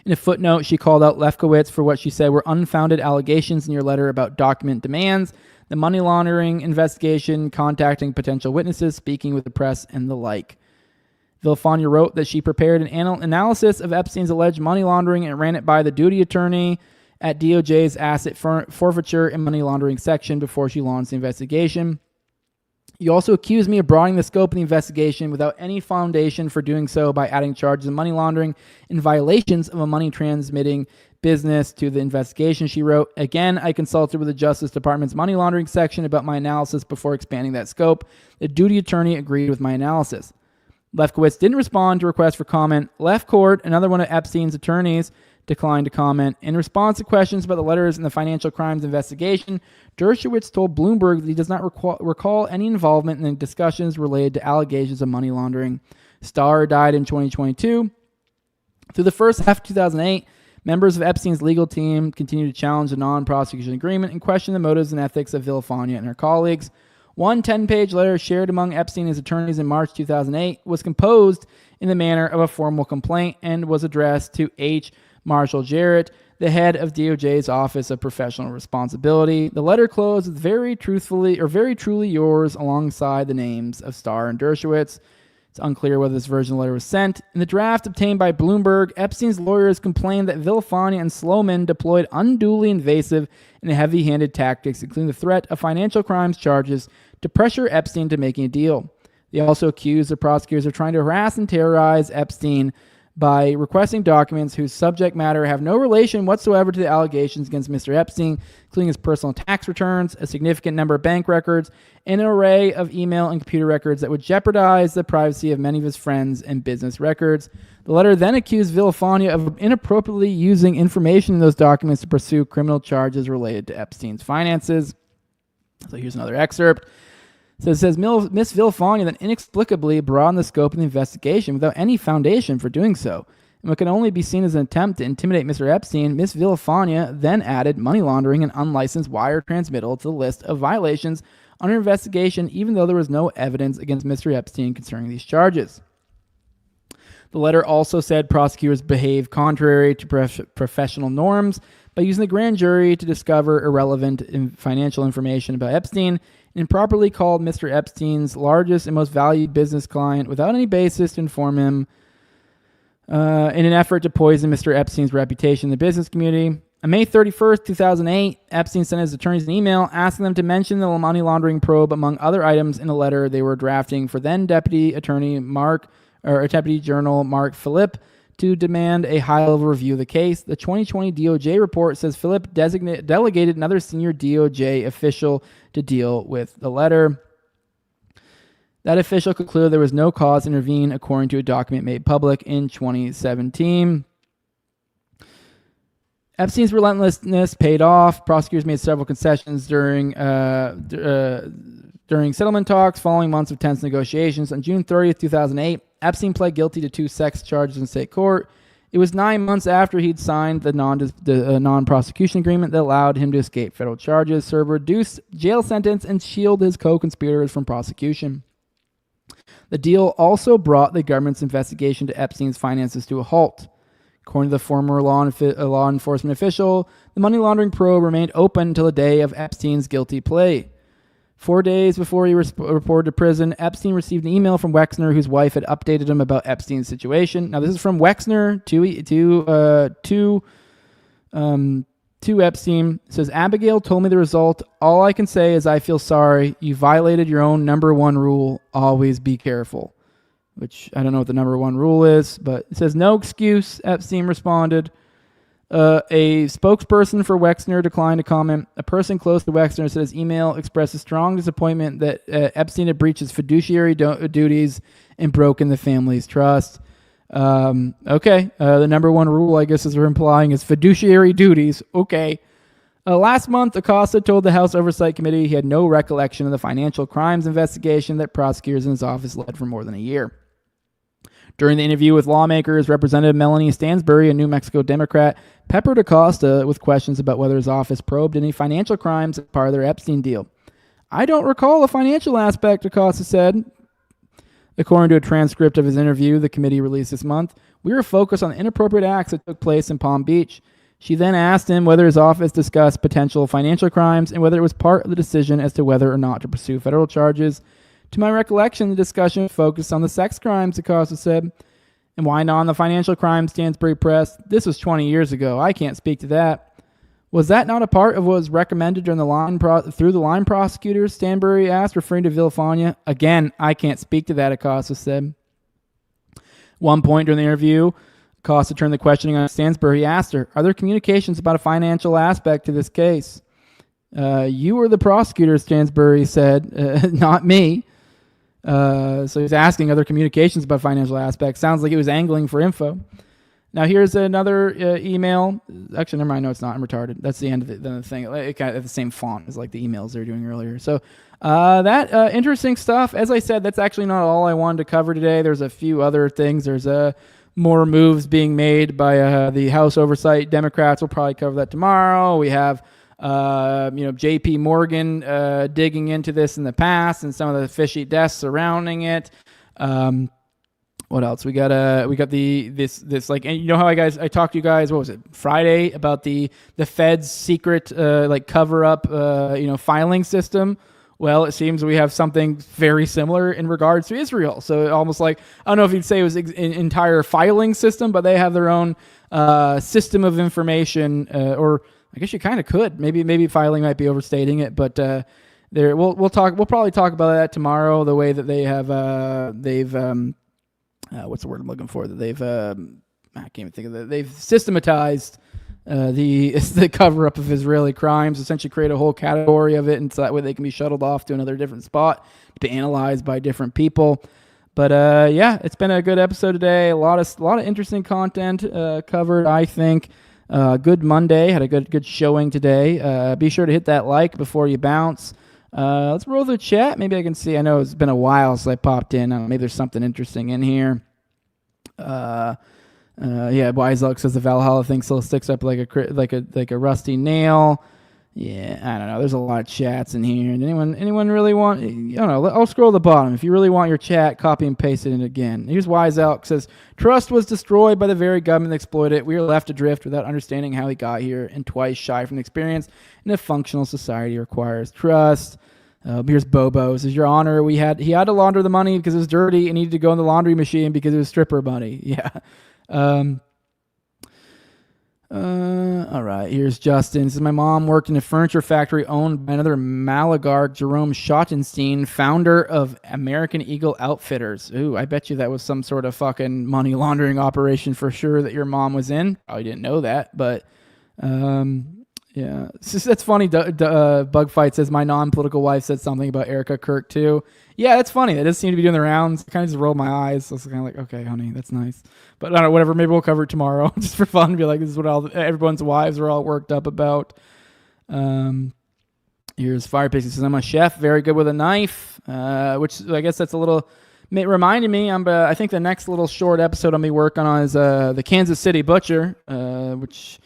In a footnote, she called out Lefkowitz for what she said were unfounded allegations in your letter about document demands, the money laundering investigation, contacting potential witnesses, speaking with the press, and the like. Villafania wrote that she prepared an analysis of Epstein's alleged money laundering and ran it by the duty attorney at DOJ's asset forfeiture and money laundering section before she launched the investigation. You also accused me of broadening the scope of the investigation without any foundation for doing so by adding charges of money laundering and violations of a money transmitting business to the investigation, she wrote. Again, I consulted with the Justice Department's money laundering section about my analysis before expanding that scope. The duty attorney agreed with my analysis. Lefkowitz didn't respond to requests for comment. Lefcourt, another one of Epstein's attorneys, declined to comment. In response to questions about the letters in the financial crimes investigation, Dershowitz told Bloomberg that he does not recall any involvement in the discussions related to allegations of money laundering. Starr died in 2022. Through the first half of 2008, members of Epstein's legal team continued to challenge the non-prosecution agreement and question the motives and ethics of Villafania and her colleagues. One 10-page letter shared among Epstein and his attorneys in March 2008 was composed in the manner of a formal complaint and was addressed to H. Marshall Jarrett, the head of DOJ's Office of Professional Responsibility. The letter closed with very truly yours alongside the names of Starr and Dershowitz. It's unclear whether this version of the letter was sent. In the draft obtained by Bloomberg, Epstein's lawyers complained that Villafania and Sloman deployed unduly invasive and heavy-handed tactics, including the threat of financial crimes charges, to pressure Epstein to making a deal. They also accused the prosecutors of trying to harass and terrorize Epstein by requesting documents whose subject matter have no relation whatsoever to the allegations against Mr. Epstein, including his personal tax returns, a significant number of bank records, and an array of email and computer records that would jeopardize the privacy of many of his friends and business records. The letter then accused Villafania of inappropriately using information in those documents to pursue criminal charges related to Epstein's finances. So here's another excerpt. So it says, Miss Villafania then inexplicably broadened the scope of the investigation without any foundation for doing so. And what can only be seen as an attempt to intimidate Mr. Epstein, Miss Villafania then added money laundering and unlicensed wire transmittal to the list of violations under investigation, even though there was no evidence against Mr. Epstein concerning these charges. The letter also said prosecutors behaved contrary to professional norms by using the grand jury to discover irrelevant financial information about Epstein, and improperly called Mr. Epstein's largest and most valued business client without any basis to inform him in an effort to poison Mr. Epstein's reputation in the business community. On May 31st, 2008, Epstein sent his attorneys an email asking them to mention the money laundering probe among other items in a letter they were drafting for then Deputy General Mark Philippe to demand a high-level review of the case. The 2020 DOJ report says Philip delegated another senior DOJ official to deal with the letter. That official concluded there was no cause to intervene, according to a document made public in 2017. Epstein's relentlessness paid off. Prosecutors made several concessions during settlement talks following months of tense negotiations. On June 30th, 2008, Epstein pled guilty to 2 sex charges in state court. It was 9 months after he'd signed the non-prosecution agreement that allowed him to escape federal charges, serve a reduced jail sentence, and shield his co-conspirators from prosecution. The deal also brought the government's investigation to Epstein's finances to a halt. According to the former law enforcement official, the money laundering probe remained open until the day of Epstein's guilty plea. 4 days before he reported to prison, Epstein received an email from Wexner, whose wife had updated him about Epstein's situation. Now, this is from Wexner to Epstein. It says, Abigail told me the result. All I can say is I feel sorry. You violated your own number one rule. Always be careful. Which I don't know what the number one rule is, but it says no excuse, Epstein responded. A spokesperson for Wexner declined to comment. A person close to Wexner said his email expressed a strong disappointment that Epstein had breached his fiduciary duties and broken the family's trust. The number one rule, I guess, as we're implying, is fiduciary duties. Okay. Last month, Acosta told the House Oversight Committee he had no recollection of the financial crimes investigation that prosecutors in his office led for more than a year. During the interview with lawmakers, Representative Melanie Stansbury, a New Mexico Democrat, peppered Acosta with questions about whether his office probed any financial crimes as part of their Epstein deal. I don't recall a financial aspect, Acosta said. According to a transcript of his interview the committee released this month, we were focused on inappropriate acts that took place in Palm Beach. She then asked him whether his office discussed potential financial crimes and whether it was part of the decision as to whether or not to pursue federal charges. To my recollection, the discussion focused on the sex crimes, Acosta said. And why not on the financial crimes, Stansbury pressed? This was 20 years ago. I can't speak to that. Was that not a part of what was recommended during through the line prosecutors? Stansbury asked, referring to Villafania. Again, I can't speak to that, Acosta said. One point during the interview, Acosta turned the questioning on Stansbury. He asked her, are there communications about a financial aspect to this case? You were the prosecutor, Stansbury said, not me. So he's asking other communications about financial aspects. Sounds like he was angling for info. Now here's another email. Actually, never mind. No, it's not. I'm retarded. That's the end of the thing. It kind of have the same font as like the emails they were doing earlier. So that interesting stuff. As I said, that's actually not all I wanted to cover today. There's a few other things. There's more moves being made by the House Oversight Democrats. We'll probably cover that tomorrow. We have J.P. Morgan digging into this in the past and some of the fishy deaths surrounding it. What else? We got this like, and you know how I talked to you guys, what was it, Friday, about the Fed's secret cover up filing system. Well, it seems we have something very similar in regards to Israel. So almost like, I don't know if you'd say it was an entire filing system, but they have their own system of information, or I guess you kind of could. Maybe filing might be overstating it, but we'll probably talk about that tomorrow. The way that they have what's the word I'm looking for? That they've I can't even think of that. They've systematized the cover up of Israeli crimes. Essentially, create a whole category of it, and so that way they can be shuttled off to another different spot to be analyzed by different people. But it's been a good episode today. A lot of interesting content covered, I think. Good Monday. Had a good showing today. Be sure to hit that like before you bounce. Let's roll the chat. Maybe I can see. I know it's been a while since I popped in. Maybe there's something interesting in here. Wiseluck says the Valhalla thing still sticks up like a rusty nail. Yeah, I don't know. There's a lot of chats in here. And anyone really want? I don't know. I'll scroll to the bottom. If you really want your chat, copy and paste it in again. Here's Wise Elk says, trust was destroyed by the very government that exploited it. We were left adrift without understanding how he got here, and twice shy from the experience. And a functional society requires trust. Here's Bobo. Says, Your Honor, he had to launder the money because it was dirty and needed to go in the laundry machine because it was stripper money. Yeah. All right, here's Justin. This is my mom worked in a furniture factory owned by another Malagarg, Jerome Schottenstein, founder of American Eagle Outfitters. Ooh, I bet you that was some sort of fucking money laundering operation for sure that your mom was in. Probably didn't know that, but yeah. That's funny. Bug Fight says, my non-political wife said something about Erica Kirk too. Yeah, that's funny. That does seem to be doing the rounds. I kind of just rolled my eyes. So I was kind of like, okay, honey, that's nice. But I don't know, whatever. Maybe we'll cover it tomorrow just for fun. Be like, this is what everyone's wives are all worked up about. Here's Fire Pixie says, I'm a chef, very good with a knife, which I guess that's a little... reminded me, I think the next little short episode I'll be working on is the Kansas City Butcher, which...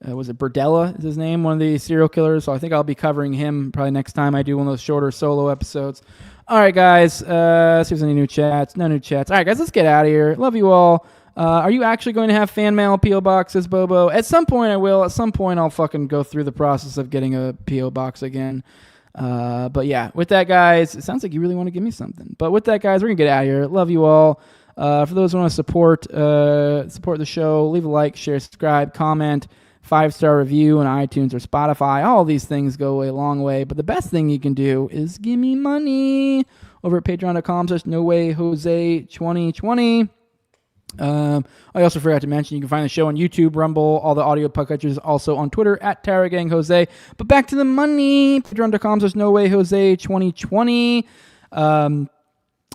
was it Burdella is his name, one of the serial killers? So I think I'll be covering him probably next time I do one of those shorter solo episodes. All right, guys. See if there's any new chats. No new chats. All right, guys, let's get out of here. Love you all. Are you actually going to have fan mail P.O. boxes, Bobo? At some point I will. At some point I'll fucking go through the process of getting a P.O. box again. But yeah, with that, guys, it sounds like you really want to give me something. But with that, guys, we're going to get out of here. Love you all. For those who want to support the show, leave a like, share, subscribe, comment. 5-star review on iTunes or Spotify. All these things go a long way. But the best thing you can do is give me money over at patreon.com/NoWayJose2020. I also forgot to mention you can find the show on YouTube, Rumble, all the audio podcatchers, also on Twitter at TaraGangJose. But back to the money. Patreon.com/NoWayJose2020.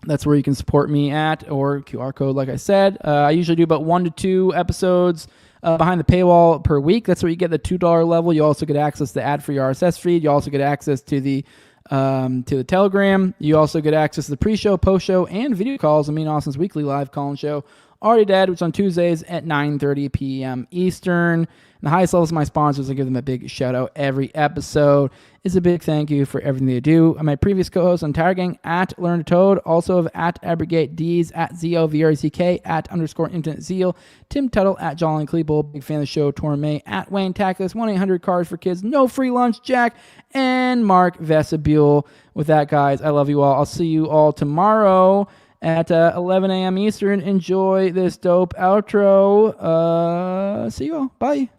That's where you can support me at, or QR code, like I said. I usually do about 1 to 2 episodes behind the paywall per week. That's where you get the $2 level. You also get access to the ad-free RSS feed. You also get access to the Telegram. You also get access to the pre-show, post-show, and video calls on me and Austin's weekly live call-in show, Already Dead, which is on Tuesdays at 9:30 p.m. Eastern. And the highest levels of my sponsors, I give them a big shout-out every episode. It's a big thank you for everything they do. And my previous co-hosts on Tire Gang, at Learn to Toad, also of at Abrogate D's, at ZOVRCK, at _Infinite Zeal, Tim Tuttle, at John and Cleeble, big fan of the show, Torme, at Wayne Tackless, 1-800-CARS for Kids, No Free Lunch, Jack, and Mark Vestibule. With that, guys, I love you all. I'll see you all tomorrow at 11 a.m. Eastern. Enjoy this dope outro. See you all. Bye.